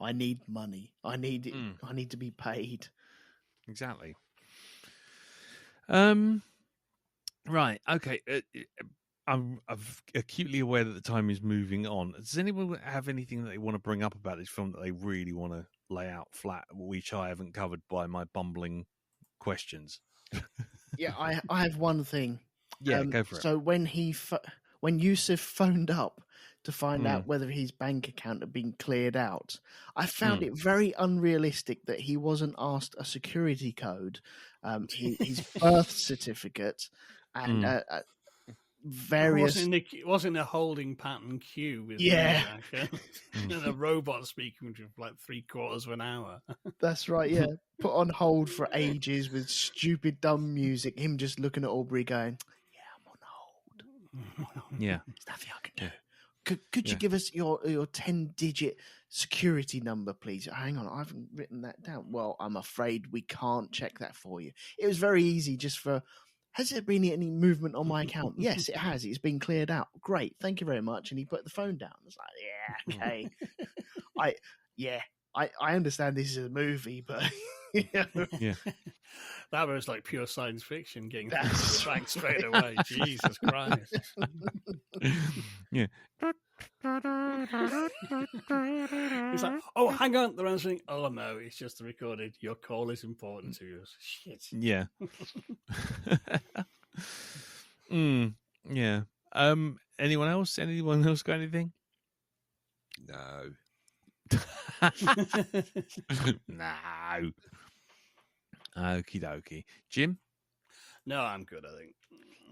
I need money. I need it. I need to be paid. Exactly. Right. Okay. I'm acutely aware that the time is moving on. Does anyone have anything that they want to bring up about this film that they really want to lay out flat, which I haven't covered by my bumbling questions? Yeah, I have one thing. Yeah, go for it. So when when Yusuf phoned up to find out whether his bank account had been cleared out, I found it very unrealistic that he wasn't asked a security code, his birth certificate, and various. It wasn't a holding pattern queue with and a robot speaking for like 3/4 of an hour. That's right, yeah. Put on hold for ages with stupid, dumb music. Him just looking at Aubrey going, yeah, I'm on hold. Yeah. There's nothing I can do. Could you give us your 10-digit security number, please? Hang on, I haven't written that down. Well, I'm afraid we can't check that for you. It was very easy just for, has there been any movement on my account? Yes, it has. It's been cleared out. Great. Thank you very much. And he put the phone down. I was like, yeah, okay. I understand this is a movie, but Yeah. That was like pure science fiction getting tracked straight away. Jesus Christ. Yeah. It's like, oh, hang on, they're answering. Oh no, it's just recorded. Your call is important to us. Shit. Yeah. Yeah. Anyone else? Anyone else got anything? No. No. Okie dokie. Jim? No, I'm good, I think.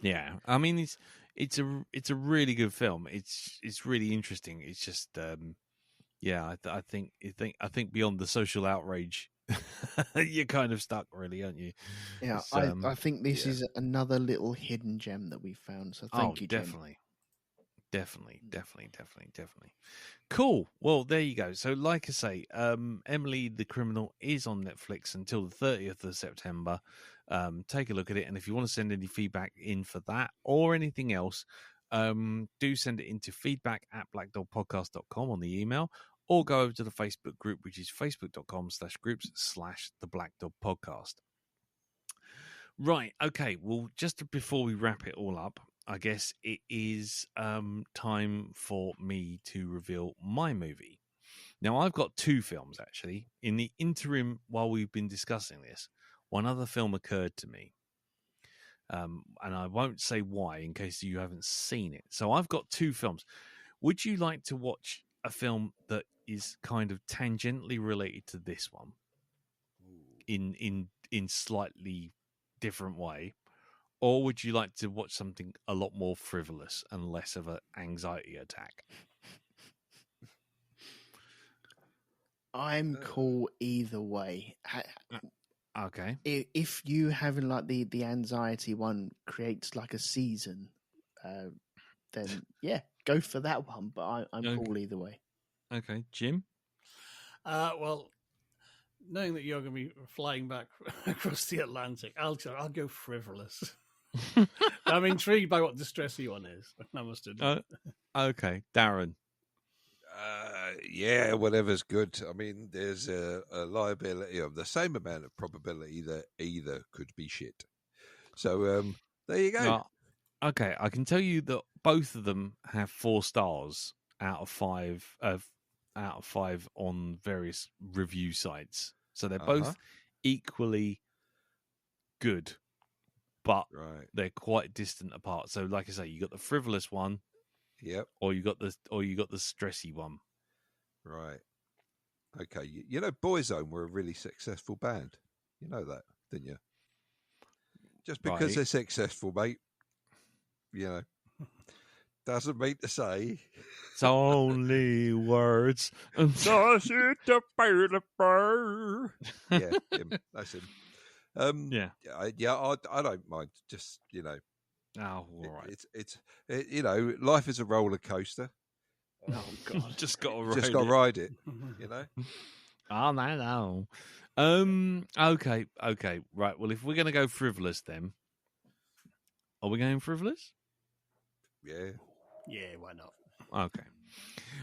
Yeah. I mean, it's a really good film. It's really interesting. It's just I think beyond the social outrage, you're kind of stuck, really, aren't you? Yeah, I think this is another little hidden gem that we found. So thank you, Jim. Definitely. Definitely. Cool. Well, there you go. So, like I say, Emily the Criminal is on Netflix until the 30th of September. Take a look at it, and if you want to send any feedback in for that or anything else, do send it into feedback@blackdogpodcast.com on the email, or go over to the Facebook group, which is facebook.com/groups/the Black Dog Podcast. Right. Okay. Well, just before we wrap it all up, I guess it is time for me to reveal my movie. Now, I've got two films, actually. In the interim, while we've been discussing this, one other film occurred to me. And I won't say why in case you haven't seen it. So I've got two films. Would you like to watch a film that is kind of tangentially related to this one in slightly different way? Or would you like to watch something a lot more frivolous and less of an anxiety attack? I'm cool either way. Okay. If you having like the anxiety one creates like a season, then yeah, go for that one. But I'm Okay. cool either way. Okay. Jim? Well, knowing that you're going to be flying back across the Atlantic, I'll go frivolous. I'm intrigued by what the stressy one is. I must admit. Okay. Darren? Yeah, whatever's good. I mean, there's a liability of the same amount of probability that either could be shit. So there you go. Okay, I can tell you that both of them have 4 stars out of 5 on various review sites. So they're both equally good, but they're quite distant apart. So, like I say, you got the frivolous one, or you got the stressy one. Right. Okay. You know, Boyzone were a really successful band. You know that, didn't you? Just because they're successful, mate, you know, doesn't mean to say it's only words. Yeah, that's him. I don't mind. Just, you know. Oh, all right. It's you know, life is a roller coaster. Oh God! Just got to ride it. You know. Oh no. Okay. Right. Well, if we're going to go frivolous, then are we going frivolous? Yeah. Yeah. Why not? Okay.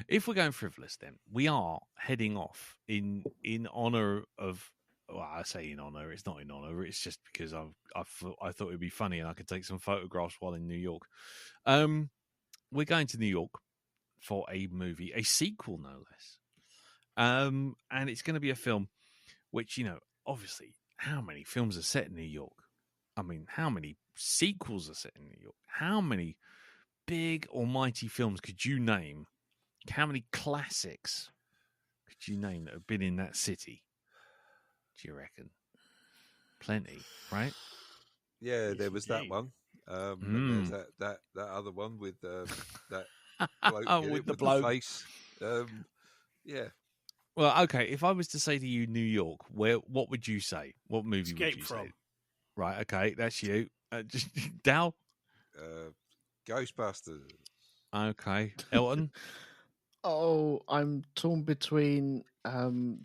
If we're going frivolous, then we are heading off in honor of. Well, I say in honor. It's not in honor. It's just because I thought it'd be funny and I could take some photographs while in New York. We're going to New York for a movie, a sequel, no less. And it's going to be a film which, you know, obviously, how many films are set in New York? I mean, how many sequels are set in New York? How many big almighty films could you name? How many classics could you name that have been in that city? Do you reckon? Plenty, right? Yeah, there was that one. And there's that other one with that bloke with the bloke. Face. Yeah. Well, okay. If I was to say to you New York, what would you say? What movie would you say? Right. Okay, that's you. Dal. Ghostbusters. Okay, Elton. Oh, I'm torn between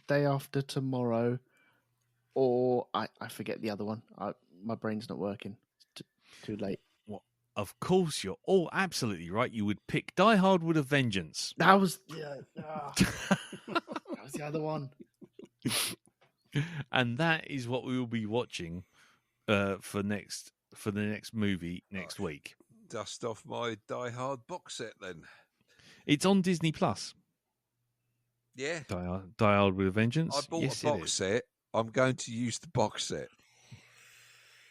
Day After Tomorrow, or I forget the other one. My brain's not working. It's too late. Of course, you're all absolutely right. You would pick Die Hard with a Vengeance. That was that was the other one. And that is what we will be watching for the next movie next week. Dust off my Die Hard box set then. It's on Disney Plus. Yeah. Die Hard with a Vengeance. I bought a box set. I'm going to use the box set.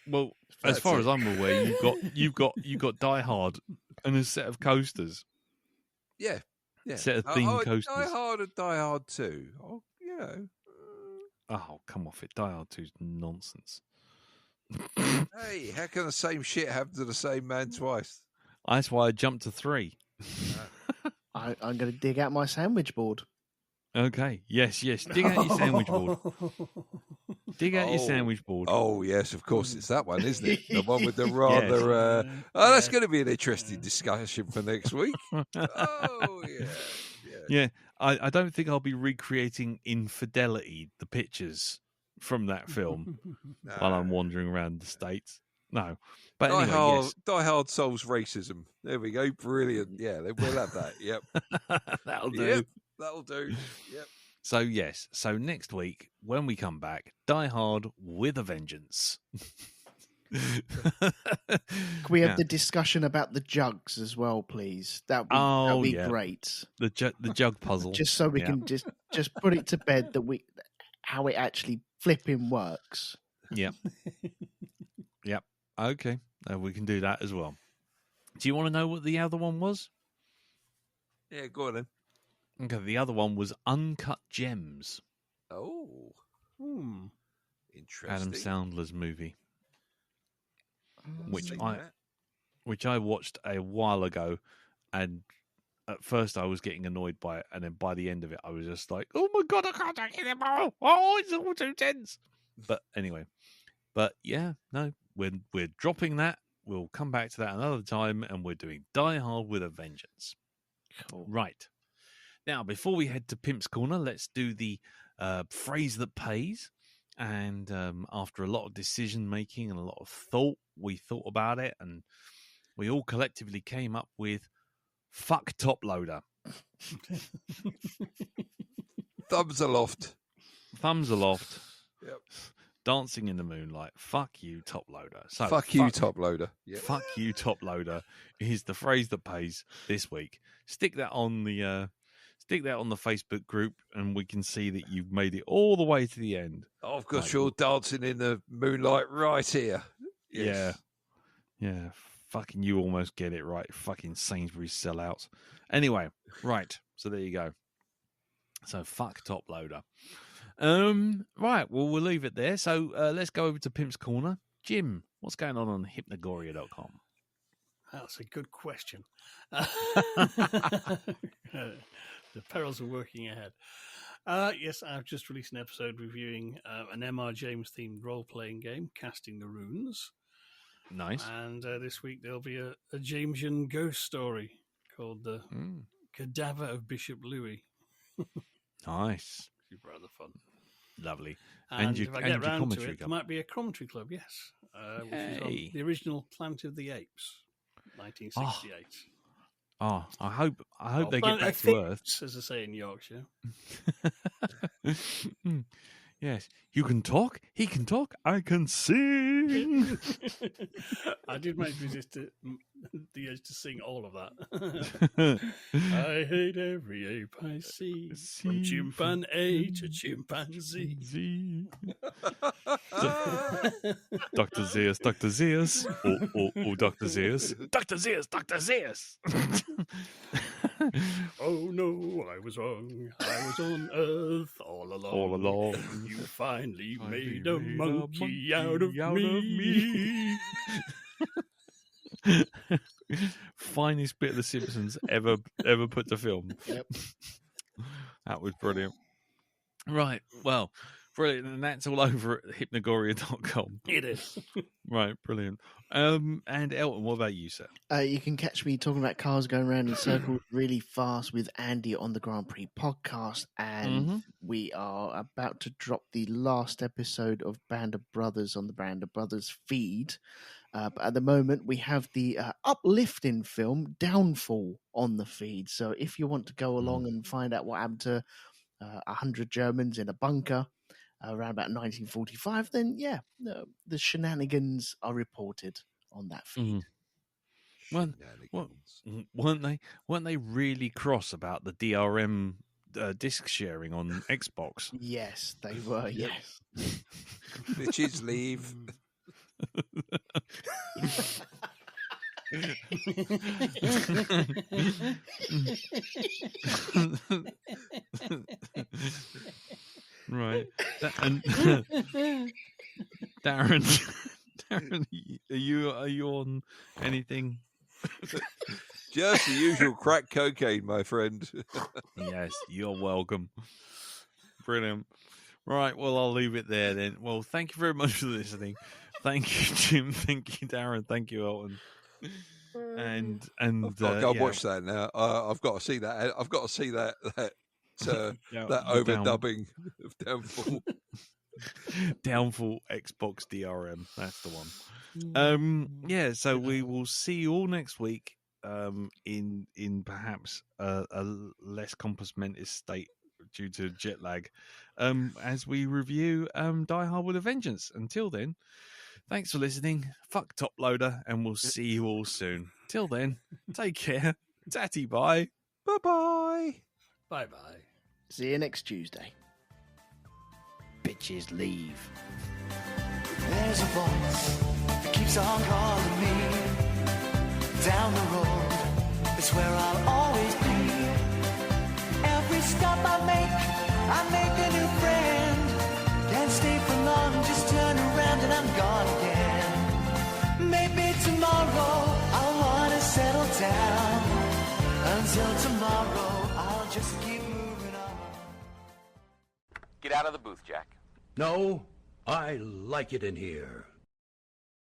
Well, as far as I'm aware, you've got Die Hard and a set of coasters. Yeah. Set of themed coasters. Die Hard and Die Hard 2. Oh, you know. Oh, come off it. Die Hard 2's nonsense. Hey, how can the same shit happen to the same man twice? That's why I jumped to 3. I'm going to dig out my sandwich board. Okay. Yes. Dig out your sandwich board. Dig out your Oh. sandwich board. Oh, yes, of course, it's that one, isn't it? The one with the rather... Yes. that's going to be an interesting discussion for next week. Oh, yeah. Yeah, I don't think I'll be recreating in fidelity the pictures from that film while I'm wandering around the States. No. But Die, anyway, Hard, yes. Die Hard solves racism. There we go. Brilliant. Yeah, we'll have that. Yep. That'll do. Yep. That'll do. Yep. So, yes. So, next week, when we come back, Die Hard with a Vengeance. Can we have Yeah. the discussion about the jugs as well, please? That'd Oh, be yeah. great. The jug puzzle. Just so we Yeah. can just put it to bed how it actually flipping works. Yep. Yep. Okay. We can do that as well. Do you want to know what the other one was? Yeah, go on then. Okay, the other one was Uncut Gems, Oh, Hmm. interesting. Adam Sandler's movie, which Seen I that. which I watched a while ago, and at first I was getting annoyed by it, and then by the end of it, I was just like, "Oh my god, I can't take it anymore! Oh, it's all too tense." But anyway, yeah, no, we're dropping that. We'll come back to that another time, and we're doing Die Hard with a Vengeance. Cool. Right. Now, before we head to Pimp's Corner, let's do the phrase that pays. And after a lot of decision making and a lot of thought, we thought about it, and we all collectively came up with "fuck top loader." Thumbs aloft. Thumbs aloft. Yep. Dancing in the moonlight. Fuck you, top loader. So Fuck you, top loader. Yep. Fuck you, top loader is the phrase that pays this week. Stick that on the Facebook group, and we can see that you've made it all the way to the end. I've got Right. you all dancing in the moonlight right here. Yeah. Yeah. Fucking you almost get it right. Fucking Sainsbury's sellouts. Anyway, right. So there you go. So fuck top loader. Right. Well, we'll leave it there. So let's go over to Pimp's Corner. Jim, what's going on hypnagoria.com? That's a good question. The perils of working ahead. Yes, I've just released an episode reviewing an MR James themed role playing game, Casting the Runes. Nice. And this week there'll be a Jamesian ghost story called The Cadaver of Bishop Louis. Nice. Should be rather fun. Lovely. And your- if I and get your round to commentary it, there club. might be a commentary club, yes. Which is on Hey. the original Planet of the Apes, 1968. Oh, I hope Or they get Planet back of to Earth. Apes, as I say in Yorkshire. Yes. You can talk. He can talk. I can sing. I did manage to resist the urge to sing all of that. I hate every ape I see, from chimpanzee to chimpanzee. Dr. Zeus, Dr. Zeus. Oh, Dr. Zeus. Dr. Zeus, Dr. Zeus. Oh no, I was wrong. I was on Earth all along. All along. You finally I made a monkey out of me. Finest bit of The Simpsons ever put to film. Yep. That was brilliant. Right. Well, brilliant. And that's all over at hypnagoria.com. It is. Right. Brilliant. And Elton, what about you, sir? You can catch me talking about cars going around in circles really fast with Andy on the Grand Prix podcast. And we are about to drop the last episode of Band of Brothers on the Band of Brothers feed. But at the moment, we have the uplifting film Downfall on the feed. So if you want to go along and find out what happened to 100 Germans in a bunker around about 1945, then yeah, the shenanigans are reported on that feed. Weren't they really cross about the DRM disc sharing on Xbox? Yes, they were. Yes. Bitches leave. Right. Darren, are you on anything? Just the usual crack cocaine, my friend. Yes, you're welcome. Brilliant. Right, well, I'll leave it there then. Well, thank you very much for listening. Thank you, Jim. Thank you, Darren. Thank you, Elton. And I've got to go yeah. watch that now. I've got to see that. I've got to see that Down- overdubbing of Downfall. Downfall Xbox DRM. That's the one. Yeah, so we will see you all next week. In perhaps a less compass mentis state due to jet lag, as we review Die Hard with a Vengeance. Until then, thanks for listening. Fuck Top Loader, and we'll see you all soon. Till then, take care. Tatty bye. Bye bye. Bye bye. See you next Tuesday. Bitches leave. There's a voice that keeps on calling me. Down the road, it's where I'll always be. Every stop I make a new friend. Can't stay for long, just turn around and I'm gone again. Maybe tomorrow I'll wanna settle down. Until tomorrow, I'll just keep moving on. Get out of the booth, Jack. No, I like it in here.